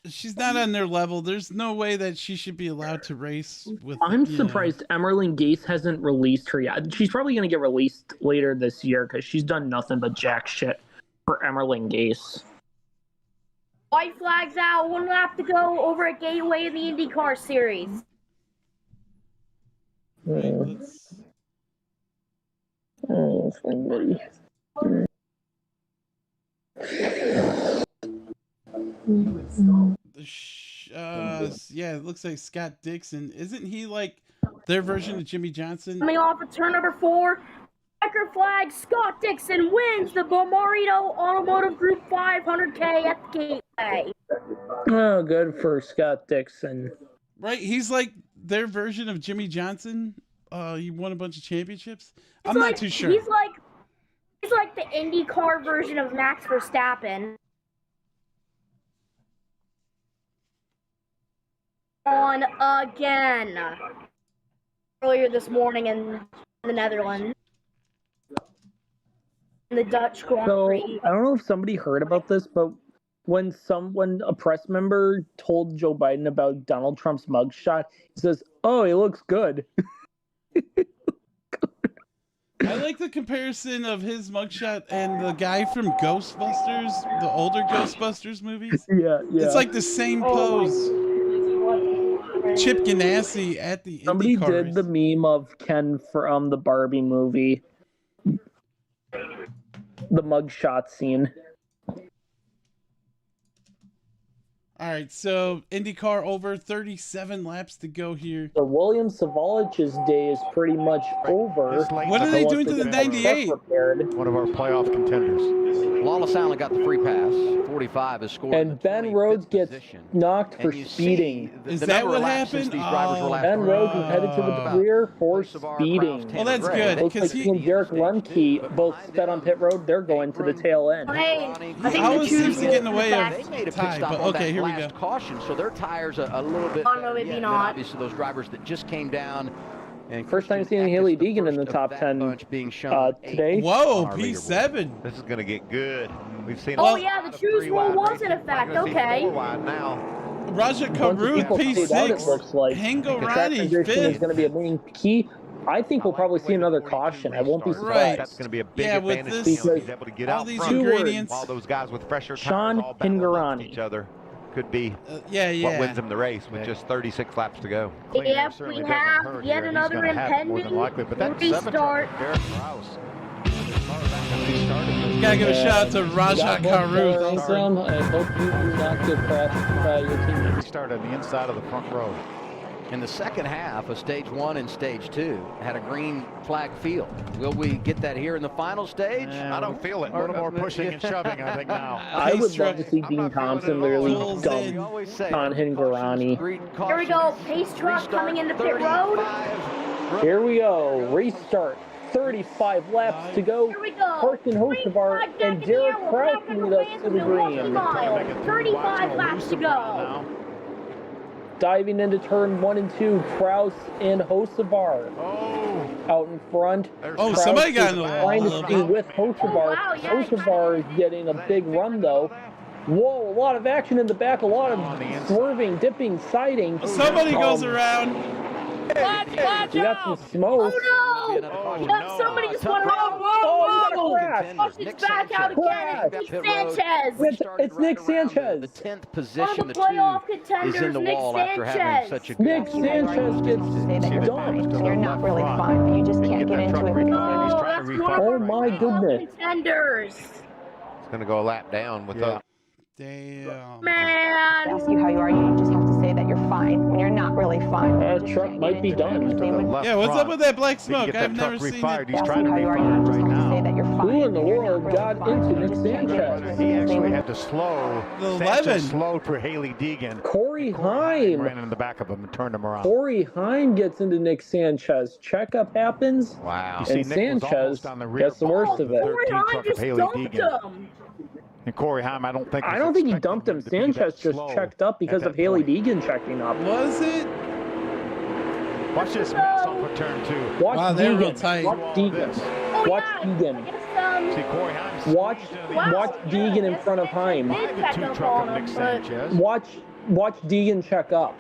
She's not on their level. There's no way that she should be allowed to race with. I'm surprised Emerlyn Gase hasn't released her yet. She's probably going to get released later this year because she's done nothing but jack shit for Emerlyn Gase. White flags out, 1 lap to go over at Gateway in the IndyCar Series. Yeah, it looks like Scott Dixon. Isn't he like their version of Jimmy Johnson? Coming off of turn number 4, checker flag, Scott Dixon wins the Bomarito Automotive Group 500K at the Gateway. Oh, good for Scott Dixon. Right, he's like their version of Jimmy Johnson. He won a bunch of championships. I'm Like, not too sure. He's like the IndyCar version of Max Verstappen. On again. Earlier this morning in the Netherlands. In the Dutch Grand Prix. I don't know if somebody heard about this, but when a press member told Joe Biden about Donald Trump's mugshot, he says, "Oh, he looks good." I like the comparison of his mugshot and the guy from Ghostbusters, the older Ghostbusters movies. Yeah. It's like the same pose. Chip Ganassi at the Somebody IndyCar did the meme of Ken from the Barbie movie, the mugshot scene. All right, so IndyCar over, 37 laps to go here. So William Savalich's day is pretty much over. What are they doing to the 98? One of our playoff contenders. Lawless Allen got the free pass. 45 is scored. And Ben Rhodes gets knocked for speeding. Is that what happened? Ben Rhodes was headed to the rear for speeding. Well, that's good. Looks like he and Derek Lemke both sped on pit road. They're going to the tail end. Hey, I think I the was choose seems to get in the way They of made a pit Ty, stop but on okay, that here we go. last caution, so their tires are a little bit. Oh, no, maybe not. Obviously, those drivers that just came down. And First time seeing Haley Deegan in the top 10 today. Whoa, P7. This is going to get good. We've seen. Oh yeah, the choose rule was in effect. Okay. Raja Karuth, P6. Looks like Hango the track Ronnie, condition is 5th. going to be a main key. I think we'll probably see another caution. I won't be surprised. Right. That's going to be a big with advantage. this, He's able to get all out these front ingredients. while those guys with fresher tires Sean all battle against Hingarani. each other. Could be what wins him the race with just 36 laps to go. Yep, we have yet another impending restart. You gotta give a shout out to Raja Karuth. I hope you do not get crashed by your teammate. Restart on the inside of the front row. In the second half of stage 1 and stage 2 had a green flag field. Will we get that here in the final stage? I don't feel it. A little more pushing and shoving, I think, now. I would love to see Dean Thompson literally dump Sean Hingarani. Here we go, pace truck coming into pit road. Here we go, restart. 35 laps to go. Here we go. Carson Hocevar and Derek Kraus lead us to the green. 35 laps to go. diving into turn 1 and 2. Kraus and Hocevar out in front. Oh, Kraus somebody got in the trying to wall. see with Hocevar. Hocevar is getting a big run though. Whoa, a lot of action in the back, a lot of swerving, dipping, siding. Somebody goes around. You got some smoke. Oh no! Somebody just went around. Oh, It's back out again. It's Nick Sanchez. It's Nick Sanchez. The 10th One of position, the the playoff 2 contenders, is in the Nick wall after having Sanchez. such a good Nick Sanchez gets dumped. You're not really fine, but you just can't get into it. No, that's one of Oh my goodness. contenders. It's going to go a lap down with those. Damn. Man. Ask you how you are, you just have to say that you're fine when you're not really fine. That truck might be done. Yeah, what's up with that black smoke? I've never seen it. He's trying to refire right now. Who in the world got into Nick Sanchez? He actually had to slow. The Sanchez 11. slowed for Haley Deegan. Corey Heim. Ran in the back of him and turned him around. Corey Heim gets into Nick Sanchez. Checkup happens. Wow. And Sanchez gets the worst of it. Corey Heim just dumped him. And Corey Heim, I don't think he dumped him. Sanchez just checked up because of Haley Deegan checking up. Was it? Watch this mess off of turn 2. Watch Wow, they're real Deegan. tight. Watch Deegan. Watch Deegan. See Corey Heim. Watch Deegan in front of Heim. Watch Deegan check up.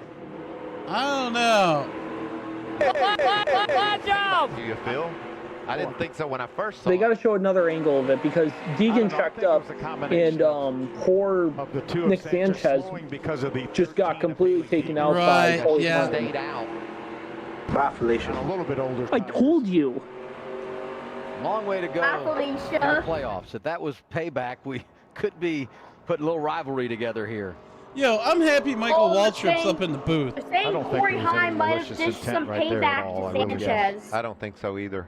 I don't know. Do you feel? I didn't think so when I first saw They it. got to show another angle of it because Deegan checked up and poor Nick Sanchez just got completely taken out by Corey Heim. Stayed out. A little bit older. I told you. Long way to go Bye, in Felicia. the playoffs. If that was payback, we could be putting a little rivalry together here. Yo, I'm happy Michael they're Waltrip's saying- up in the booth. They're saying Corey Heim might have dished some payback to Sanchez. I don't think so either.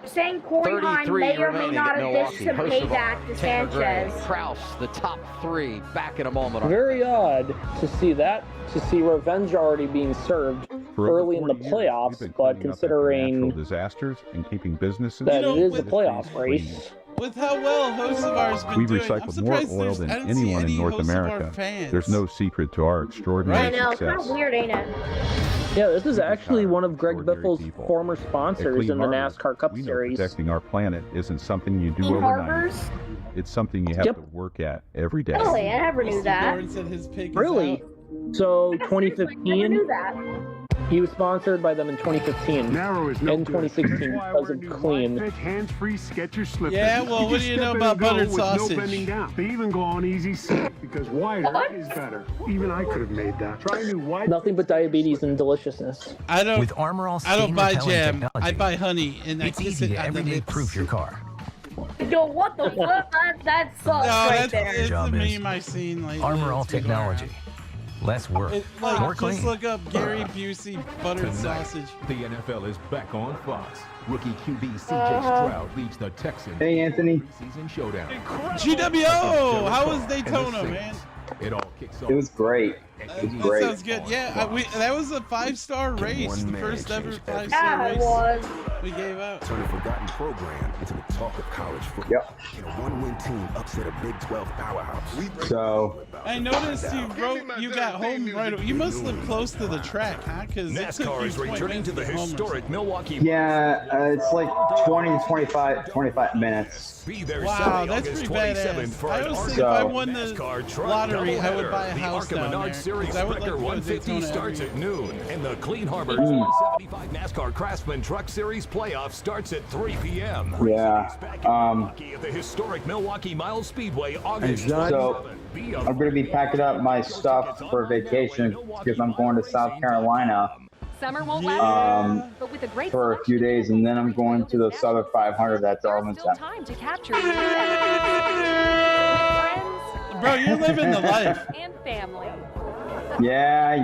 They're saying Corey Heim may or may not have dished some payback to Sanchez. Kraus, the top 3, back in a moment. Very odd to see that, to see revenge already being served early in the playoffs, but considering disasters and keeping businesses that it is a playoff race. With how well Hocevar's been we doing, I'm recycle more surprised oil than I don't see anyone in any North Hocevar America. fans. There's no secret to our I extraordinary know, it's kind success. of weird, ain't it? Yeah, this is actually one of Greg Biffle's former sponsors in the NASCAR Cup we know Series. protecting our planet isn't something you do Clean overnight. Harbors? It's something you have to work at every day. Really? I never knew that. Lawrence said his pig is Really? out. So Never 2015, knew that. he was sponsored by them in 2015 and 2016 because of Clean. Hands-free Skechers slippers. Yeah, well, what do you know about buttered sausage? No bending down. They even go on easy seat because wider is better. Even I could have made that. Try new wide. Nothing but diabetes and deliciousness. I don't. With Armor All I don't stain buy repellent jam. technology, I buy honey, and I it's kiss easy it to on the everyday lips. proof your car. Yo, what the fuck? That sucks No, right that's there. it's the Job is meme I've seen lately. Armor All It's been technology. around. Less work, Like, more just clean. look up Gary Busey buttered Tonight, sausage. the NFL is back on Fox. Rookie QB CJ Uh-huh. Stroud leads the Texans. Hey, Anthony. Season showdown. GWO! How was Daytona, man? It all kicks off. It was great. That sounds good. Yeah, that was a 5-star race. The first ever 5-star Yeah, it race was. we gave out. Turn a forgotten program into the talk of college football. Yep. And a one-win team upset a Big 12 powerhouse. So, I noticed you wrote you got home right away. You must live close to the track, huh? Because NASCAR is returning to the historic Milwaukee. yeah, it's like 20 to 25 minutes. Be there Wow, Saturday, that's August pretty 27th badass. for I an was ARCA thinking if I So- won the NASCAR truck lottery, I would doubleheader. buy a The house ARCA down Menard there. Series 'Cause I would like Wrecker to go to 150 Daytona starts every at noon, and the Clean Harbors 175 NASCAR Craftsman Truck Series playoff starts at 3 p.m. Yeah. At the historic Milwaukee Mile Speedway, August So, 27th. I'm going to be packing up my stuff for vacation because I'm going to South Carolina Summer won't last, but with a great for a few days, and then I'm going to the Southern 500 at Darlington. time to capture your friends Bro, you're living the life. and family Yeah.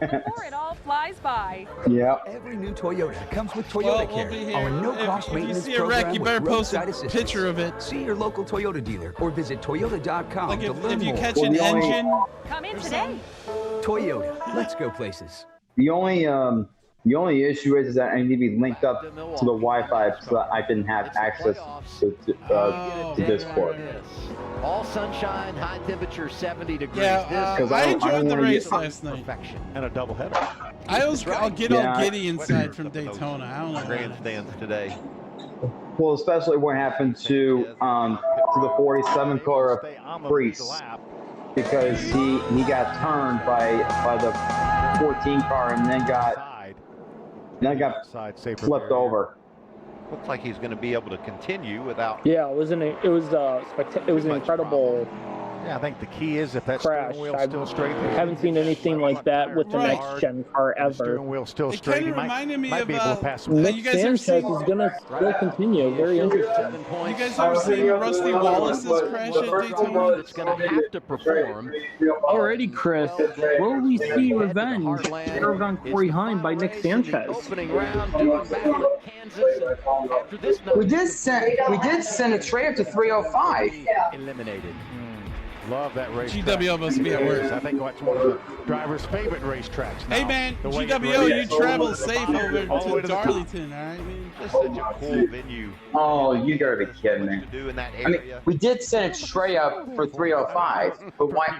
before it all flies by. Yep. Every new Toyota comes with Toyota Well, we'll Care, be here. our no-cost If you maintenance see a wreck, program you with better post a roadside assistance. picture of it. See your local Toyota dealer or visit Toyota.com Like to learn if you more. catch an engine. Come in today. Toyota, let's go places. The only The only issue is that I need to be linked up to the Wi-Fi so that I can have access to Discord. All sunshine, high temperature, 70 degrees. Yeah, I enjoyed the race last night. And a doubleheader. I'll get all giddy inside from Daytona. I don't know. Grandstands today. Well, especially what happened to the 47 car of Priest, because he got turned by the 14 car and then got flipped over. Looks like he's going to be able to continue without. Yeah, it was an incredible. Yeah, I think the key is if that crash. steering wheel's still straight. I haven't seen anything like that with the next gen car ever. Steering wheel still straight. He might be able to pass some. Nick Sanchez is gonna still continue. Very interesting. You guys ever seen Rusty Wallace's crash at Daytona? It's going to have to perform. Alrighty, Chris. Will we see revenge served on Corey Heim by Nick Sanchez? Opening round, doing battle at Kansas. And after this, We did send it straight up to 305. eliminated. Love that race. GWO must be at work. I think that's one of the driver's favorite racetracks. Hey man, GWO, you travel safe over to Darlington, all right, man? This is such a cool venue. Oh, you gotta be kidding me. To do in that I mean, area. we did send it straight up for 305, but why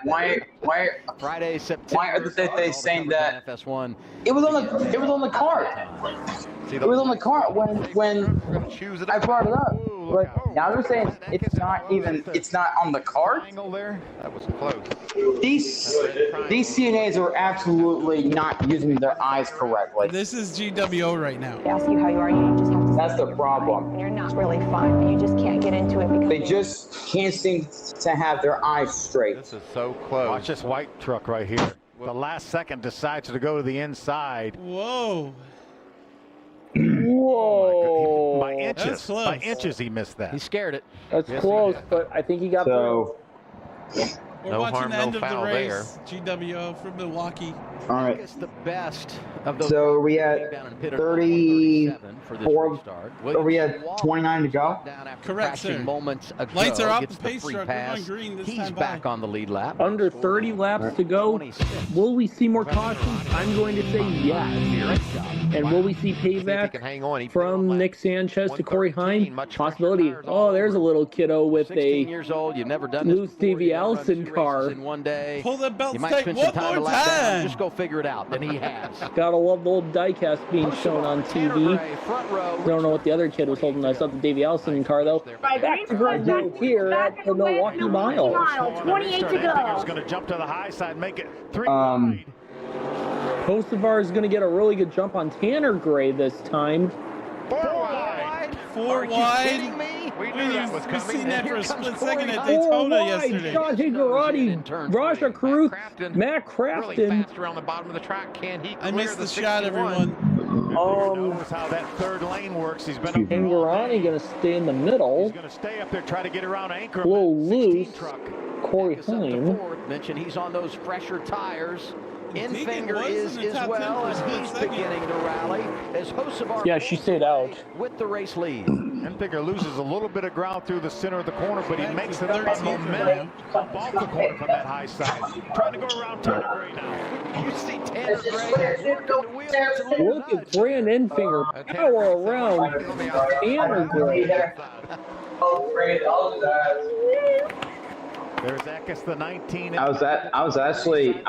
Friday, September. are they saying that FS1. it was on the cart? It was on the cart when I brought it up. But now they're saying it's not on the cart. That was close. These CNAs are absolutely not using their eyes correctly. This is GWO right now. They ask you how you are, you just have to. That's the problem. And you're not really fine, but you just can't get into it because They just can't seem to have their eyes straight. This is so close. Watch this white truck right here. The last second decides to go to the inside. Whoa. Whoa. By inches. That's close. By inches he missed that. He scared it. That's close, but I think he got through. We're No watching harm, the no end of the foul race. GWO from Milwaukee. All right. It's the best of those. So we had 34. Or we had 29 to go. Correct, sir. Moments ago, Lights are up. gets The the pace free truck. We're pass. going green this He's time back by. on the lead lap. Under 30 laps to go. Will we see more cautions? I'm going to say yes. And will we see payback from Nick Sanchez to Corey Heim? Possibility. Oh, there's a little kiddo with 16 a years old. You've never done loose this. Stevie Allison car. In one day. Pull the belt You might tight spend one some time more to lap down. time. Just go figure it out. And he has. Gotta love the old diecast being shown on TV. Front row. Don't know what the other kid was holding. I saw the Davey Allison car though. Back to Greg here at the Milwaukee Mile. 28 to He's go. going to jump to the high side, make it 3 wide. Kosovar is going to get a really good jump on Tanner Gray this time. 4 wide. 4 wide. We knew that was We coming. seen that for a split second at 4 Daytona wide. yesterday. Sean Higuerati, Raja Caruth, Matt Really Crafton. fast around the bottom of the track. Can he I clear missed the 61? shot, everyone. Knows how that third lane works. He's been up Higuerati going to stay in the middle. He's going to stay up there, try to get around anchor. A little loose. Truck. Corey Heim. Mentioned he's on those fresher tires. Deegan Infinger was is in the as top 10 well, for a and split he's second. beginning to rally as Kosovar Yeah, she stayed out. with the race lead. Infinger loses a little bit of ground through the center of the corner, but he Back makes to it up on 13th momentum up off the corner from that high side. Trying to go around Tanner Gray now. You see Tanner Gray working the wheels. Look at Grant Infinger power around Tanner Gray. There's Eckes, the 19. I was actually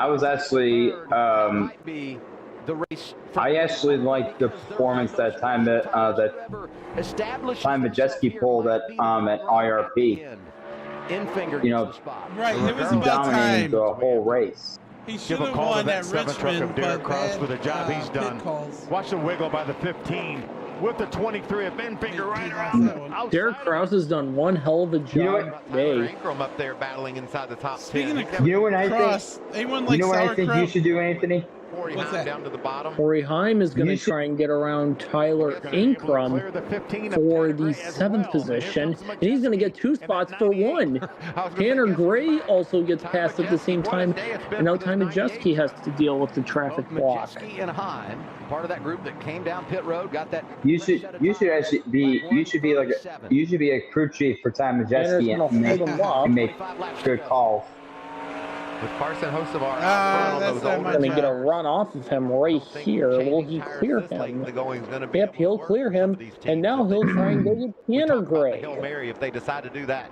I actually liked the performance that time that time Majeski pulled at IRP. Infinger You know, Right, it was about dominating time. the whole race. He Give should a have call to won that at 7 truck of Richmond, Derek but Cross for the bad, job he's pit done. calls. Watch the wiggle by the 15 with the 23 of Infinger right around outside. Derek Krause has done one hell of a job You know what? today. Ingram up there battling inside the top 10. Speaking of You know what I Cross, think? anyone You like know what I think you sauerkraut? should do, Anthony? What's that? Down to the bottom. Corey Heim is going to You should- try and get around Tyler Ankrum Clear the 15 of for Tanner the Gray as 7th well. position, and he's going to get 2 spots for 1. Tanner Gray also gets passed at the same time, and now Ty Majeski has to deal with the traffic block. Majeski and Heim, part of that group that came down pit road, got that. You should actually be a crew chief for Ty Majeski Tanner's gonna hold him up. and make good calls. With Carson Hocevar going to get a run off of him right here. Will he clear him? Yep, he'll clear him, and now he'll try and go with Tanner Gray. Hail Mary if they decide to do that.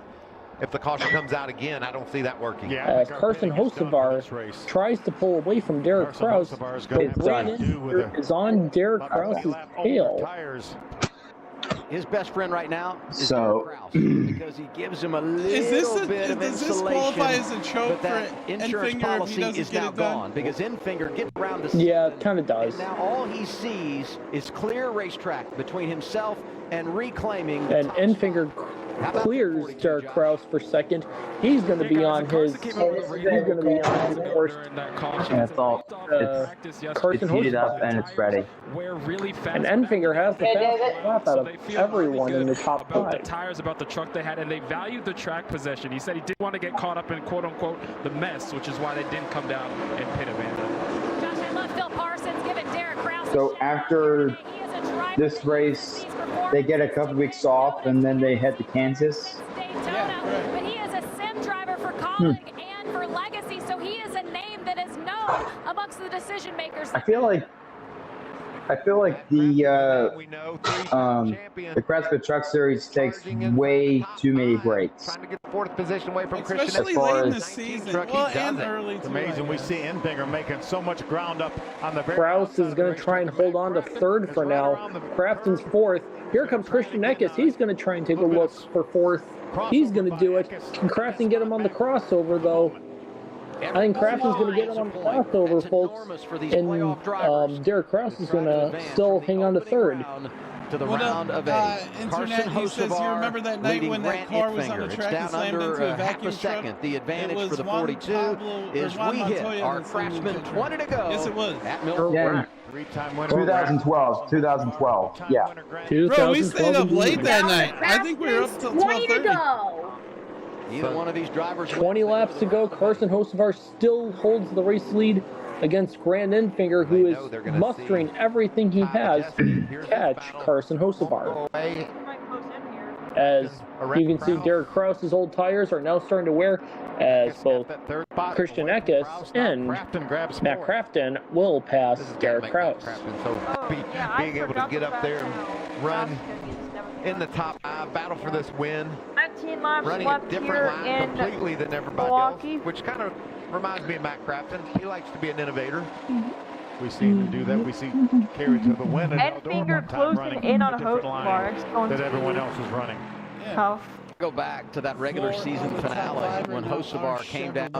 If the caution comes out again, I don't see that working. As Carson Hocevar tries to pull away from Derek Kraus, but Brandon is on Derek Kraus's tail. His best friend right now is Derek Kraus because he gives him a little bit of insulation. Does this qualify as a choke but that for insurance Enfinger policy if he is doesn't now get it done? gone because Enfinger gets around the Yeah, it kind of does. And now all he sees is clear racetrack between himself and reclaiming. And Enfinger clears Derek Kraus for second. He's going to be on his. He's going to be on his first. And it's all. It's heated up and it's ready. And Enfinger has the fastest lap out of everyone in the top about five. the tires, about the truck they had, and they valued the track possession. He said he didn't want to get caught up in quote-unquote the mess, which is why they didn't come down and pit Amanda. Josh, I love Phil Parsons giving Derek Kraus So after this race, they get a couple weeks off and then they head to Kansas. Daytona, but he is a sim driver for Colleague and for Legacy, so he is a name that is known amongst the decision makers. I feel like the Craftsman Truck Series takes way too many breaks. Trying to get the fourth position away from Christian. Especially late in the season. Well, and early. It's amazing. We see Enfinger making so much ground up on the very Kraus is going to try and hold on to third for now. Crafton's fourth. Here comes Christian Eckes. He's going to try and take a look for fourth. He's going to do it. Can Crafton get him on the crossover, though? I think Crafton's going to get him on the crossover, folks. And Derek Kraus is going to still hang on to third. To the round of eight. Internet, he says, you remember that night when that car was on the track and slammed into a vacuum truck? The advantage for the 42 is we hit our Craftsman 20 to go. Yes, it was. At MILWAUKEE. Three-time winner. 2012. Yeah. Bro, we stayed up late that night. I think we were up till 12:30. Either one of these drivers. 20 laps to go. Carson Hocevar still holds the race lead against Grant Enfinger, who is mustering everything he has to catch Carson Hocevar. As you can see, Derek Kraus's old tires are now starting to wear, as both Christian Eckes and Matt Crafton will pass Derek Kraus. Being able to get up there and run in the top five, battle for this win, 19 laps running a left different here line in completely than everybody Milwaukee. else, which kind of reminds me of Matt Crafton. He likes to be an innovator. We see him do that. We see carry to the win and Enfinger closing in on a line that everyone else is running. Tough. Go back to that regular season finale when Hocevar came down.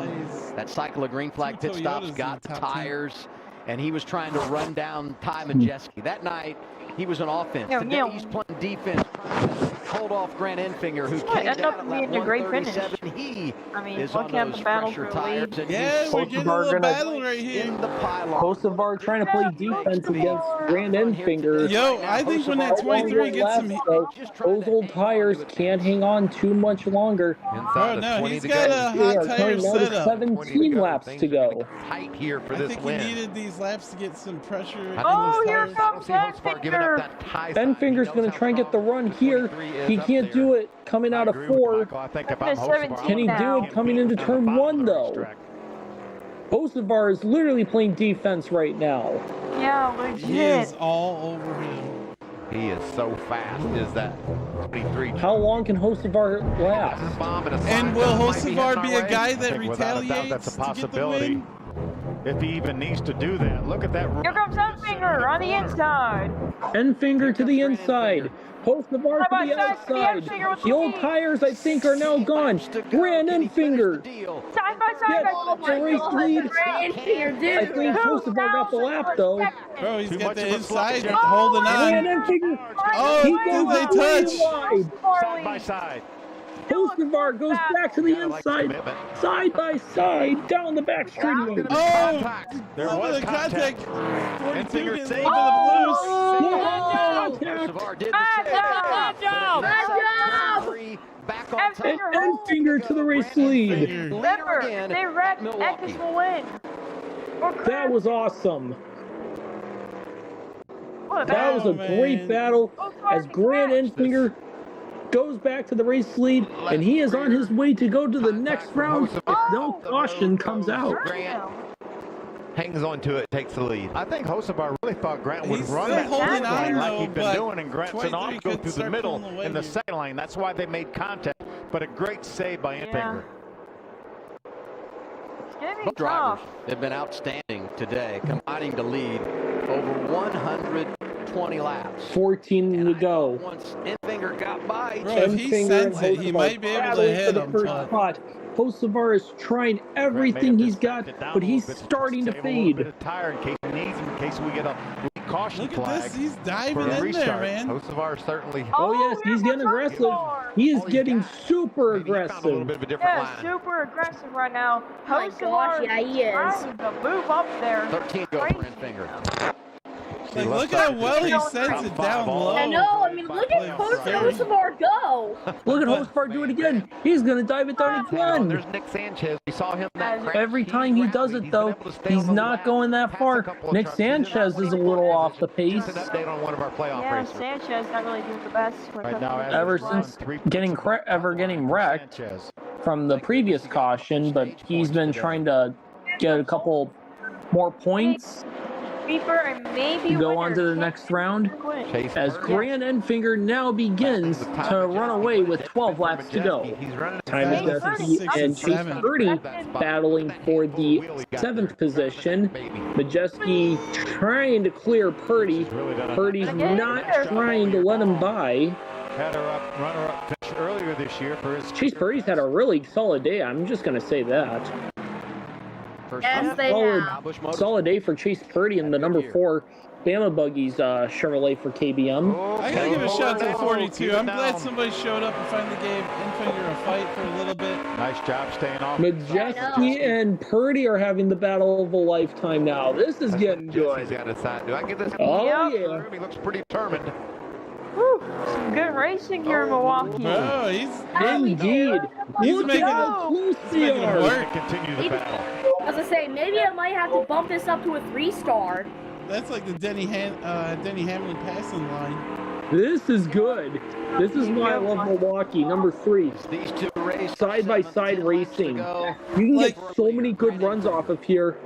That cycle of green flag pit stops, got the tires, and he was trying to run down Ty Majeski. That night, he was on offense. Today, he's playing defense, hold off Grant Enfinger, who came down at lap 137. He is on those pressure tires. Yeah, we're getting a little battle right here. In the pylon. Hocevar trying to play defense against Grant Enfinger. Yo, I think when that 23 gets some heat. Those old tires can't hang on too much longer. Oh, no, he's got a hot tire setup. 17 laps to go. Tight here for I this think win. he needed these laps to get some pressure. Oh, here comes Enfinger. Enfinger's going to try and get the run here. He can't do it coming out of 4. Can he do it coming into turn 1, though? Hocevar is literally playing defense right now. Yeah, legit. He is all over him. He is so fast, is that 23. How long can Hocevar last? And will Hocevar be a guy that retaliates That's a to get the possibility. win? If he even needs to do that. Look at that. Here comes Enfinger on the inside. Enfinger to the inside. Hocevar to the outside. The old tires, I think, are now gone. Grant Enfinger. Side by side. The race lead. I think Hocevar got the lap, though. Bro, he's got the inside holding on. Grant Enfinger. Oh, did they touch? Side by side. Hocevar goes back to the inside, side by side, down the back straightaway. Oh, there was contact. 42 gets loose. Hocevar did And Enfinger to the race lead. Remember, they wrecked Eckes will win. That was awesome. That was a great battle as Grant Enfinger goes back to the race lead, and he is on his way to go to the next round if no caution comes out. Hangs on to it, takes the lead. I think Hocevar really thought Grant would run that holding on, like he'd been doing, and Grant said, "I'll go through the middle in the second lane." That's why they made contact, but a great save by Enfinger. Both drivers have been outstanding today, combining to lead over 120 laps. 14 to go. Once Enfinger got by, if he sends it, he might be able to hit him. Hocevar is trying everything he's got, but he's starting to fade. A little bit of tire in case he needs him, in case we get a caution Look flag. at this, he's diving in there, man. Hocevar certainly. Oh yes, he's getting aggressive. He is getting super aggressive. A little bit of a different line. Super aggressive right now. Oh my gosh, yeah, he is. Trying to move up there. 13 go for Enfinger. Like, look how well he sends it down low. I know. I mean, look at Hocevar go. Look at Hocevar do it again. He's going to dive it down again. There's Nick Sanchez. We saw him that crash. Every time he does it, though, he's not going that far. Nick Sanchez is a little off the pace. Just an update on one of our playoff racers. Sanchez not really doing the best. Right now, ever since getting wrecked from the previous caution, but he's been trying to get a couple more points. And maybe go on to the next round as Grant Enfinger now begins to run away with 12 laps to go. Time is Majeski and Chase Purdy battling for the 7th position. Majeski trying to clear Purdy. Purdy's not trying to let him by. Had a runner-up finish earlier this year for his. Chase Purdy's had a really solid day. I'm just going to say that. Yes, they have. Solid day for Chase Purdy in the number 4 Bama Buggies Chevrolet for KBM. I gotta give a shout out to the 42. I'm glad somebody showed up and finally gave Enfinger a fight for a little bit. Nice job staying off. Majeski and Purdy are having the battle of a lifetime now. This is getting good. He's got to decide. Do I give this? Oh yeah. He looks pretty determined. Whew, some good racing here in Milwaukee. Oh, he's indeed. He's making it work. Continue the battle. As I say, maybe I might have to bump this up to a 3-star. That's like the Denny Hamlin passing line. This is good. This is why I love Milwaukee. Number 3. These two races, side-by-side racing. You can get so many good runs off of here.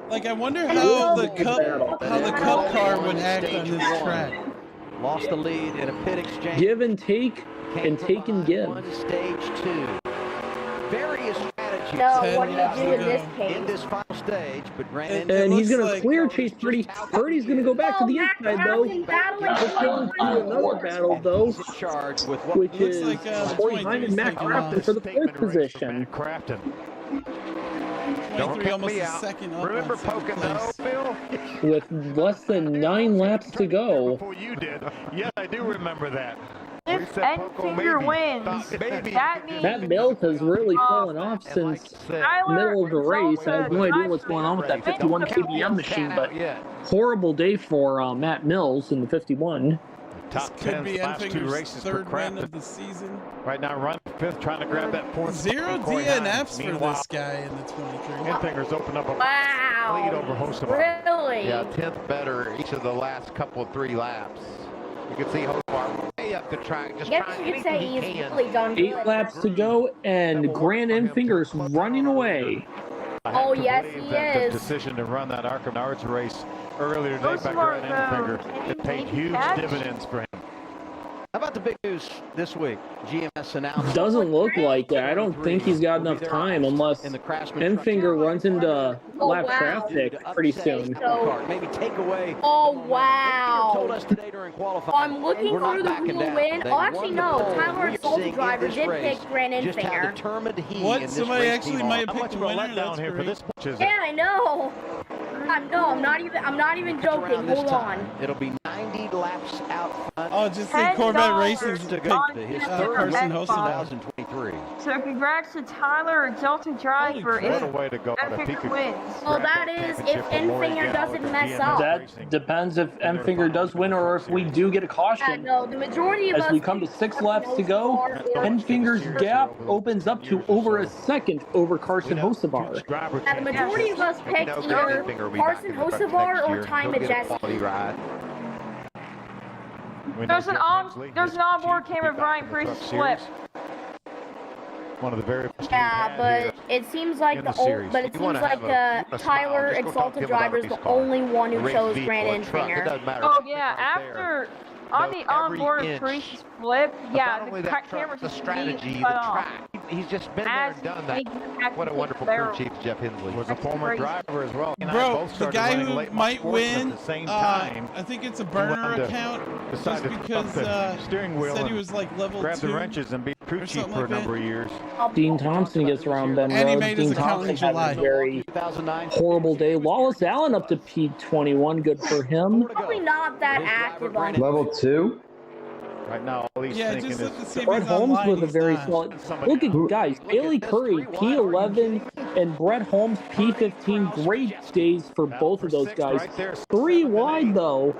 Like, I wonder how the cup car would act on this track. Lost the lead in a pit exchange. Give and take, and take and give. Stage 2. Various strategies. No, what do you do in this case? In this final stage, but Grant and he's going to clear Chase Purdy. Purdy's going to go back to the inside, though. Let's go into another battle, though, which is Corey Hyman and Matt Crafton for the 4th position. Don't cut me out. Remember Pocono, Phil? With less than 9 laps to go. Before you did. Yes, I do remember that. If Enfinger wins, that means Matt Mills has really fallen off since middle of the race. I have no idea what's going on with that 51 KBM machine, but horrible day for Matt Mills in the 51. Top 10 last 2 races for Crafton of the season. Right now, run 5th, trying to grab that 4th. 0 DNFs for this guy in the 23. Enfinger's opened up a lead over Hocevar. Really? Yeah, 10th better each of the last couple of 3 laps. You can see Hocevar way up the track, just trying anything he can. Really done 8 laps to go, and Grant Enfinger's running away. Oh, yes, he that is. The decision to run that Arc of Nards race earlier today by Grant Enfinger, it paid huge dividends for him. How about the big news this week? GMS announced. Doesn't look like it. I don't think he's got enough time unless Enfinger runs into lap traffic pretty soon. Maybe take away. Oh, wow. Told us today during qualifying. I'm looking through the rule win. Oh, actually, no. Tyler Sol's driver did pick Grant Enfinger. What? Somebody actually might have picked the winner? That's here for this pitch, is it? Yeah, I know. I'm not even joking. Hold on. It'll be 90 laps out front. Oh, just say Corvette Racing's his third person hosting 2023. So congrats to Tyler, Delta driver. What a way to go. Enfinger wins. Well, that is if Enfinger doesn't mess up. That depends if Enfinger does win or if we do get a caution. No, the majority of us. As we come to 6 laps to go, Enfinger's gap opens up to over a second over Carson Hocevar. The majority of us picked either Carson Hocevar or Ty Majeski. There's an onboard camera of Ryan Priest's flip. One of the very yeah, but it seems like Tyler Exalted Driver is the only one who chose Brandon Finger. Oh yeah, after on the onboard Priest's flip, yeah, the camera's just strategy, the track. He's just been there and done that. What a wonderful crew chief Jeff Hensley. Was a former driver as well. Bro, the guy who might win, I think it's a burner account, just because steering wheel said he was like level 2. Grab the wrenches and be crew chief for a number of years. Dean Thompson gets around Ben Rhodes. And he made his Dean account in July. Had a very horrible day. Wallace Allen up to P21. Good for him. Probably not that active on level 2. Right now, all he's thinking is Brett Holmes with a very solid. Look at guys, Bailey Curry P11 and Brett Holmes P15. Great days for both of those guys. 3 wide though.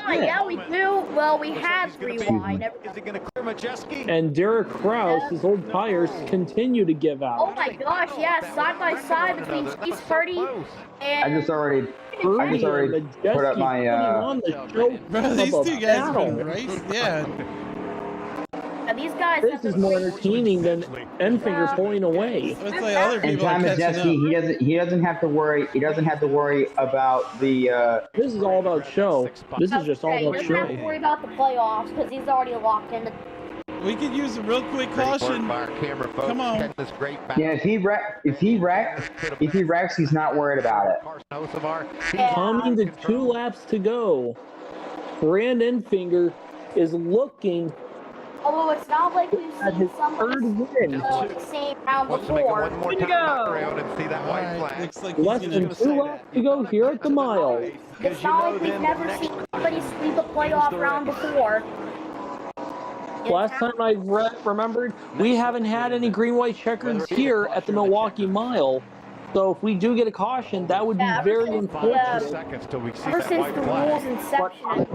Yeah, we do. Well, we had 3 wide. Is he going to clear Majeski? And Derek Krause, his old tires continue to give out. Oh my gosh, yeah, side by side between Chase Purdy and. I just already put up my. Bro, these two guys been race, yeah. These guys. This is more entertaining than Enfinger pulling away. Looks like other And people are Tom catching up. Majeski, he doesn't have to worry. He doesn't have to worry about the. This is all about show. This is just all about He show. doesn't have to worry about the playoffs because he's already locked in. We could use a real quick caution. Come on. Yeah, if he wrecks, he's not worried about it. Coming to 2 laps to go. Brandon Finger is looking. Although it's not like we've seen someone the same round before. Looks like less than 2 laps to go here at the mile. It's not like we've never seen somebody sweep a playoff round before. Last time I remembered, we haven't had any green-white checkers here at the Milwaukee Mile. So if we do get a caution, that would be very important. Ever since the rules inception,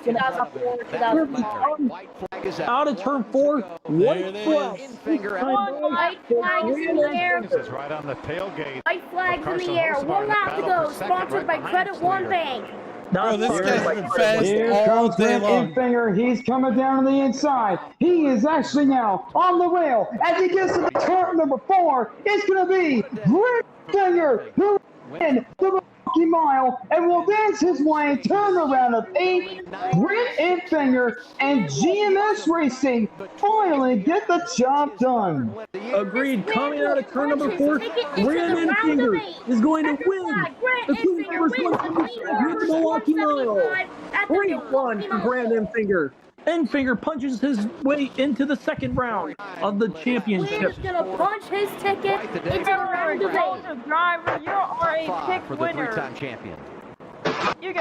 2004, 2005. Out of turn 4, white flag. White flags in the air. Right on the tailgate. White flags in the air. 1 lap to go. Sponsored by Credit One Bank. Bro, this guy's been fast Here all comes day long. Finger. He's coming down on the inside. He is actually now on the rail. As he gets to the turn number 4, it's going to be Brent Finger who wins the Milwaukee Mile and will dance his way turn around of 8. Brent Finger and GMS Racing finally get the job done. Agreed. Coming out of turn number 4, Brandon Finger is going to win the Queen Numbers 175 here at the Milwaukee Mile. Great run for Brandon Finger. Enfinger punches his way into the 2nd round of the championship. He's gonna punch his ticket into the round of 8. Driver, you are a pick for the winner. 3-time champion.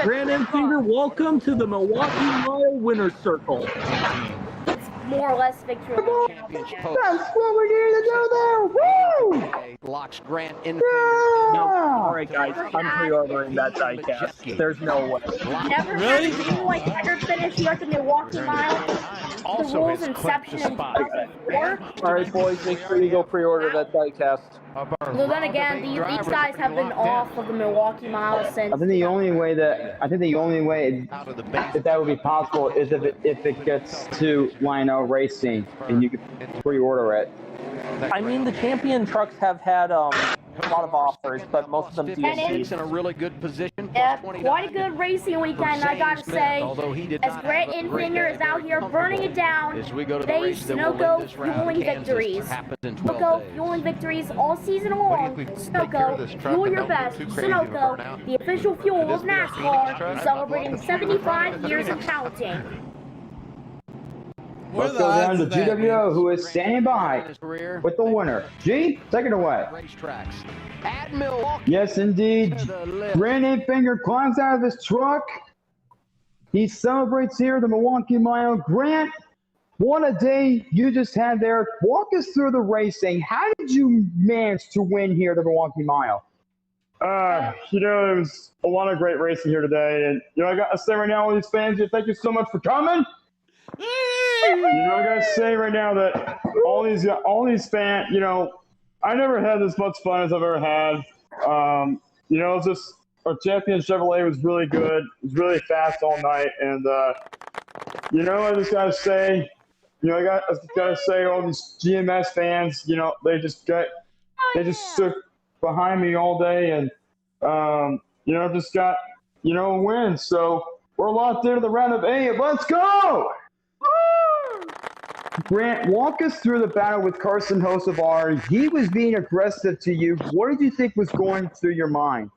Brandon Finger, welcome to the Milwaukee Mile winner's circle. It's more or less victory. That's what we need to do there. Woo! Locks Grant in. No, all right, guys, I'm pre-ordering that diecast. There's no way. Never had a green-white checker finish here at the Milwaukee Mile. The rules inception in 2004. All right, boys, make sure you go pre-order that diecast. Well, then again, these guys have been off of the Milwaukee Mile since. I think the only way that would be possible is if it gets to Lionel Racing and you can pre-order it. I mean, the champion trucks have had a lot of offers, but most of them DMC's in a really good position. Yeah, quite a good racing weekend, I gotta say. As Brett Enfinger is out here burning it down, today's Sunoco fueling victories. Sunoco fueling victories all season long. Sunoco, fuel your best. Sunoco, the official fuel of NASCAR, celebrating 75 years of counting. Let's go down to GWO, who is standing by with the winner. G, take it away. Yes, indeed. Brandon Finger climbs out of his truck. He celebrates here at the Milwaukee Mile. Grant, what a day you just had there. Walk us through the racing. How did you manage to win here at the Milwaukee Mile? There was a lot of great racing here today. And, I got to say right now, all these fans, thank you so much for coming. I gotta say right now that all these fans, I never had as much fun as I've ever had. It's just our champion Chevrolet was really good. It was really fast all night, and you know, I just gotta say, you know, I gotta say, all these GMS fans, you know, they just stood behind me all day, and you know, just got, you know, a win. So we're locked into the round of 8. Let's go! Grant, walk us through the battle with Carson Hocevar. He was being aggressive to you. What did you think was going through your mind?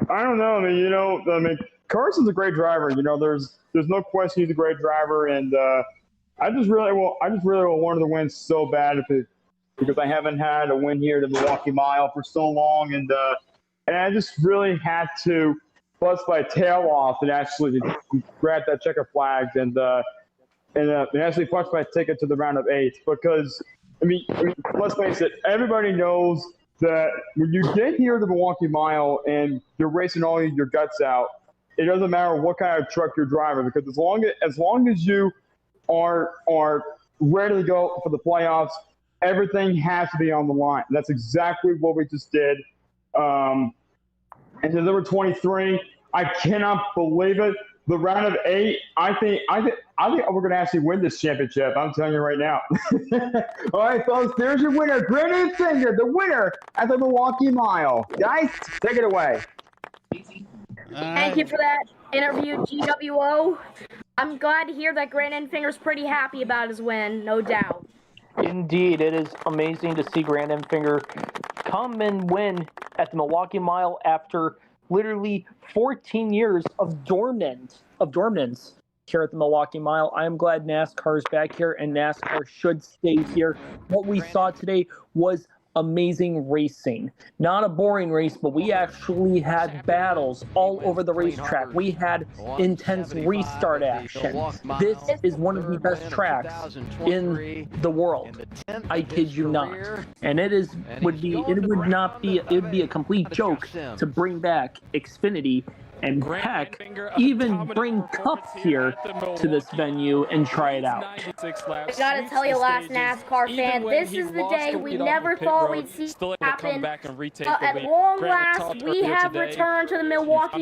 I don't know. I mean, Carson's a great driver. You know, there's no question he's a great driver, and I just really wanted to win so bad because I haven't had a win here at the Milwaukee Mile for so long, and I just really had to bust my tail off and actually grab that checker flag and actually punch my ticket to the round of 8, because I mean, let's face it, everybody knows that when you get here to the Milwaukee Mile and you're racing all your guts out, it doesn't matter what kind of truck you're driving, because as long as you are ready to go for the playoffs, everything has to be on the line. And that's exactly what we just did. And to number 23, I cannot believe it. The round of 8, I think we're going to actually win this championship. I'm telling you right now. All right, folks, there's your winner, Grant Finger, the winner at the Milwaukee Mile. Guys, take it away. Thank you for that interview, GWO. I'm glad to hear that Grant Finger's pretty happy about his win, no doubt. Indeed, it is amazing to see Grant Finger come and win at the Milwaukee Mile after literally 14 years of dormance here at the Milwaukee Mile. I am glad NASCAR is back here, and NASCAR should stay here. What we saw today was amazing racing. Not a boring race, but we actually had battles all over the racetrack. We had intense restart action. This is one of the best tracks in the world. I kid you not. And it would be a complete joke to bring back Xfinity and heck, even bring Cup here to this venue and try it out. I gotta tell you, last NASCAR fan, this is the day we never thought we'd see happen. At long last, we have returned to the Milwaukee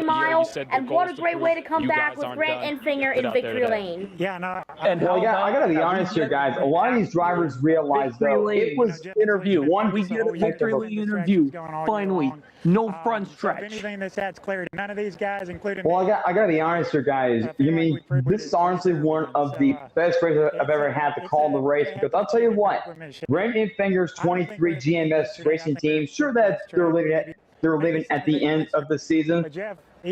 Mile, and what a great way to come back with Grant Finger in victory lane. Yeah, no. And I gotta be honest here, guys. A lot of these drivers realize though it was interview. We get a victory lane interview. Finally, no front stretch. Anything that's adds clarity. None of these guys, including Well, I gotta be honest here, guys. You mean this is honestly one of the best races I've ever had to call the race, because I'll tell you what, Grant Finger's 23 GMS racing team, sure that they're leaving at the end of the season,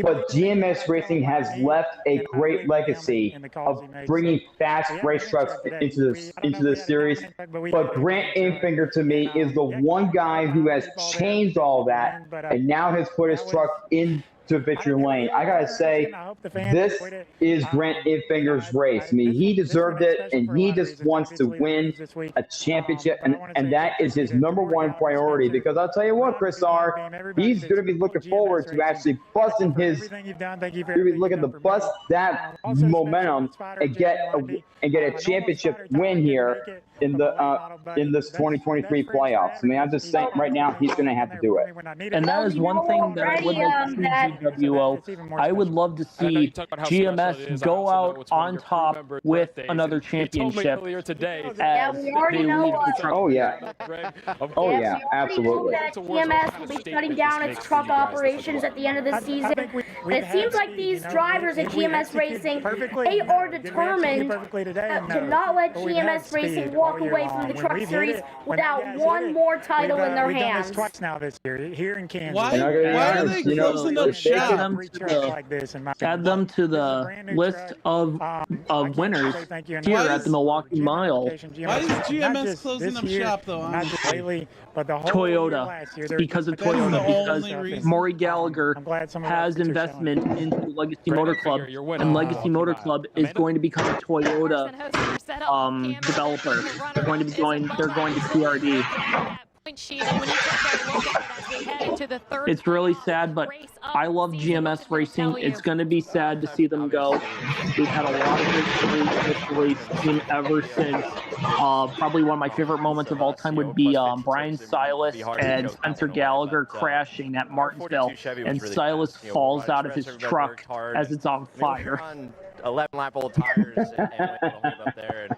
but GMS Racing has left a great legacy of bringing fast race trucks into this series. But Grant Finger, to me, is the one guy who has changed all that and now has put his truck into victory lane. I gotta say, this is Grant Finger's race. I mean, he deserved it, and he just wants to win a championship, and that is his #1 priority. Because I'll tell you what, Chris R, he's going to be looking forward to actually busting his. Looking to bust that momentum and get a championship win here in this 2023 playoffs. I mean, I'm just saying right now he's going to have to do it. And that is one thing that I would like to see GWO. I would love to see GMS go out on top with another championship. Yeah, we already know. Oh yeah. Oh yeah, absolutely. That GMS will be shutting down its truck operations at the end of the season. And it seems like these drivers at GMS Racing, they are determined to not let GMS Racing walk away from the truck series without one more title in their hands. Twice now this year here in Kansas. Why are they closing up shop? Add them to the list of winners here at the Milwaukee Mile. Why is GMS closing up shop though? Toyota. It's because of Toyota. Because Maury Gallagher has investment into Legacy Motor Club, and Legacy Motor Club is going to become a Toyota developer. They're going to CRD. to the third. It's really sad, but I love GMS racing. It's going to be sad to see them go. We've had a lot of great stories with the race team ever since. Probably one of my favorite moments of all time would be Brian Silas and Spencer Gallagher crashing at Martinsville, and Silas falls out of his truck as it's on fire. 11-lap old tires and hold up there. And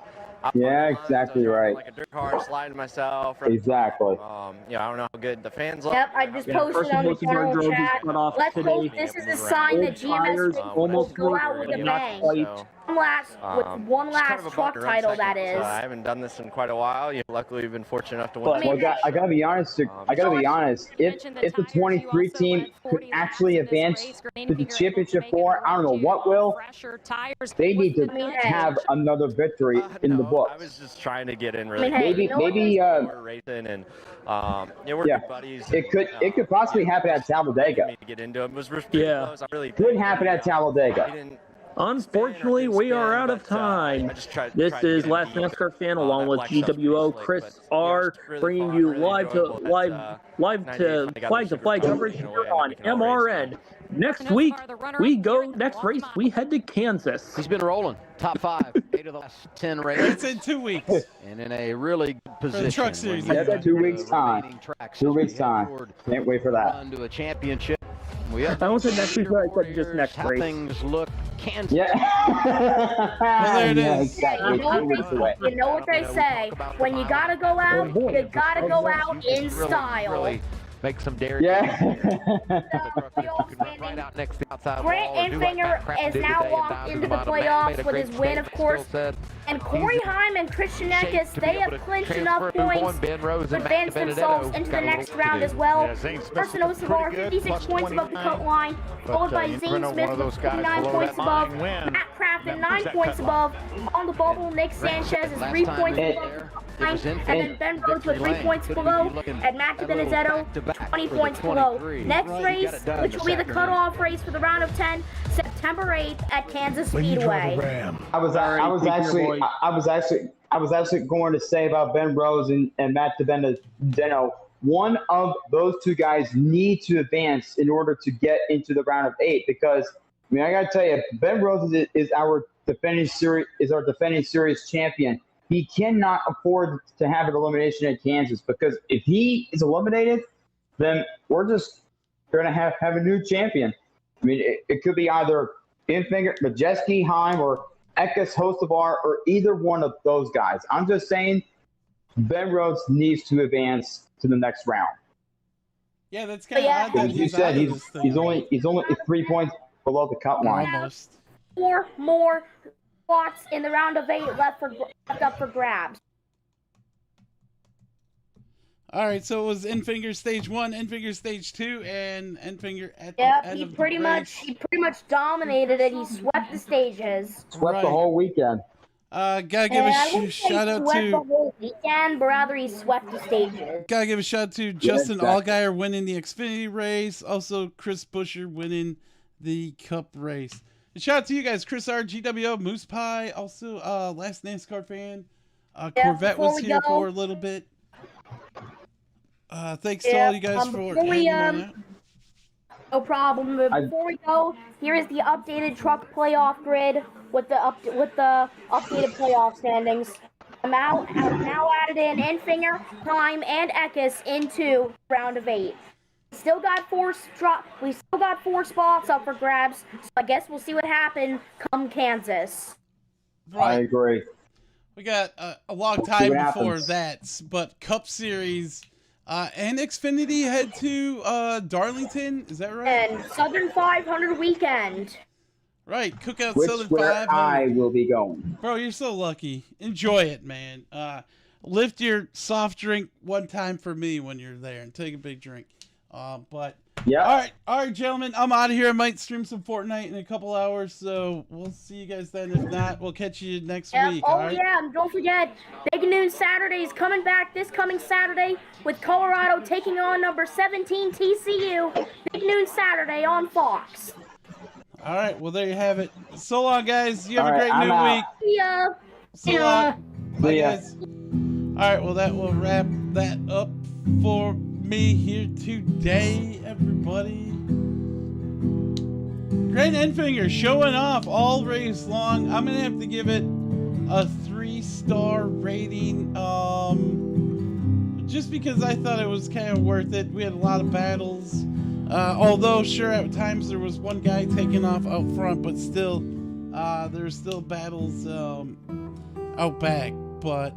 yeah, exactly right. Like a dirt car, sliding myself. Exactly. I don't know how good the fans look. Yep, I just posted on the general chat. Let's hope this is a sign that GMS will go out with a bang. With one last truck title, that is. I haven't done this in quite a while. Luckily, we've been fortunate enough to win. Well, I gotta be honest. If the 23 team could actually advance to the championship 4, I don't know what will. They need to have another victory in the books. I was just trying to get in really. Maybe we're racing and we're good buddies. It could possibly happen at Talladega. To get into it was pretty close. I really could happen at Talladega. Unfortunately, we are out of time. This is Last NASCAR Fan along with GWO Chris R, bringing you live to flag coverage here on MRN. Next week, next race, we head to Kansas. He's been rolling. Top 5, 8 of the last 10 races. It's in 2 weeks. And in a really good position. For the truck series. Yeah, 2 weeks time. 2 weeks time. Can't wait for that. To a championship. I don't say next week, I said just next race. Things look Kansas. Yeah. Well, there it is. Yeah, exactly. You know what they say. When you gotta go out, you gotta go out in style. Really make some daring. Yeah. Right out next to the outside Grant Enfinger is now locked into the playoffs with his win, of course. And Corey Heim and Christian Eckes, they have clinched enough points to advance themselves into the next round as well. Carson Osavar, 56 points above the cut line, followed by Zane Smith with 59 points above. Matt Crafton, 9 points above. On the bubble, Nick Sanchez is 3 points above. And then Ben Rhodes with 3 points below, and Matt DiBenedetto 20 points below. Next race, which will be the cutoff race for the round of 10, September 8th at Kansas Speedway. I was actually going to say about Ben Rhodes and Matt DiBenedetto. One of those two guys need to advance in order to get into the round of 8, because I gotta tell you, Ben Rhodes is our defending series champion. He cannot afford to have an elimination at Kansas, because if he is eliminated, then we're just going to have a new champion. I mean, it could be either Enfinger, Majeski, Heim, or Eckes, Hocevar, or either one of those guys. I'm just saying Ben Rhodes needs to advance to the next round. Yeah, that's kind of odd. As you said, he's only 3 points below the cut line. Almost. 4 more spots in the round of 8 left up for grabs. All right, so it was Enfinger stage 1, Enfinger stage 2, and Enfinger at the end of the race. He pretty much dominated it. He swept the stages. Swept the whole weekend. Gotta give a shout out to the whole weekend, but rather he swept the stages. Gotta give a shout out to Justin Allgaier winning the Xfinity race. Also, Chris Buescher winning the Cup race. And shout out to you guys, Chris R, GWO, Moose Pie, also Last NASCAR Fan. Corvette was here for a little bit. Thanks to all you guys for hanging on out. No problem. Before we go, here is the updated truck playoff grid with the updated playoff standings. Have now added in Enfinger, Heim, and Eckes into round of 8. We still got 4 spots up for grabs, so I guess we'll see what happens come Kansas. Right. I agree. We got a long time before that, but Cup Series and Xfinity head to Darlington. Is that right? And Southern 500 weekend. Right, Cookout Southern 500. Where I will be going. Bro, you're so lucky. Enjoy it, man. Lift your soft drink one time for me when you're there and take a big drink. But yeah. All right, gentlemen, I'm out of here. I might stream some Fortnite in a couple hours, so we'll see you guys then. If not, we'll catch you next week. Oh, right? Yeah, and don't forget, Big Noon Saturday is coming back this coming Saturday with Colorado taking on number 17 TCU. Big Noon Saturday on Fox. All right, well, there you have it. So long, guys. You have a great new week. See ya. See ya. Bye, guys. All right, well, that will wrap that up for me here today, everybody. Grant Enfinger showing off all race long. I'm gonna have to give it a 3-star rating. Just because I thought it was kind of worth it. We had a lot of battles. Although sure at times there was one guy taking off out front, but still there's still battles out back. But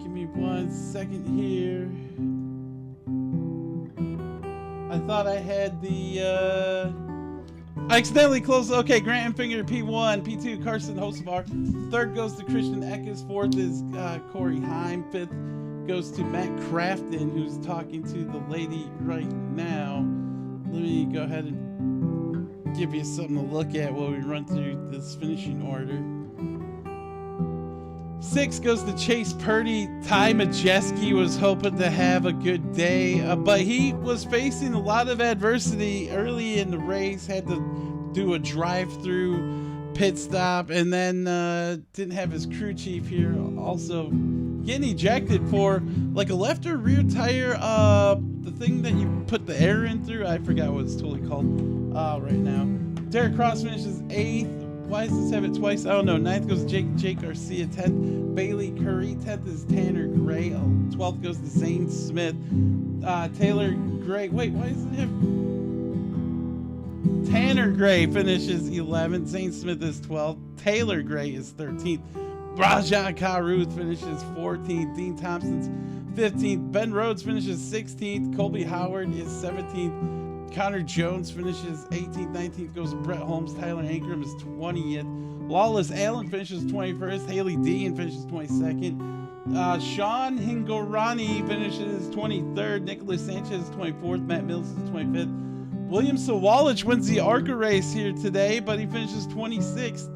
give me 1 second here. I thought I had the I accidentally closed. Okay, Grant Enfinger P1, P2 Carson Hosevar, 3rd goes to Christian Eckes, 4th is Corey Heim, 5th goes to Matt Crafton, who's talking to the lady right now. Let me go ahead and give you something to look at while we run through this finishing order. 6 goes to Chase Purdy. Ty Majeski was hoping to have a good day, but he was facing a lot of adversity early in the race, had to do a drive-through pit stop, and then didn't have his crew chief here also getting ejected for like a left or rear tire, the thing that you put the air in through. I forgot what it's totally called right now. Derek Cross finishes 8th. Why does this have it twice? I don't know. 9th goes Jake Garcia. 10th, Bailey Curry. 10th is Tanner Gray. 12th goes to Zane Smith. Taylor Gray. Wait, why does it have... Tanner Gray finishes 11th. Zane Smith is 12th. Taylor Gray is 13th. Rajah Caruth finishes 14th. Dean Thompson's 15th. Ben Rhodes finishes 16th. Colby Howard is 17th. Connor Jones finishes 18th. 19th goes Brett Holmes. Tyler Ankrum is 20th. Lawless Allen finishes 21st. Haley Dean finishes 22nd. Sean Hingorani finishes 23rd. Nicholas Sanchez is 24th. Matt Mills is 25th. William Sawalich wins the ARCA race here today, but he finishes 26th.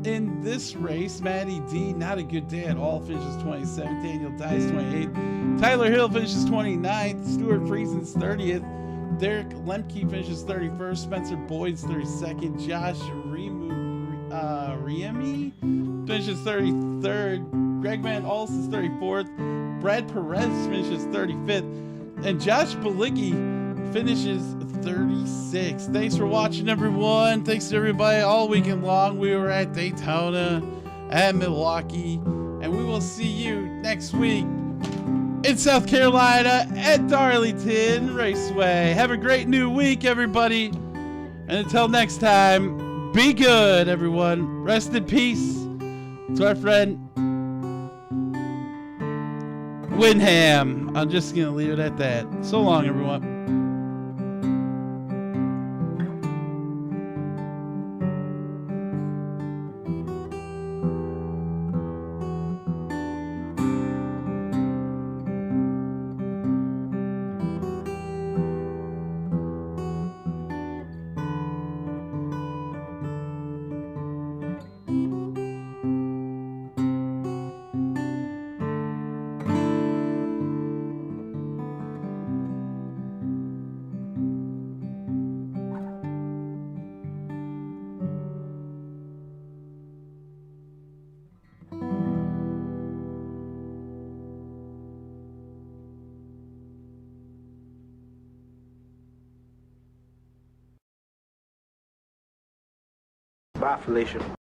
In this race, Matty D, not a good day at all, finishes 27th. Daniel Dice 28th. Tyler Hill finishes 29th. Stuart Friesen's 30th. Derek Lemke finishes 31st. Spencer Boyd's 32nd. Josh Riemi finishes 33rd. Greg Van Alst is 34th. Brad Perez finishes 35th. And Josh Balicki finishes 36th. Thanks for watching, everyone. Thanks to everybody all weekend long. We were at Daytona, at Milwaukee, and we will see you next week in South Carolina at Darlington Raceway. Have a great new week, everybody. And until next time, be good, everyone. Rest in peace to our friend Winham. I'm just going to leave it at that. So long, everyone. Bye, Felicia.